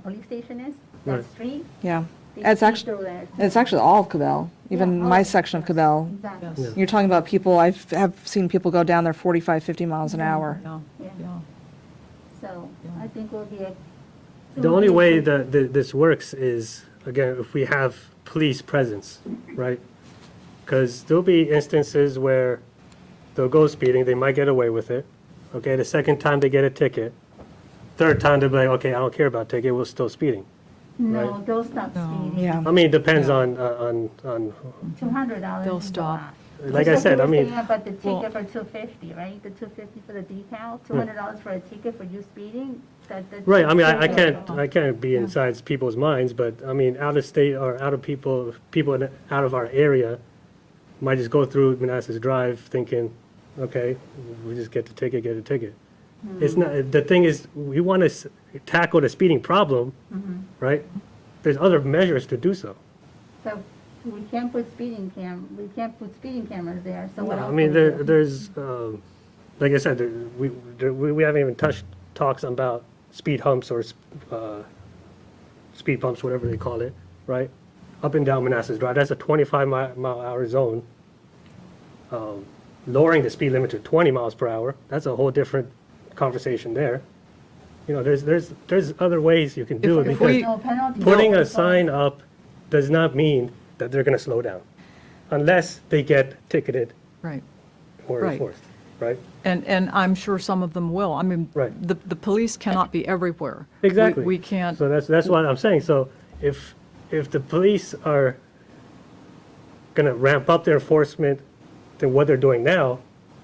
P: police station is, that
M: Right.
P: street.
F: Yeah.
P: they
F: It's
P: speed
F: actually,
P: through there.
F: it's actually all of Cabell, even
P: Yeah,
F: my
P: oh,
F: section of Cabell.
P: Exactly.
M: Yeah.
F: You're talking about people, have seen people go down there 45, 50 miles an hour.
D: Yeah,
P: Yeah.
D: yeah.
P: So I think we'll be a.
M: The only way that this works is, again, if we have police presence, right? Because there'll be instances where they'll go speeding, they might get away with it. Okay, the second time they get a ticket, third time they'll be like, okay, I don't care about ticket, we're still speeding.
P: No,
M: right.
P: they'll stop speeding.
F: Yeah.
M: I mean, it depends
D: Yeah.
M: on
P: $200.
D: They'll
P: is a
D: stop.
P: lot.
M: like I
P: Just
M: said,
P: like
M: I
P: we were
M: mean,
P: saying about the
D: Well-
P: ticket for $250, right? The $250 for the decal, $200 for a ticket for you speeding.
M: right, I mean, I
P: can't.
M: can't be inside people's minds, but I mean, out of state or out of people out of our area might just go through Manassas Drive thinking, okay, we just get a ticket. It's not, the thing is, we want to tackle the speeding problem, right? There's other measures to do so.
P: So we can't put speeding cameras there, so what else?
M: I mean,
P: can we do?
M: there's, like I said, we haven't even touched talks about speed humps or speed bumps, whatever they call it, right? Up and down Manassas Drive, that's a 25-mile-an-hour zone. Lowering the speed limit to 20 miles per hour, that's a whole different conversation there. You know, there's other ways you can do it
D: If
M: because
D: we-
P: No penalty.
M: putting a sign up does not mean that they're going to slow down unless they get ticketed
D: Right.
M: or
D: Right.
M: enforced, right?
D: And I'm sure some of them will. I mean,
M: Right.
D: the police cannot be everywhere.
M: Exactly.
D: We can't,
M: So that's what I'm saying. So if the police are going to ramp up their enforcement than what they're doing now,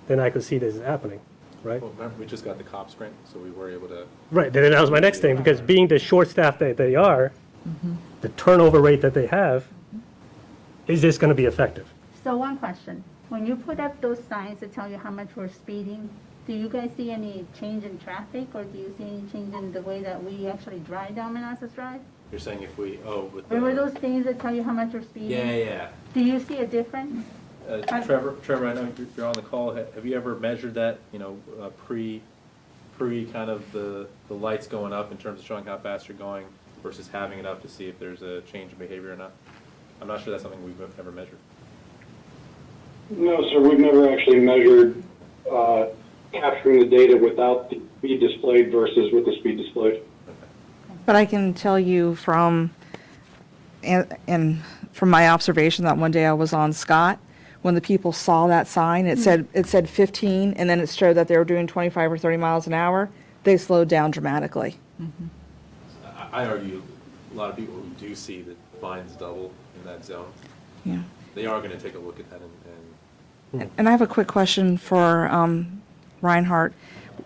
M: then I could see this happening, right?
C: Well, remember, we just got the cops grant, so we were able to,
M: Right, then that was my next thing, because being the short staff that they are, the turnover rate that they have, is this going to be effective?
P: So one question, when you put up those signs that tell you how much we're speeding, do you guys see any change in traffic, or do you see any change in the way that we actually drive down Manassas Drive?
C: you're saying if we, with the.
P: Remember those things that tell you how much we're speeding?
C: Yeah.
P: Do you see a difference?
C: Trevor, I know you're on the call. Have you ever measured that, pre kind of the lights going up in terms of showing how fast you're going versus having it up to see if there's a change in behavior or not? I'm not sure that's something we've ever measured.
L: No, sir, we've never actually measured capturing the data without the speed displayed versus with the speed displayed.
F: But I can tell you from my observation that one day I was on Scott, when the people saw that sign, it said 15, and then it showed that they were doing 25 or 30 miles an hour, they slowed down dramatically.
C: I argue a lot of people who do see that fines double in that zone,
F: Yeah.
C: they are going to take a look at that and
F: And I have a quick question for Reinhardt.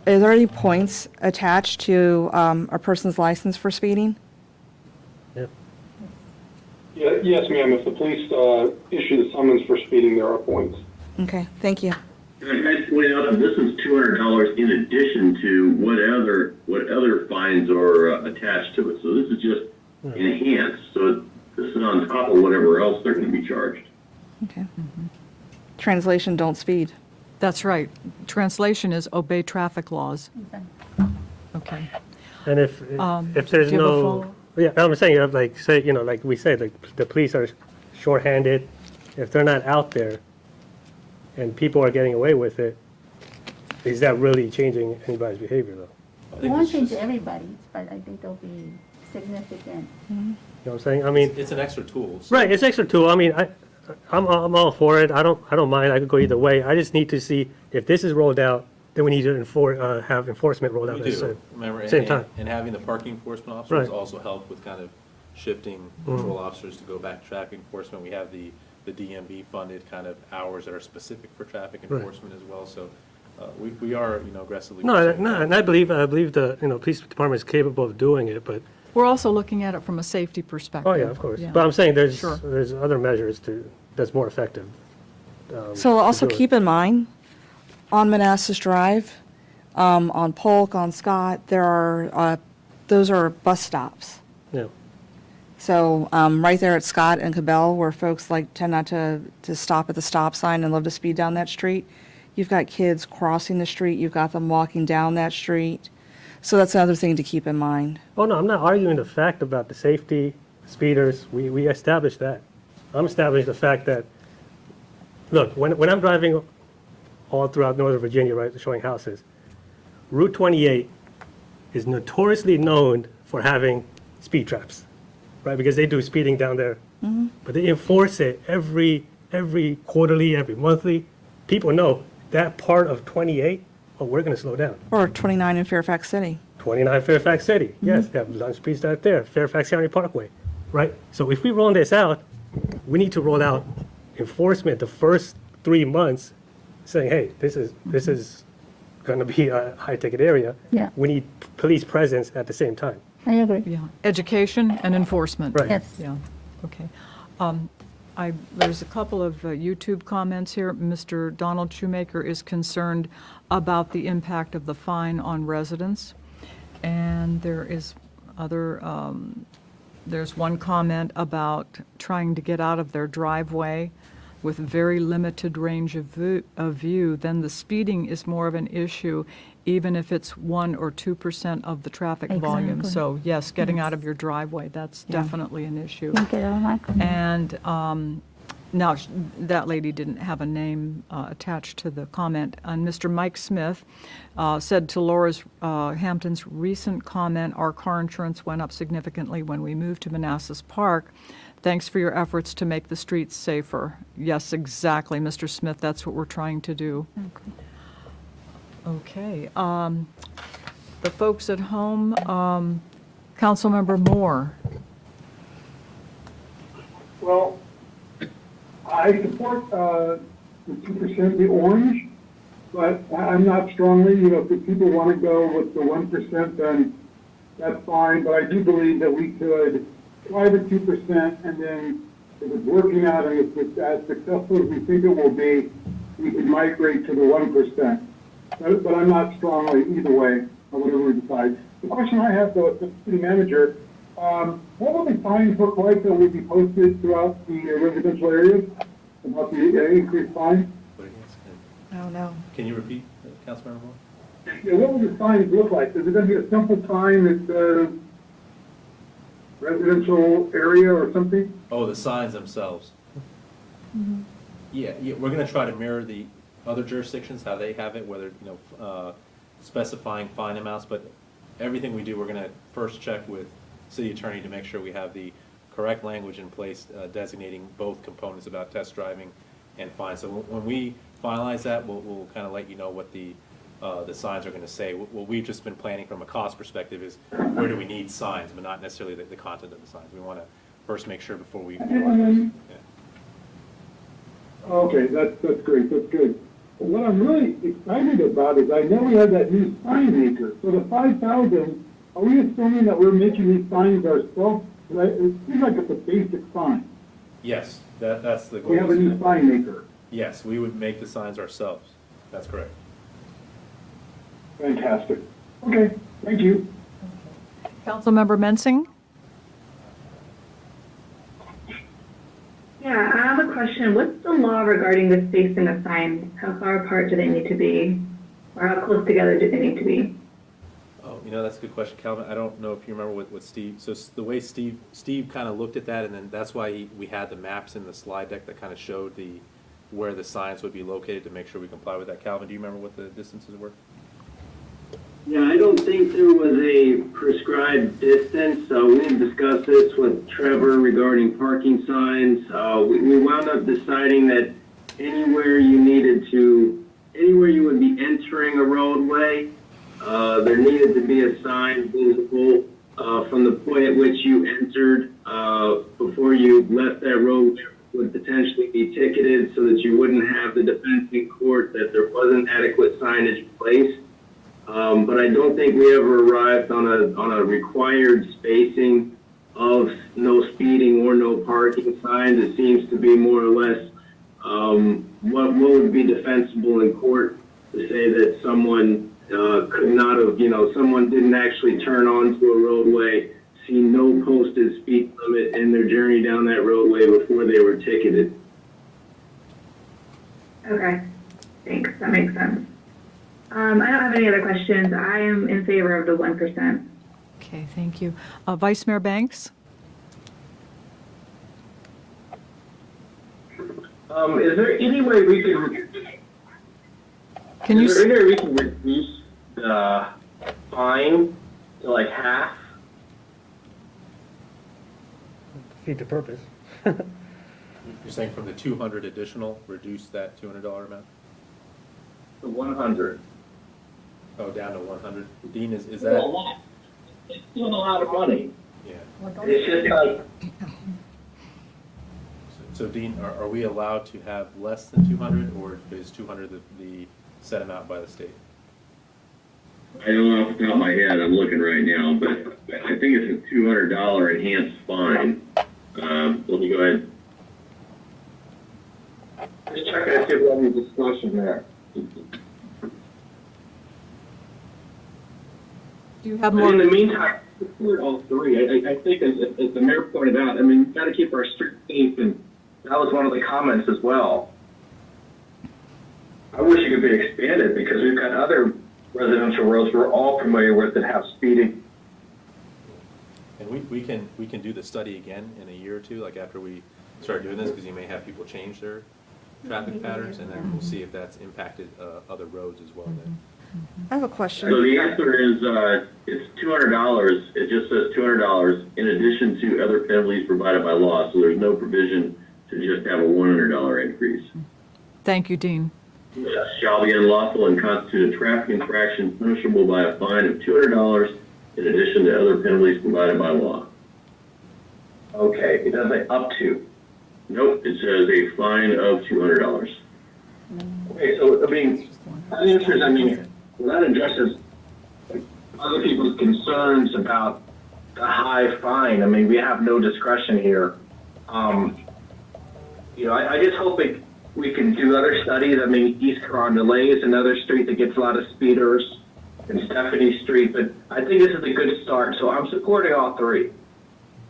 F: Are there any points attached to a person's license for speeding?
L: Yeah, yes, ma'am. If the police issue the summons for speeding, there are points.
F: Okay, thank you.
N: And I'd point out that this is $200 in addition to what other fines are attached to it. So this is just enhanced. So this is on top of whatever else they're going to be charged.
F: Okay. Translation, don't speed.
D: that's right. Translation is obey traffic laws. Okay.
M: And if there's
D: do you have a
M: no,
D: follow-up?
M: yeah, I'm saying, like, say, like we said, like, the police are shorthanded. If they're not out there and people are getting away with it, is that really changing anybody's behavior, though?
P: It won't change everybody's, but I think they'll be significant.
M: You know what I'm saying? I mean,
C: it's an extra tool. So
M: right, it's extra tool. I mean, I'm all for it. I don't mind. I could go either way. I just need to see if this is rolled out, then we need to have enforcement rolled out
C: we
M: at the
C: do. Remember,
M: same time.
C: And having the parking enforcement officers
M: Right.
C: also help with kind of shifting patrol officers to go back to traffic enforcement. We have the DMV funded kind of hours that are specific for traffic
M: Right.
C: enforcement as well. So we are, aggressively.
M: No,
C: pursuing
M: no,
C: that.
M: and I believe the police department is capable of doing it, but
D: We're also looking at it from a safety perspective.
M: Oh, yeah, of course.
D: Yeah.
M: But I'm saying
D: Sure.
M: there's other measures that's more effective.
F: So also
M: do it.
F: keep in mind, on Manassas Drive, on Polk, on Scott, there are, those are bus stops.
M: Yeah.
F: So right there at Scott and Cabell, where folks tend not to stop at the stop sign and love to speed down that street, you've got kids crossing the street, you've got them walking down that street. So that's another thing to keep in mind.
M: Oh, no, I'm not arguing the fact about the safety, speeders. We established that. I'm establishing the fact that, look, when I'm driving all throughout Northern Virginia, right, showing houses, Route 28 is notoriously known for having speed traps, right? Because they do speeding down there.
F: Mhm.
M: But they enforce it every quarterly, every monthly. People know that part of 28, oh, we're going to slow down.
F: Or 29 in Fairfax City.
M: 29 Fairfax City, yes, they have lunch speeds out there, Fairfax County Parkway, right? So if we roll this out, we need to roll out enforcement the first 3 months, saying, hey, this is going to be a high-ticket area.
P: Yeah.
M: We need police presence at the same time.
P: I agree.
D: Yeah, education and enforcement.
M: Right.
P: Yes.
D: Yeah, okay. There's a couple of YouTube comments here. Mr. Donald Shoemaker is concerned about the impact of the fine on residents. And there is there's one comment about trying to get out of their driveway with very limited range of view, then the speeding is more of an issue, even if it's 1 or 2% of the traffic volume.
P: Exactly.
D: So yes, getting
P: Yes.
D: out of your driveway, that's
F: Yeah.
D: definitely an issue.
P: Thank you very much.
D: And now, that lady didn't have a name attached to the comment. And Mr. Mike Smith said to Laura's Hampton's recent comment, our car insurance went up significantly when we moved to Manassas Park. Thanks for your efforts to make the streets safer. Yes, exactly, Mr. Smith, that's what we're trying to do. Okay. The folks at home, Councilmember Moore.
L: Well, I support the 2%, the orange, but I'm not strongly, if people want to go with the 1%, then that's fine, but I do believe that we could try the 2%, and then if it's working out and if it's as successful as we think it will be, we could migrate to the 1%. But I'm not strongly either way, or whatever we decide. The question I have, though, as the city manager, what will the signs look like that will be posted throughout the residential areas about the increased fines?
F: Oh, no.
C: Can you repeat, Councilmember Moore?
L: Yeah, what will the signs look like? Is it going to be a simple sign that says residential area or something?
C: Oh, the signs themselves. Yeah, we're going to try to mirror the other jurisdictions, how they have it, whether, specifying fine amounts, but everything we do, we're going to first check with city attorney to make sure we have the correct language in place designating both components about test driving and fines. So when we finalize that, we'll kind of let you know what the signs are going to say. What we've just been planning from a cost perspective is where do we need signs, but not necessarily the content of the signs. We want to first make sure before we. Yeah.
L: Okay, that's great, that's good. What I'm really excited about is I know we have that new sign maker. So the 5,000, are we assuming that we're making these signs ourselves? Right? It seems like it's a basic sign.
C: Yes, that's the goal.
L: We have a new sign maker.
C: Yes, we would make the signs ourselves. That's correct.
L: Fantastic. Okay, thank you.
D: Councilmember Mensing?
K: Yeah, I have a question. What's the law regarding the spacing of signs? How far apart do they need to be? Or how close together do they need to be?
C: Oh, that's a good question, Calvin. I don't know if you remember what Steve, so the way Steve kind of looked at that, and then that's why we had the maps in the slide deck that kind of showed where the signs would be located to make sure we comply with that. Calvin, do you remember what the distances were?
E: Yeah, I don't think there was a prescribed distance. We discussed this with Trevor regarding parking signs. We wound up deciding that anywhere you would be entering a roadway, there needed to be a sign visible from the point at which you entered before you left that road would potentially be ticketed so that you wouldn't have the defense in court that there wasn't adequate signage placed. but I don't think we ever arrived on a required spacing of no speeding or no parking signs. It seems to be more or less what would be defensible in court to say that someone could not have, someone didn't actually turn onto a roadway, see no posted speed limit in their journey down that roadway before they were ticketed.
K: Okay, thanks, that makes sense. I don't have any other questions. I am in favor of the 1%.
D: Okay, thank you. Vice Mayor Banks?
E: Is there any way we can?
D: Can you?
E: Is there any way we can reduce the fine to like half?
M: Defeat the purpose.
C: You're saying from the 200 additional, reduce that $200 amount?
E: To 100.
C: Oh, down to 100. Dean, is
E: It's
C: that?
E: a lot. It's still a lot of money.
C: Yeah.
E: It's just like.
C: So Dean, are we allowed to have less than 200, or is 200 the set amount by the state?
N: I don't know off the top of my head, I'm looking right now, but I think it's a $200 enhanced fine. Let me go ahead.
E: Just checking to see if we have any discussion there.
D: Do you have more?
E: In the meantime, support all three. I think, as the mayor pointed out, we've got to keep our streets safe, and that was one of the comments as well. I wish it could be expanded because we've got other residential roads we're all familiar with that have speeding.
C: And we can do the study again in a year or two, like after we start doing this, because you may have people change their traffic patterns, and then we'll see if that's impacted other roads as well. Then.
F: I have a question.
N: So the answer is, it's $200. It just says $200 in addition to other penalties provided by law. So there's no provision to just have a $100 increase.
D: Thank you, Dean.
N: Shall be unlawful and constitute a traffic infraction punishable by a fine of $200 in addition to other penalties provided by law.
E: Okay, it doesn't say up to.
N: Nope, it says a fine of $200.
E: Okay, so, that answers, well, that addresses other people's concerns about the high fine. We have no discretion here. I just hope we can do other studies. East Carondelet is another street that gets a lot of speeders, and Stephanie Street, but I think this is a good start, so I'm supporting all three.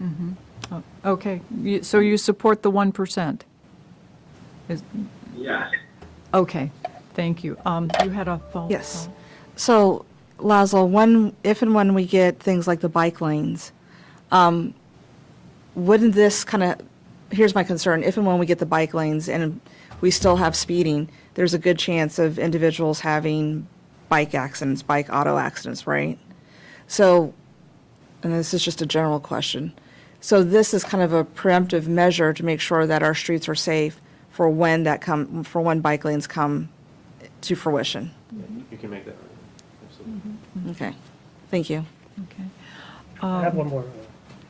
D: Mm-hmm. Oh, okay, so you support the 1%?
E: Yes.
D: Okay, thank you. You had a phone?
F: Yes. So, Laszlo, if and when we get things like the bike lanes, wouldn't this here's my concern, if and when we get the bike lanes and we still have speeding, there's a good chance of individuals having bike auto accidents, right? So, and this is just a general question. So this is kind of a preemptive measure to make sure that our streets are safe for when bike lanes come to fruition.
C: Yeah, you can make that argument. Absolutely.
F: Okay, thank you.
D: Okay.
M: I have one more.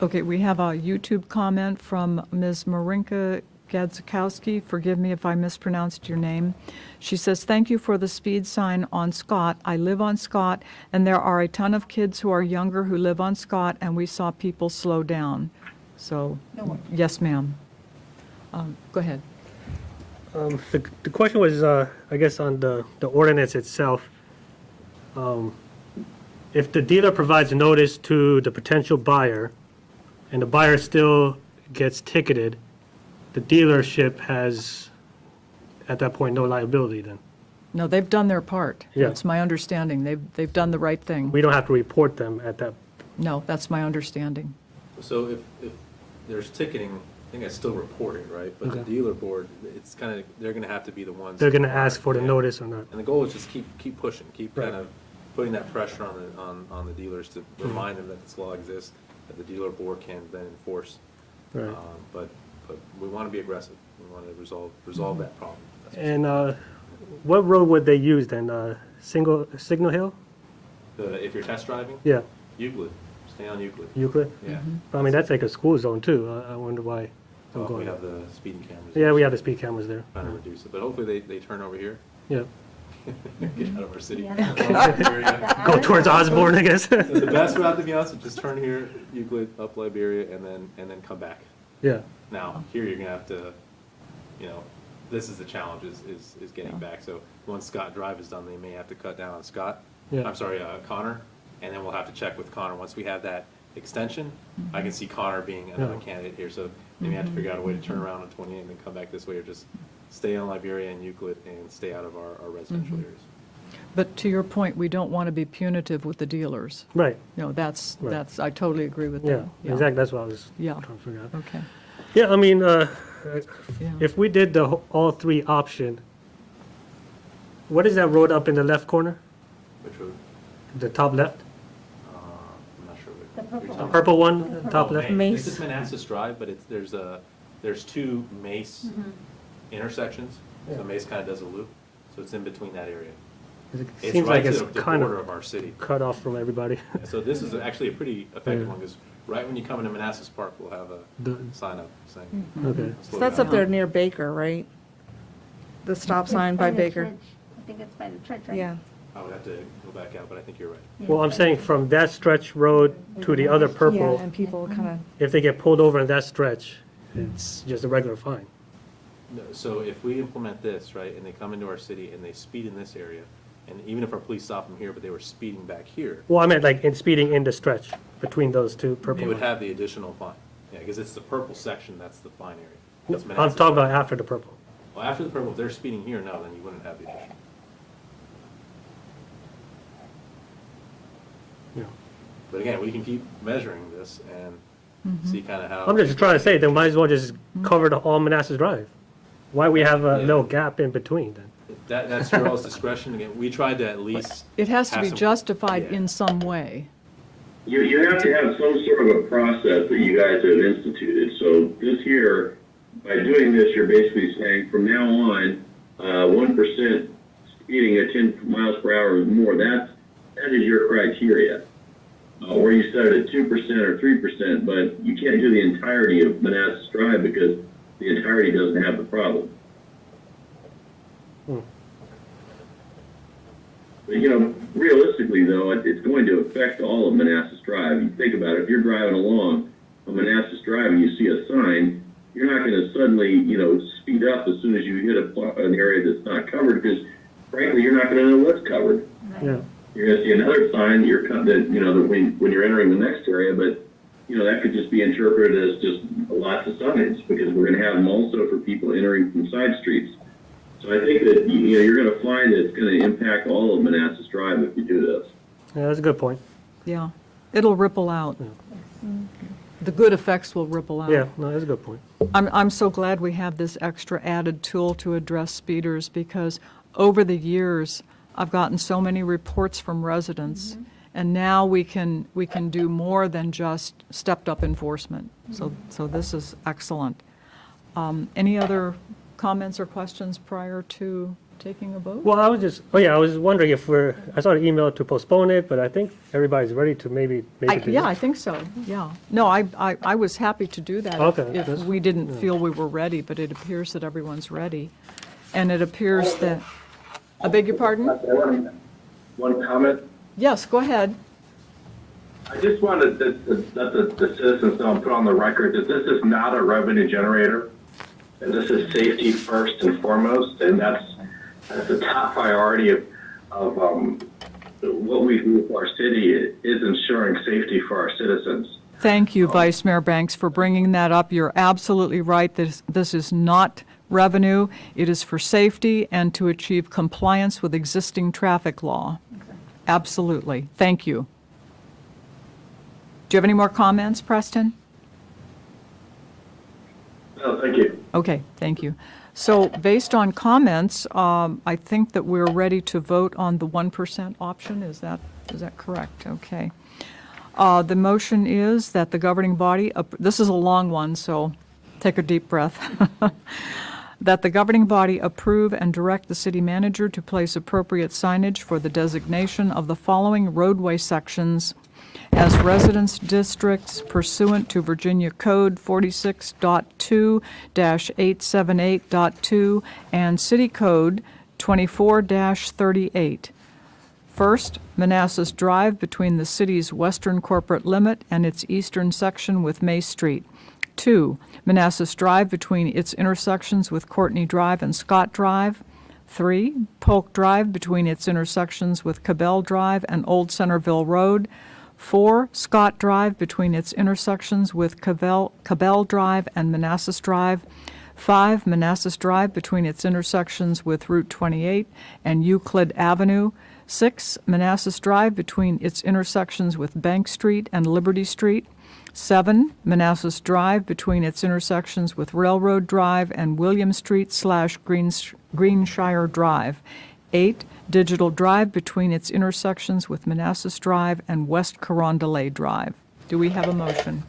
D: Okay, we have a YouTube comment from Ms. Marinka Gadzikowski. Forgive me if I mispronounced your name. She says, "Thank you for the speed sign on Scott. I live on Scott, and there are a ton of kids who are younger who live on Scott, and we saw people slow down." So, yes, ma'am. Go ahead.
M: The question was, I guess, on the ordinance itself. If the dealer provides a notice to the potential buyer, and the buyer still gets ticketed, the dealership has, at that point, no liability then.
D: No, they've done their part.
M: Yeah.
D: That's my understanding. They've done the right thing.
M: We don't have to report them at that.
D: No, that's my understanding.
C: So if there's ticketing, I think I still report it, right? But the dealer board, it's they're going to have to be the ones.
M: They're going to ask for the notice or not.
C: And the goal is just keep pushing, keep kind of putting that pressure on the dealers to remind them that this law exists, that the dealer board can then enforce.
M: Right.
C: But we want to be aggressive. We want to resolve that problem.
M: And what road would they use then? Signal Hill?
C: If you're test driving?
M: Yeah.
C: Euclid. Stay on Euclid.
M: Euclid?
C: Yeah.
M: That's like a school zone too. I wonder why.
C: Well, we have the speeding cameras.
M: Yeah, we have the speed cameras there.
C: Trying to reduce it, but hopefully they turn over here.
M: Yeah.
C: Get out of our city.
M: Go towards Osborne, I guess.
C: So the best route, to be honest, is just turn here, Euclid, up Liberia, and then come back.
M: Yeah.
C: Now, here you're gonna have to, this is the challenge, is getting back. So once Scott Drive is done, they may have to cut down on Scott.
M: Yeah.
C: I'm sorry, Connor, and then we'll have to check with Connor. Once we have that extension, I can see Connor being another candidate here. So they may have to figure out a way to turn around on 28 and then come back this way, or just stay on Liberia and Euclid and stay out of our residential areas.
D: But to your point, we don't want to be punitive with the dealers.
M: Right.
D: That's,
M: Right.
D: I totally agree with
M: Yeah,
D: that.
M: exactly. That's what I was
D: Yeah.
M: trying to figure out.
D: Okay.
M: Yeah, I mean,
D: Yeah.
M: if we did the all three option, what is that road up in the left corner?
C: Which road?
M: The top left?
C: I'm not sure.
M: The purple one, top left?
C: This is Manassas Drive, but there's two Mace intersections. So Mace kind of does a loop, so it's in between that area.
M: It
C: It's
M: seems
C: right
M: like
C: to
M: it's
C: the
M: kind
C: border
M: of
C: of our city.
M: cut off from everybody.
C: So this is actually a pretty effective
M: Yeah.
C: one, because right when you come into Manassas Park, we'll have a sign up saying.
M: Okay.
F: So that's up there near Baker, right? The stop sign by Baker.
P: I think it's by the church, right?
F: Yeah.
C: I would have to go back out, but I think you're right.
M: Well, I'm saying from that stretch road to the other
F: Yeah,
M: purple,
F: and people kind of,
M: if they get pulled over in that stretch, it's just a regular fine.
C: No, so if we implement this, right, and they come into our city and they speed in this area, and even if our police stop them here, but they were speeding back here,
M: Well, I meant like in speeding in the stretch between those two
C: they
M: purple
C: would
M: ones.
C: have the additional fine. Yeah, because it's the purple section, that's the fine area. That's
M: I'm
C: Manassas
M: talking
C: Drive.
M: about after the purple.
C: Well, after the purple, if they're speeding here, no, then you wouldn't have the additional.
M: Yeah.
C: But again, we can keep measuring this and see kind of how.
M: I'm just trying to say, they might as well just cover the all Manassas Drive. Why we have a
C: Yeah.
M: little gap in between then?
C: That's your all's discretion. Again, we tried to at least.
D: It has to
C: have
D: be
C: some-
D: justified
C: yeah.
D: in some way.
N: You have to have some sort of a process that you guys have instituted. So this here, by doing this, you're basically saying from now on, 1% speeding at 10 miles per hour or more, that is your criteria. Or you set it at 2% or 3%, but you can't do the entirety of Manassas Drive because the entirety doesn't have the problem. But, realistically, though, it's going to affect all of Manassas Drive. You think about it, if you're driving along on Manassas Drive and you see a sign, you're not going to suddenly, speed up as soon as you hit an area that's not covered, because, frankly, you're not going to know what's covered.
M: Yeah.
N: You're going to see another sign that when you're entering the next area, but, that could just be interpreted as just lots of signs, because we're going to have them also for people entering from side streets. So I think that, you're going to find that it's going to impact all of Manassas Drive if you do this.
M: Yeah, that's a good point.
D: Yeah. It'll ripple out. The good effects will ripple out.
M: Yeah, no, that's a good point.
D: I'm so glad we have this extra added tool to address speeders, because over the years, I've gotten so many reports from residents, and now we can do more than just stepped-up enforcement. So this is excellent. Any other comments or questions prior to taking a vote?
M: Well, I was wondering if I saw an email to postpone it, but I think everybody's ready to maybe make it.
D: Yeah, I think so, yeah. No, I was happy to do that
M: Okay,
D: if
M: that's-
D: we didn't feel we were ready, but it appears that everyone's ready. And it appears that, I beg your pardon?
E: One comment.
D: Yes, go ahead.
E: I just wanted to let the citizens know and put on the record that this is not a revenue generator. And this is safety first and foremost, and that's the top priority of what we do for our city is ensuring safety for our citizens.
D: Thank you, Vice Mayor Banks, for bringing that up. You're absolutely right. This is not revenue. It is for safety and to achieve compliance with existing traffic law. Absolutely. Thank you. Do you have any more comments, Preston?
E: No, thank you.
D: Okay, thank you. So based on comments, I think that we're ready to vote on the 1% option. Is that correct? Okay. The motion is that the governing body, this is a long one, so take a deep breath. That the governing body approve and direct the city manager to place appropriate signage for the designation of the following roadway sections as residence districts pursuant to Virginia Code 46.2-878.2 and City Code 24-38. First, Manassas Drive between the city's western corporate limit and its eastern section with May Street. 2, Manassas Drive between its intersections with Courtney Drive and Scott Drive. 3, Polk Drive between its intersections with Cabell Drive and Old Centerville Road. 4, Scott Drive between its intersections with Cabell Drive and Manassas Drive. 5, Manassas Drive between its intersections with Route 28 and Euclid Avenue. 6, Manassas Drive between its intersections with Bank Street and Liberty Street. 7, Manassas Drive between its intersections with Railroad Drive and William Street / Greenshire Drive. 8, Digital Drive between its intersections with Manassas Drive and West Carondelet Drive. Do we have a motion?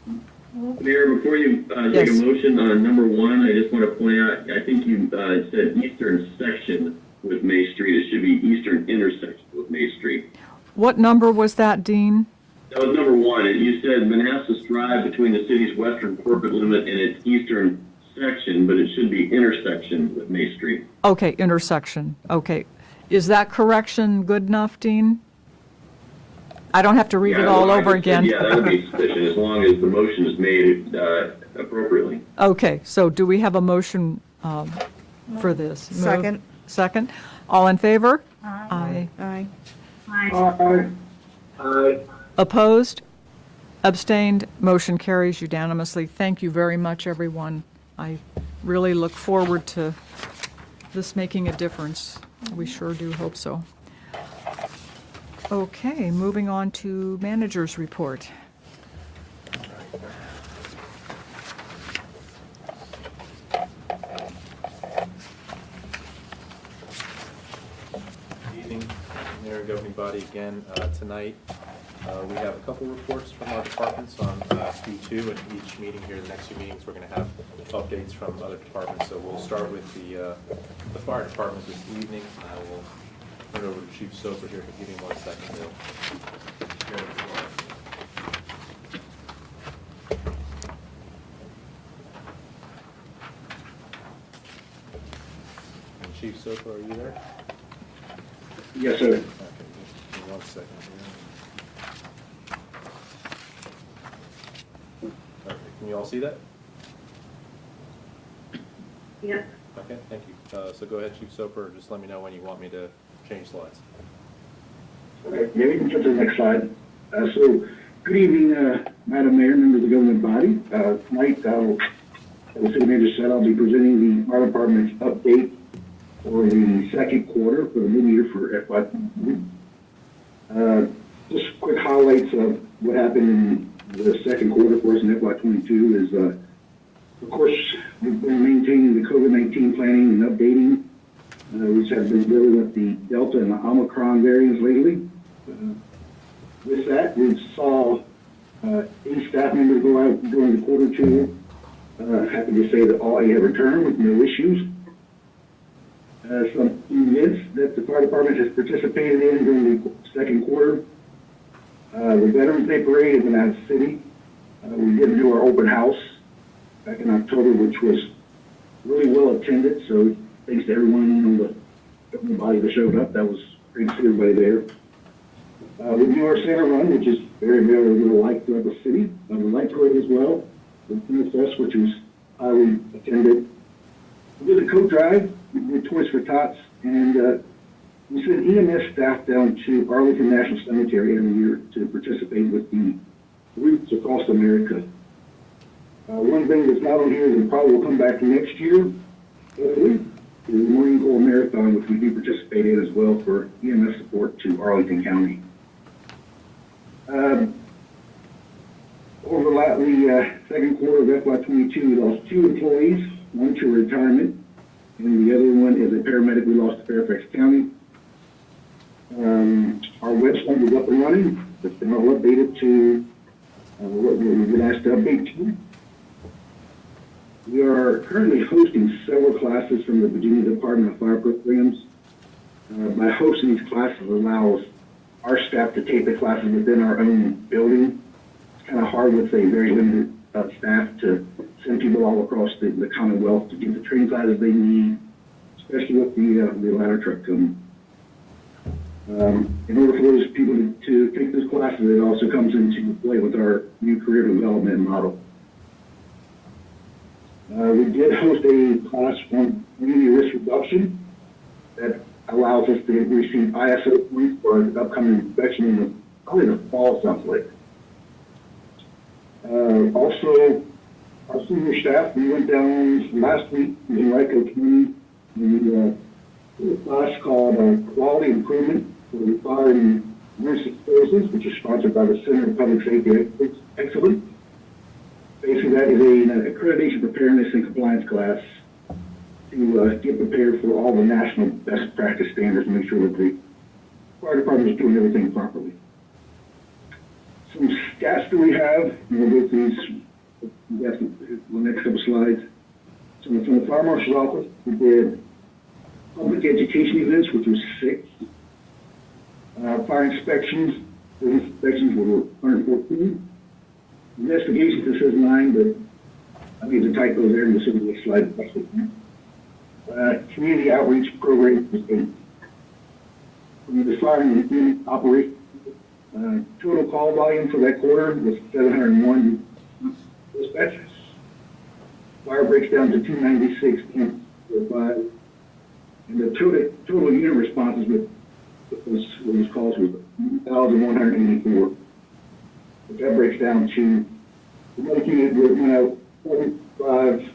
N: Mayor, before you take a motion on number 1, I just want to point out, I think you said eastern section with May Street. It should be eastern intersection with May Street.
D: What number was that, Dean?
N: That was number 1. And you said Manassas Drive between the city's western corporate limit and its eastern section, but it should be intersection with May Street.
D: Okay, intersection. Okay. Is that correction good enough, Dean? I don't have to read it all over again.
N: Yeah, that would be sufficient as long as the motion is made appropriately.
D: Okay, so do we have a motion for this? Move.
F: Second.
D: Second. All in favor? Aye.
F: Aye.
J: Aye.
N: Aye.
D: Opposed? Abstained? Motion carries unanimously. Thank you very much, everyone. I really look forward to this making a difference. We sure do hope so. Okay, moving on to manager's report.
C: Good evening, Mayor and Governing Body again. Tonight, we have a couple reports from our departments on Q2, and each meeting here, the next few meetings, we're going to have updates from other departments. So we'll start with the fire department this evening. I will turn it over to Chief Soper here. Give me 1 second. He'll share the slide. And Chief Soper, are you there?
J: Yes, sir.
C: Okay, give me 1 second here. Okay, can you all see that?
K: Yes.
C: Okay, thank you. So go ahead, Chief Soper, just let me know when you want me to change slides.
J: Okay, maybe we can jump to the next slide. So, good evening, Madam Mayor, members of the governing body. Tonight, as the city manager said, I'll be presenting the fire department's update for the second quarter for the new year for FY22. Just quick highlights of what happened in the second quarter for us in FY22 is, of course, we've been maintaining the COVID-19 planning and updating. We have been dealing with the Delta and the Omicron variants lately. With that, we saw 8 staff members go out during the quarter 2. Happy to say that all 8 have returned with no issues. Some events that the fire department has participated in during the second quarter. The Veterans Day Parade in Manassas City. We did do our open house back in October, which was really well attended. So thanks to everyone in the governing body that showed up. That was great to see everybody there. We do our Santa Run, which is very, very liked throughout the city. The light parade as well. The Manassas, which was highly attended. We did the coat drive. We did Toys for Tots, and we sent EMS staff down to Arlington National Cemetery every year to participate with the routes across America. One thing that's not on here that probably will come back next year, is the Marine Corps Marathon, which we do participate in as well for EMS support to Arlington County. Over the second quarter of FY22, we lost 2 employees, one to retirement, and the other one is a paramedic we lost to Fairfax County. Our website is up and running. It's been all updated to what we've been asked to update to. We are currently hosting several classes from the Virginia Department of Fire Programs. By hosting these classes allows our staff to take the classes within our own building. It's kind of hard with a very limited staff to send people all across the Commonwealth to get the training classes they need, especially with the ladder truck coming. In order for those people to take this class, it also comes into play with our new career development model. We did host a class on community risk reduction that allows us to receive ISO points for our upcoming inspection in probably the fall, sounds like. Also, our senior staff, we went down last week in Henrico Community, and we a class called Quality Improvement for the Fire and Emergency Services, which is sponsored by the Center of Public Safety Excellence. Basically, that is an accreditation preparedness and compliance class to get prepared for all the national best practice standards and make sure that the fire department is doing everything properly. Some stats that we have, and we'll go through these the next couple slides. So from the Fire Marshal's office, we did public education events, which was 6. Fire inspections, business inspections were 114. Investigations, it says 9, but I think it's a typo there, and this is the slide. Community outreach program was 8. From the fire and unit operation, total call volume for that quarter was 701 dispatches. Fire breaks down to 296 and the total unit responses with those calls was 1,184. But that breaks down to the medic unit went out 45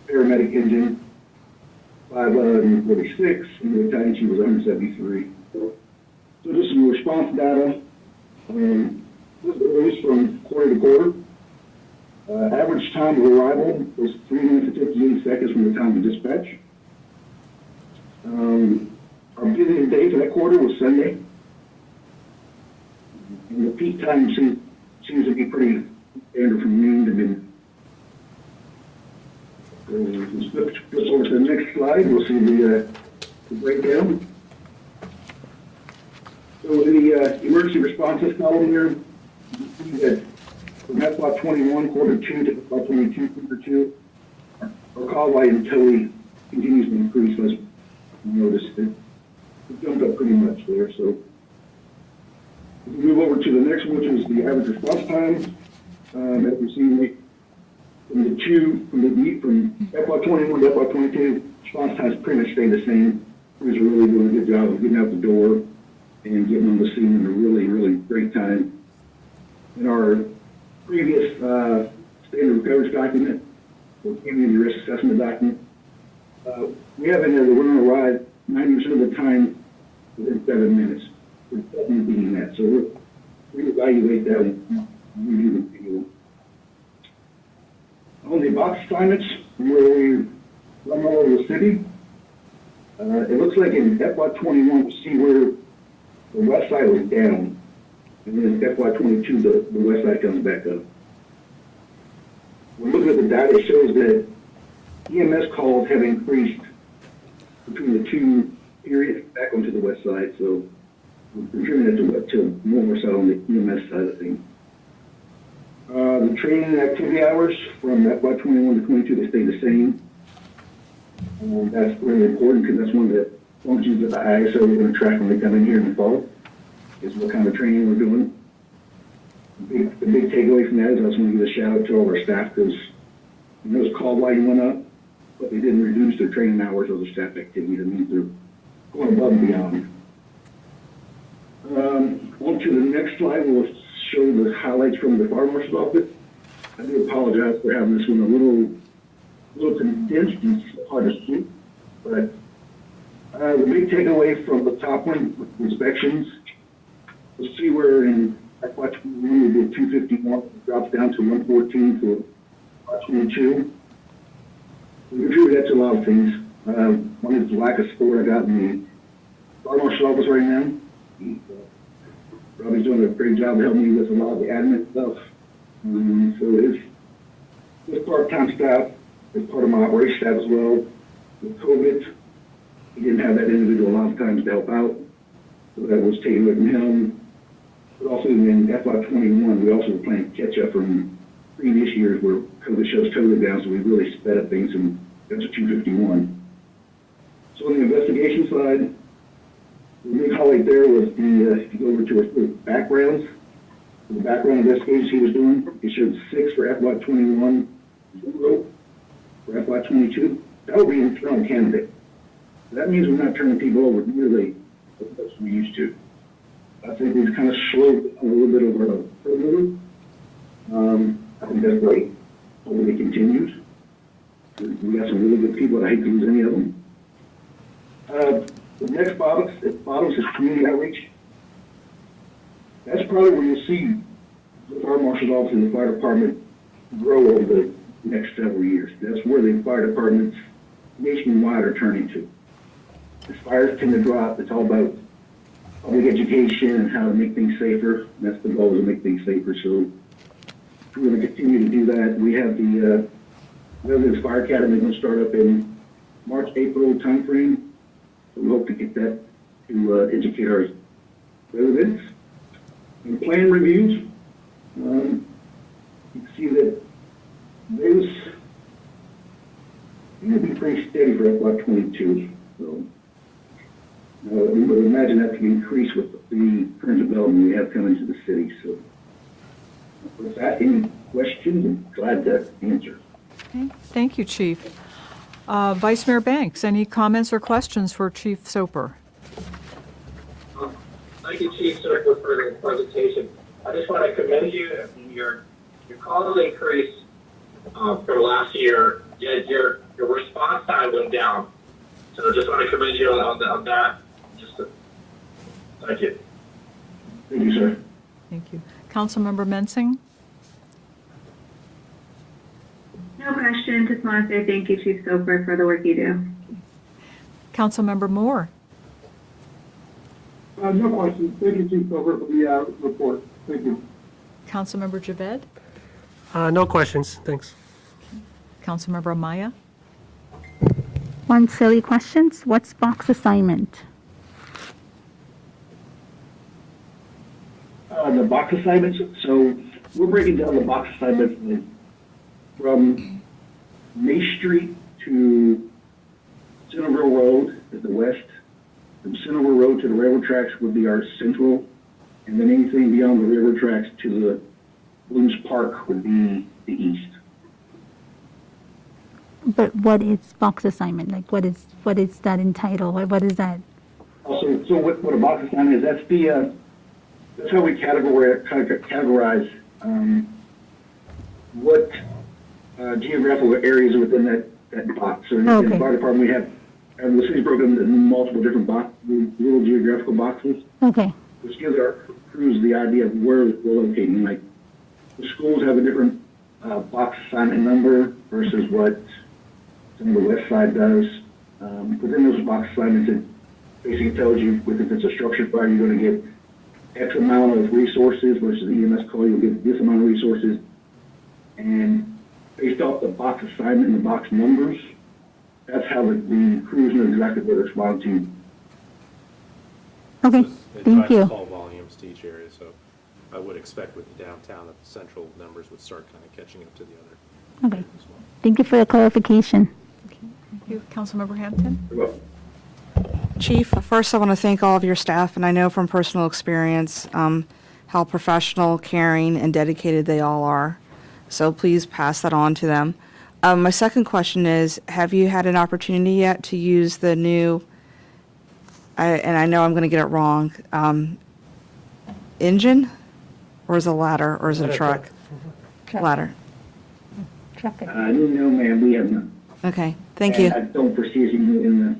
J: paramedic engine, 546, and the battalion chief was 173. So just some response data. This varies from quarter to quarter. Average time of arrival was 3 minutes and 58 seconds from the time of dispatch. Our busiest day for that quarter was Sunday. And the peak time seems to be pretty standard from noon to midnight. Let's flip over to the next slide. We'll see the breakdown. So the emergency responses column here, you see that from FY 21 quarter 2 to FY 22 quarter 2, our call volume totally continues to increase. As you notice, it jumped up pretty much there. So if we move over to the next one, which is the average response time, as we see from FY 21 to FY 22, response times pretty much stay the same. Crews are really doing a good job of getting out the door and getting on the scene in a really, really great time. In our previous standard of coverage document, or community risk assessment document, we have in there that we're going to arrive 90% of the time within 7 minutes. We're definitely beating that. So we evaluate that and review the video. On the box assignments, where we run all over the city, it looks like in FY 21, we see where the west side was down, and then in FY 22, the west side comes back up. When looking at the data, it shows that EMS calls have increased between the 2 periods back onto the west side, so we're contributing to more so on the EMS side of things. The training and activity hours from FY 21 to 22, they stay the same. That's really important because that's one of the functions of the ISO we're going to track when we come in here in the fall, is what kind of training we're doing. The big takeaway from that is I just want to give a shout out to all our staff because those call volume went up, but they didn't reduce their training hours or their staff activity. That means they're going above and beyond. On to the next slide, we'll show the highlights from the Fire Marshal's office. I do apologize for having this one a little condensed and hard to see, but the big takeaway from the top one, inspections, we'll see where in FY 21 we did 251, it drops down to 114 for FY 22. We contribute that to a lot of things. One is the lack of support I got in the Fire Marshal's office right now. Robbie's doing a great job of helping me with a lot of the admin stuff. So it's part-time staff. It's part of my operations staff as well. With COVID, he didn't have that individual a lot of times to help out. So that was taken away from him. But also in FY 21, we also were playing catch up from previous years where COVID shows totally down, so we really sped up things, and that's a 251. So investigation side, the big highlight there was if you go over to his backgrounds, the background investigations he was doing, it showed 6 for FY 21, 0 for FY 22. That would be an internal candidate. That means we're not turning people over nearly as we used to. I think we've kind of slowed a little bit of our turnover. I think that's great. Hopefully it continues. We got some really good people. I hate to lose any of them. The next bottom is community outreach. That's probably where you'll see the fire marshal's office and the fire department grow over the next several years. That's where the fire departments nationwide are turning to. As fires tend to drop, it's all about public education and how to make things safer. That's the goal, to make things safer. So we're going to continue to do that. We have the Residence Fire Academy going to start up in March, April timeframe. So we hope to get that to educate our residents. And plan reviews, you can see that those going to be pretty steady for FY 22. So we would imagine that to increase with the current development we have coming to the city. So with that, any questions? I'm glad to answer.
D: Okay. Thank you, Chief. Vice Mayor Banks, any comments or questions for Chief Soper?
E: Thank you, Chief Soper, for the presentation. I just want to commend you. Your call increase from last year, yet your response time went down. So just want to commend you on that. Thank you.
J: Thank you, sir.
D: Thank you. Councilmember Mensing?
K: No question. Just want to say thank you, Chief Soper, for the work you do.
D: Councilmember Moore?
L: No questions. Thank you, Chief Silver, for the report. Thank you.
D: Councilmember Javed?
M: No questions, thanks.
D: Councilmember Amaya?
P: One silly question. What's box assignment?
J: The box assignments, so we're breaking down the box assignments from May Street to Centerville Road at the west. From Centerville Road to the railroad tracks would be our central, and then anything beyond the railroad tracks to the Blooms Park would be the east.
P: But what is box assignment? Like what is that entitled? What is that?
J: Also, so what a box assignment is, that's how we categorize what geographical areas are within that box. So in the fire department, we have the city's broken into multiple different little geographical boxes.
P: Okay.
J: Which gives our crews the idea of where we're locating. Like the schools have a different box assignment number versus what some of the west side does. Within those box assignments, it basically tells you if it's a structured fire, you're going to get X amount of resources versus the EMS call, you'll get this amount of resources. And based off the box assignment and the box numbers, that's how the crews know exactly where to respond to.
P: Okay, thank you.
C: Call volumes to each area, so I would expect with the downtown that the central numbers would start kind of catching up to the other.
P: Okay. Thank you for the clarification.
D: Okay. Thank you. Councilmember Hampton?
J: You're welcome.
F: Chief, first I want to thank all of your staff, and I know from personal experience how professional, caring, and dedicated they all are. So please pass that on to them. My second question is, have you had an opportunity yet to use the new, and I know I'm going to get it wrong, engine? Or is it a ladder, or is it a truck? Ladder.
P: Truck.
J: No, ma'am, we have not.
F: Okay, thank you.
J: I don't foresee us even in the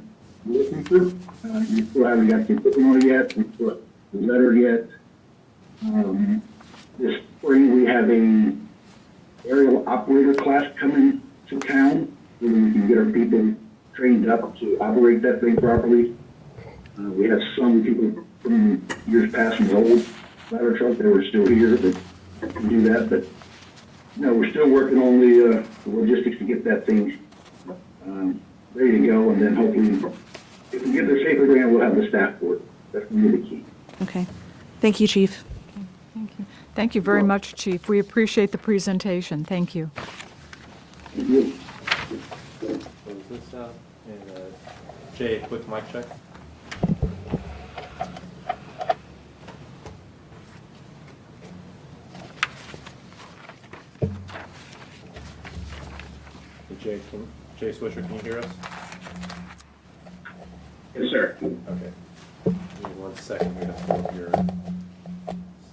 J: looking through. We still haven't got the equipment on it yet. We still haven't the letter yet. This spring we have a aerial operator class coming to town where we can get our people trained up to operate that thing properly. We have some people from years past from the old ladder truck that were still here that can do that, but no, we're still working on the logistics to get that thing ready to go, and then hopefully, if we get the safer grant, we'll have the staff for it. That's really key.
F: Okay. Thank you, Chief.
D: Okay, thank you. Thank you very much, Chief. We appreciate the presentation. Thank you.
J: Thank you.
C: So is this in Jay, a quick mic check. Hey, Jay Swisher, can you hear us?
E: Yes, sir.
C: Okay. Give me 1 second here to pull up your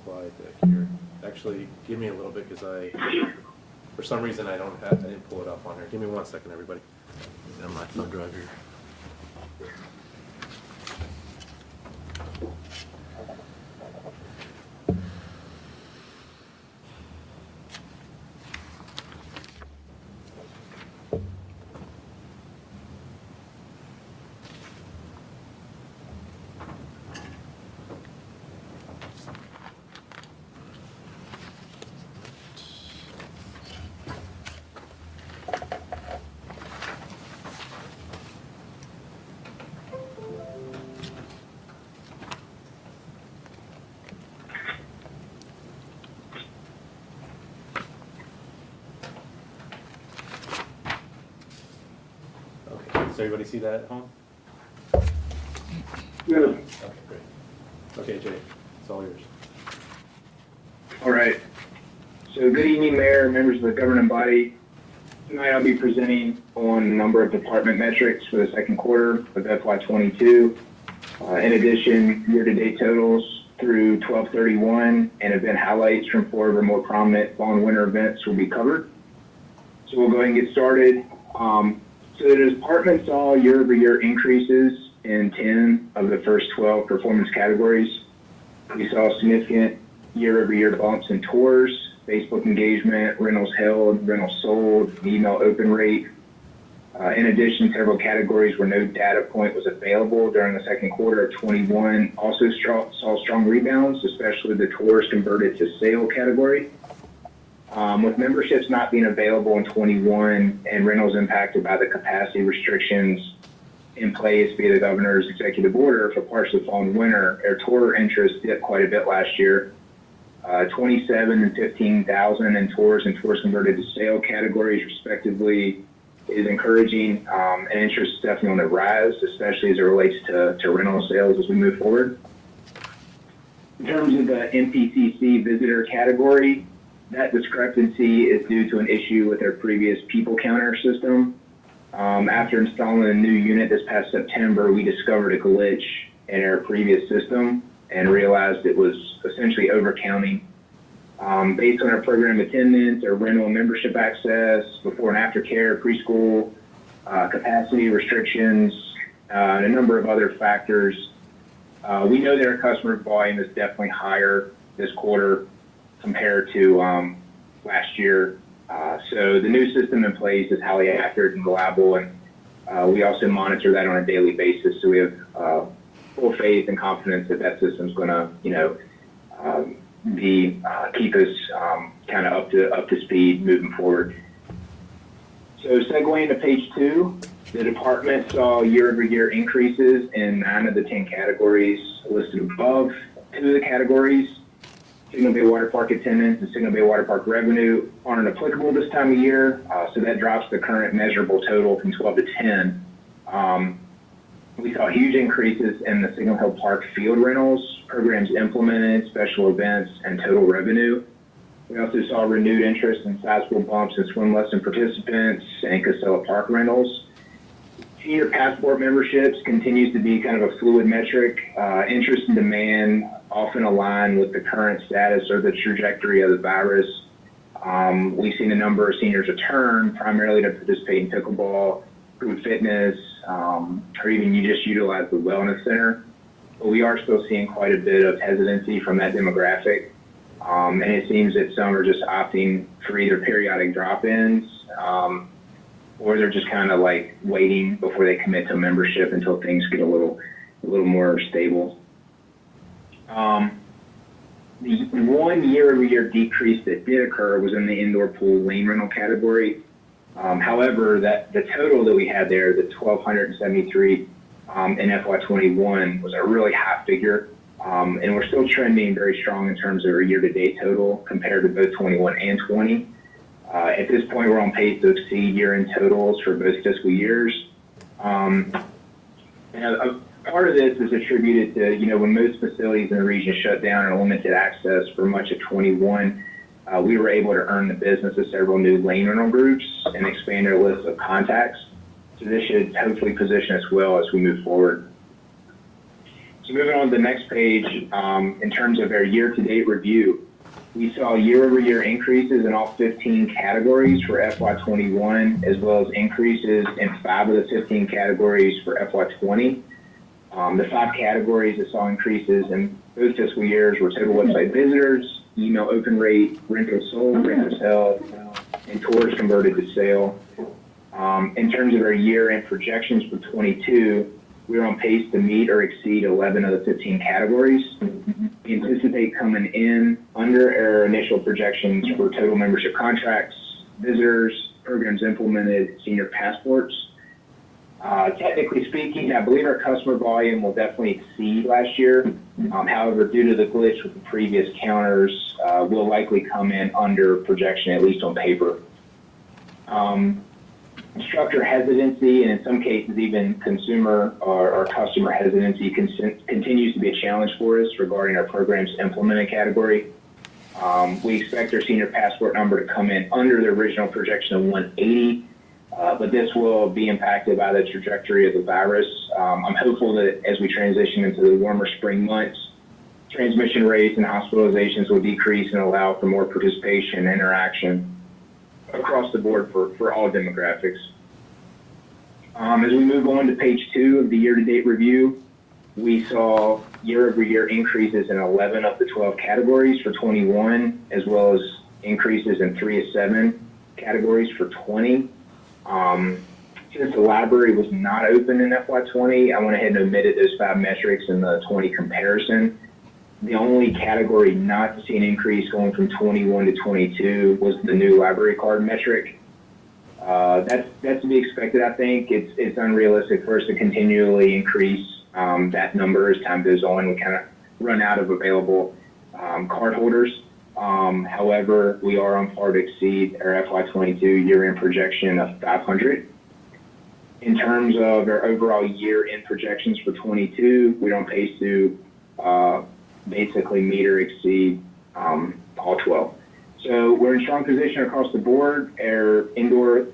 C: slide deck here. Actually, give me a little bit because for some reason I didn't pull it up on here. Give me 1 second, everybody. I'm my thumb drive here. Does everybody see that at home?
J: Yeah.
C: Okay, great. Okay, Jay, it's all yours.
Q: All right. So good evening, Mayor, members of the governing body. Tonight I'll be presenting on a number of department metrics for the second quarter of FY22. In addition, year-to-date totals through 12/31 and event highlights from 4 of our more prominent fall and winter events will be covered. So we'll go ahead and get started. So the department saw year-over-year increases in 10 of the first 12 performance categories. We saw significant year-over-year bumps in tours, Facebook engagement, rentals held, rentals sold, email open rate. In addition, several categories where no data point was available during the second quarter of 21 also saw strong rebounds, especially the tours converted to sale category. With memberships not being available in 21 and rentals impacted by the capacity restrictions in place via the governor's executive order for parts of the fall and winter, our tour interest dipped quite a bit last year. 27 and 15,000 in tours and tours converted to sale categories respectively is encouraging, and interest is definitely on the rise, especially as it relates to rental sales as we move forward. In terms of the MPCC visitor category, that discrepancy is due to an issue with our previous people counter system. After installing a new unit this past September, we discovered a glitch in our previous system and realized it was essentially overcounting. Based on our program attendance, our rental and membership access, before and after care, preschool, capacity restrictions, and a number of other factors, we know that our customer volume is definitely higher this quarter compared to last year. So the new system in place is highly accurate and reliable, and we also monitor that on a daily basis. So we have full faith and confidence that that system's going to, keep us kind of up to speed moving forward. So segueing to page 2, the department saw year-over-year increases in 9 of the 10 categories listed above. 2 of the categories, Signal Bay Water Park attendance and Signal Bay Water Park revenue, aren't applicable this time of year, so that drops the current measurable total from 12 to 10. We saw huge increases in the Signal Hill Park field rentals, programs implemented, special events, and total revenue. We also saw renewed interest in sizable bumps in swim lesson participants and Casella Park rentals. Senior passport memberships continues to be kind of a fluid metric. Interest and demand often align with the current status or the trajectory of the virus. We've seen a number of seniors return primarily to participate in pickleball, group fitness, or even you just utilize the wellness center. But we are still seeing quite a bit of hesitancy from that demographic. And it seems that some are just opting for either periodic drop-ins, or they're just kind of like waiting before they commit to membership until things get a little more stable. The one year-over-year decrease that did occur was in the indoor pool lane rental category. However, the total that we had there, the 1,273 in FY21, was a really high figure. And we're still trending very strong in terms of our year-to-date total compared to both 21 and 20. At this point, we're on pace to exceed year-end totals for both fiscal years. And a part of this is attributed to, when most facilities in the region shut down and limited access for much of 21, we were able to earn the business of several new lane rental groups and expand our list of contacts. So this should hopefully position us well as we move forward. So moving on to the next page, in terms of our year-to-date review, we saw year-over-year increases in all 15 categories for FY21, as well as increases in 5 of the 15 categories for FY20. The 5 categories that saw increases in both fiscal years were total website visitors, email open rate, rentals sold, rentals held, and tours converted to sale. In terms of our year-end projections for 22, we're on pace to meet or exceed 11 of the 15 categories. We anticipate coming in under our initial projections for total membership contracts, visitors, programs implemented, senior passports. Technically speaking, I believe our customer volume will definitely exceed last year. However, due to the glitch with the previous counters, we'll likely come in under projection, at least on paper. Instructor hesitancy, and in some cases even consumer or customer hesitancy continues to be a challenge for us regarding our programs implemented category. We expect our senior passport number to come in under the original projection of 180, but this will be impacted by the trajectory of the virus. I'm hopeful that as we transition into the warmer spring months, transmission rates and hospitalizations will decrease and allow for more participation and interaction across the board for all demographics. As we move on to page 2 of the year-to-date review, we saw year-over-year increases in 11 of the 12 categories for 21, as well as increases in 3 of 7 categories for 20. Since the library was not open in FY20, I went ahead and omitted those 5 metrics in the 20 comparison. The only category not to see an increase going from 21 to 22 was the new library card metric. That's to be expected, I think. It's unrealistic for us to continually increase that number as time goes on. We kind of run out of available card holders. However, we are on par to exceed our FY22 year-end projection of 500. In terms of our overall year-end projections for 22, we're on pace to basically meet or exceed all 12. So we're in strong position across the board. Our indoor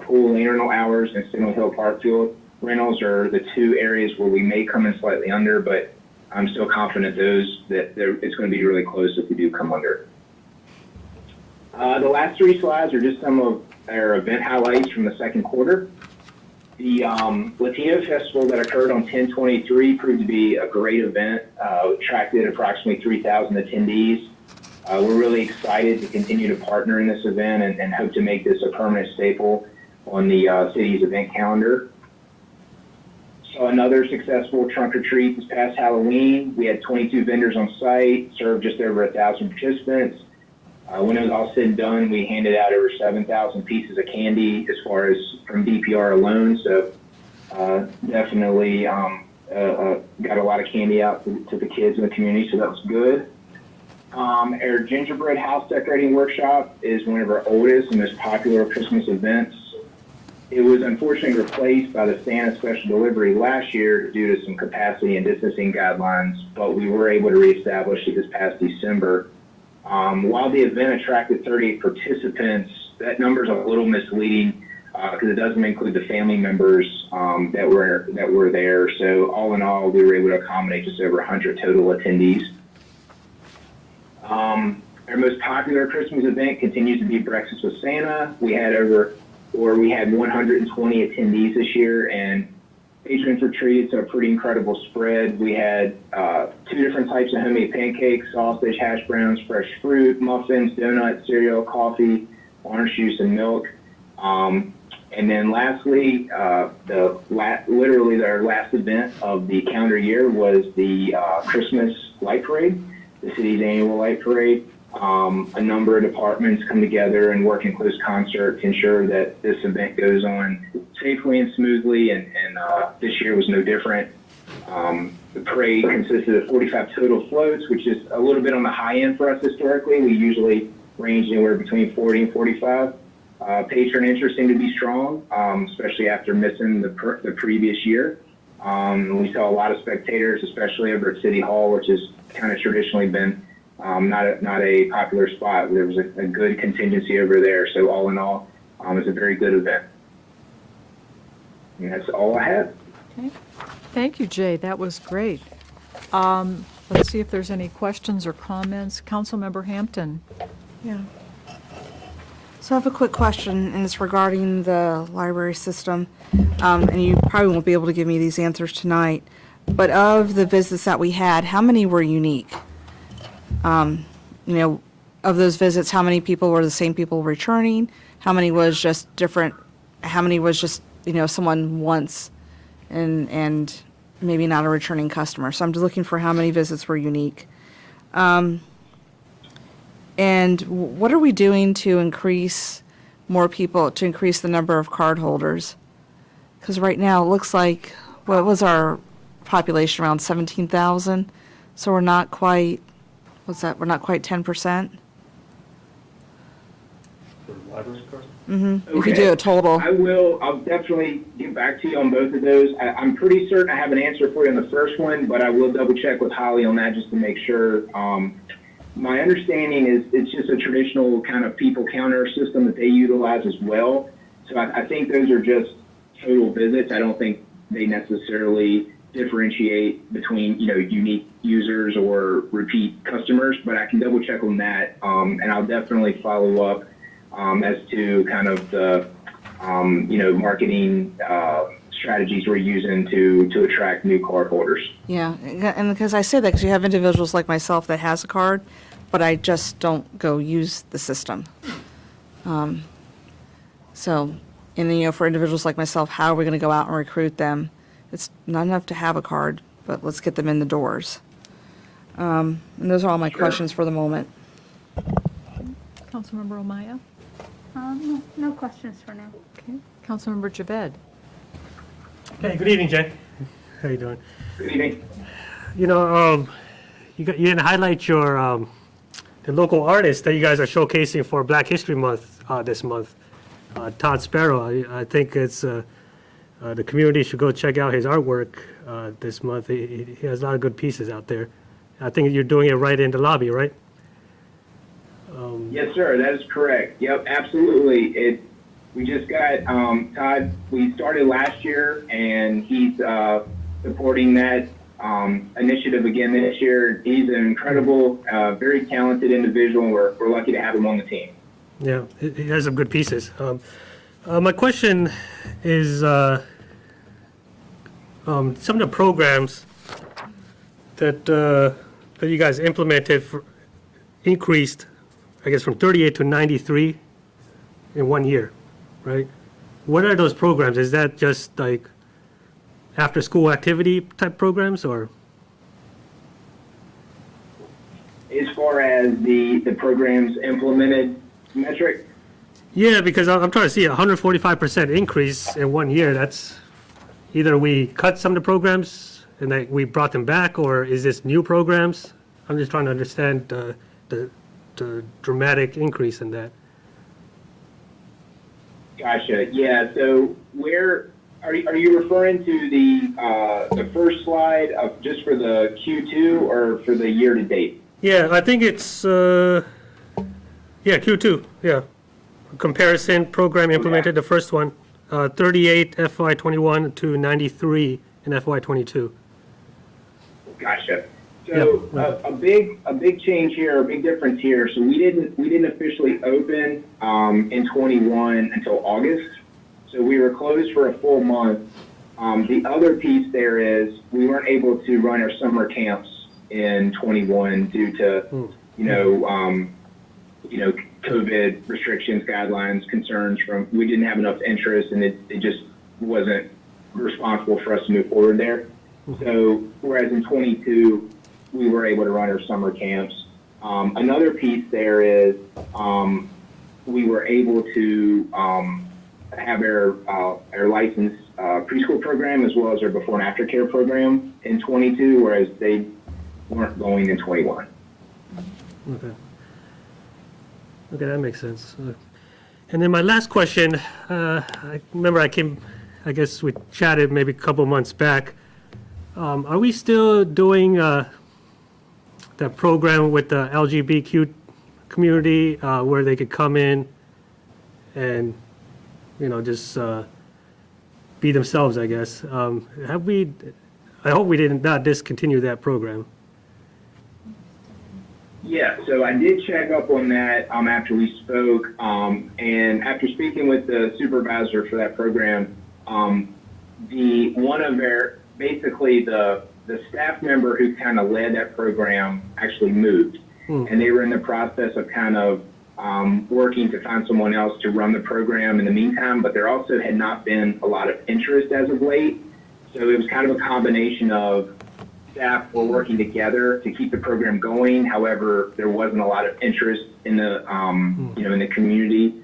Q: pool lane rental hours and Signal Hill Park field rentals are the 2 areas where we may come in slightly under, but I'm still confident it's going to be really close if we do come under. The last 3 slides are just some of our event highlights from the second quarter. The Latino Festival that occurred on 10/23 proved to be a great event. Attracted approximately 3,000 attendees. We're really excited to continue to partner in this event and hope to make this a permanent staple on the city's event calendar. So another successful trunk or treat this past Halloween. We had 22 vendors on site, served just over 1,000 participants. When it was all said and done, we handed out over 7,000 pieces of candy as far as from DPR alone. So definitely got a lot of candy out to the kids in the community, so that was good. Our Gingerbread house decorating workshop is one of our oldest and most popular Christmas events. It was unfortunately replaced by the Santa special delivery last year due to some capacity and distancing guidelines, but we were able to reestablish it this past December. While the event attracted 38 participants, that number is a little misleading because it doesn't include the family members that were there. So all in all, we were able to accommodate just over 100 total attendees. Our most popular Christmas event continues to be Breakfast with Santa. We had 120 attendees this year, and patrons were treated to a pretty incredible spread. We had 2 different types of homemade pancakes, sausage, hash browns, fresh fruit, muffins, donuts, cereal, coffee, orange juice, and milk. And then lastly, literally our last event of the calendar year was the Christmas Light Parade, the city's annual light parade. A number of departments come together and work in close concert to ensure that this event goes on safely and smoothly, and this year was no different. The parade consisted of 45 total floats, which is a little bit on the high end for us historically. We usually range anywhere between 40 and 45. Patron interest seemed to be strong, especially after missing the previous year. We saw a lot of spectators, especially over at City Hall, which has kind of traditionally been not a popular spot. There was a good contingency over there. So all in all, it's a very good event. And that's all I have.
D: Okay. Thank you, Jay. That was great. Let's see if there's any questions or comments. Councilmember Hampton.
F: Yeah. So I have a quick question, and it's regarding the library system. And you probably won't be able to give me these answers tonight. But of the visits that we had, how many were unique? You know, of those visits, how many people were the same people returning? How many was just different? How many was just, you know, someone once and maybe not a returning customer? So I'm just looking for how many visits were unique. And what are we doing to increase more people, to increase the number of card holders? Because right now it looks like, what was our population, around 17,000? So we're not quite, what's that, we're not quite 10%?
C: For library cards?
F: Mm-hmm. If you do a total.
Q: I'll definitely get back to you on both of those. I'm pretty certain I have an answer for you on the first one, but I will double check with Holly on that just to make sure. My understanding is it's just a traditional kind of people counter system that they utilize as well. So I think those are just total visits. I don't think they necessarily differentiate between, you know, unique users or repeat customers, but I can double check on that. And I'll definitely follow up as to kind of the, you know, marketing strategies we're using to attract new card holders.
F: Yeah, and because I say that because you have individuals like myself that has a card, but I just don't go use the system. So, and then, you know, for individuals like myself, how are we going to go out and recruit them? It's not enough to have a card, but let's get them in the doors. And those are all my questions for the moment.
D: Councilmember Omaya?
P: No questions for now.
D: Okay. Councilmember Javed?
M: Okay, good evening, Jay. How you doing?
Q: Good evening.
M: You know, you didn't highlight your the local artists that you guys are showcasing for Black History Month this month. Todd Sparrow, I think it's the community should go check out his artwork this month. He has a lot of good pieces out there. I think you're doing it right in the lobby, right?
Q: Yes, sir. That is correct. Yep, absolutely. We just got Todd. We started last year, and he's supporting that initiative again this year. He's an incredible, very talented individual. We're lucky to have him on the team.
M: Yeah, he has some good pieces. My question is some of the programs that you guys implemented increased, I guess, from 38 to 93 in 1 year, right? What are those programs? Is that just like after-school activity type programs, or?
Q: As far as the programs implemented metric?
M: Yeah, because I'm trying to see a 145% increase in 1 year. That's either we cut some of the programs and we brought them back, or is this new programs? I'm just trying to understand the dramatic increase in that.
Q: Gotcha. Yeah. So where are you referring to the first slide of just for the Q2 or for the year to date?
M: Yeah, I think it's Q2. Yeah, comparison program implemented, the first one, 38 FY21 to 93 in FY22.
Q: Gotcha. So a big change here, a big difference here. So we didn't officially open in 21 until August. So we were closed for a full month. The other piece there is we weren't able to run our summer camps in 21 due to COVID restrictions, guidelines, concerns from we didn't have enough interest, and it just wasn't responsible for us to move forward there. So whereas in 22 we were able to run our summer camps. Another piece there is we were able to have our licensed preschool program as well as our before and after care program in 22, whereas they weren't going in 21.
M: Okay, that makes sense. And then my last question, I remember I guess we chatted maybe a couple months back Are we still doing that program with the LGBTQ community where they could come in and, just be themselves, I guess? Have we, I hope we did not discontinue that program.
Q: Yeah, so I did check up on that after we spoke, and after speaking with the supervisor for that program, basically the staff member who kind of led that program actually moved, and they were in the process of kind of working to find someone else to run the program in the meantime, but there also had not been a lot of interest as of late, so it was kind of a combination of staff were working together to keep the program going. However, there wasn't a lot of interest in the, in the community.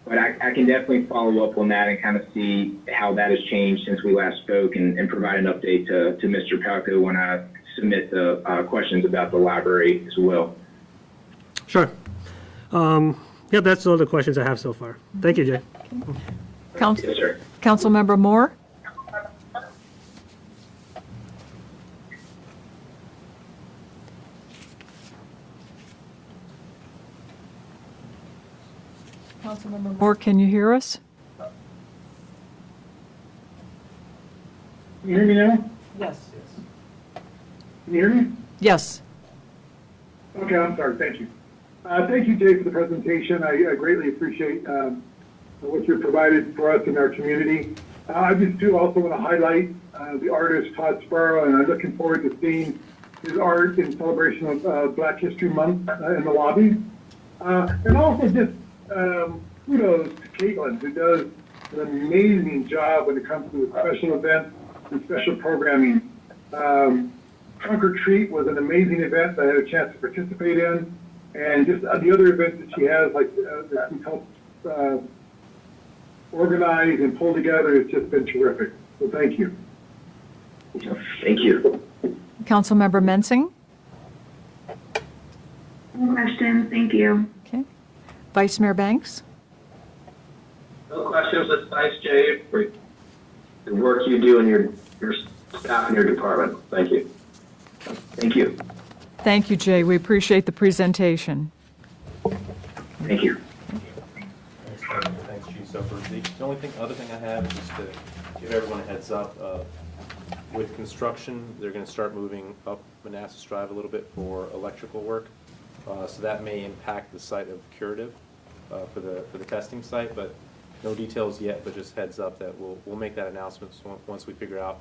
Q: But I can definitely follow up on that and kind of see how that has changed since we last spoke and provide an update to Mr. Palco when I submit the questions about the library as well.
M: Sure. Yeah, that's all the questions I have so far. Thank you, Jay.
D: Council,
Q: Yes, sir.
D: Councilmember Moore? Councilmember Moore, can you hear us?
L: Can you hear me now?
D: Yes.
L: Can you hear me?
D: Yes.
L: Okay, I'm sorry. Thank you. Thank you, Jay, for the presentation. I greatly appreciate what you've provided for us in our community. I just do also want to highlight the artist Todd Sparrow, and I'm looking forward to seeing his art in celebration of Black History Month in the lobby. And also just kudos to Caitlin, who does an amazing job when it comes to special events and special programming. Trunk or Treat was an amazing event that I had a chance to participate in, and just the other events that she has, like that she helps organize and pull together, it's just been terrific. So thank you.
Q: Thank you.
D: Councilmember Mensing?
K: No questions, thank you.
D: Okay. Vice Mayor Banks?
E: No questions besides Jay for the work you do and your staff and your department. Thank you.
Q: Thank you.
D: Thank you, Jay. We appreciate the presentation.
Q: Thank you.
C: Thanks, Chief Soper. The only other thing I have is just to give everyone a heads up. With construction, they're going to start moving up Manassas Drive a little bit for electrical work. So that may impact the site of Curative for the testing site, but no details yet. But just heads up that we'll make that announcement once we figure out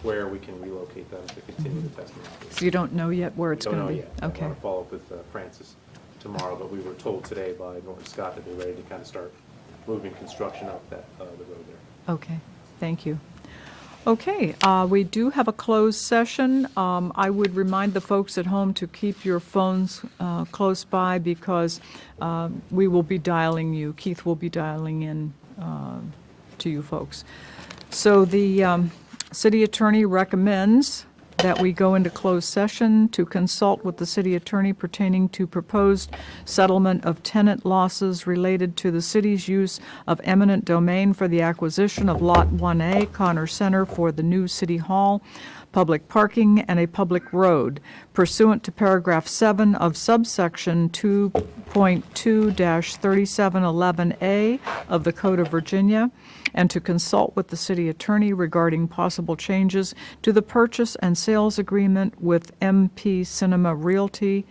C: where we can relocate them to continue the testing.
D: So you don't know yet where it's going to be?
C: Yet.
D: Okay.
C: I want to follow up with Francis tomorrow, but we were told today by Norton Scott that they're ready to kind of start moving construction up the road there.
D: Okay, thank you. Okay, we do have a closed session. I would remind the folks at home to keep your phones close by because we will be dialing you. Keith will be dialing in to you folks. So the city attorney recommends that we go into closed session to consult with the city attorney pertaining to proposed settlement of tenant losses related to the city's use of eminent domain for the acquisition of Lot 1A, Connor Center, for the new city hall, public parking, and a public road pursuant to paragraph 7 of subsection 2.2-3711A of the Code of Virginia, and to consult with the city attorney regarding possible changes to the purchase and sales agreement with MP Cinema Realty,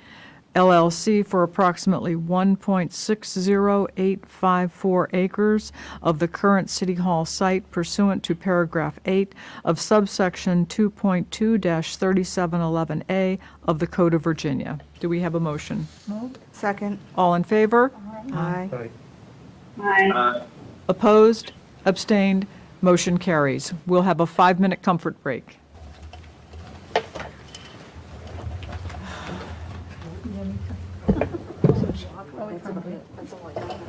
D: LLC, for approximately 1.60854 acres of the current City Hall site pursuant to paragraph 8 of subsection 2.2-3711A of the Code of Virginia. Do we have a motion?
F: Second.
D: All in favor?
F: Aye.
K: Bye.
D: Opposed? Abstained? Motion carries. We'll have a 5-minute comfort break.
F: That's all I got.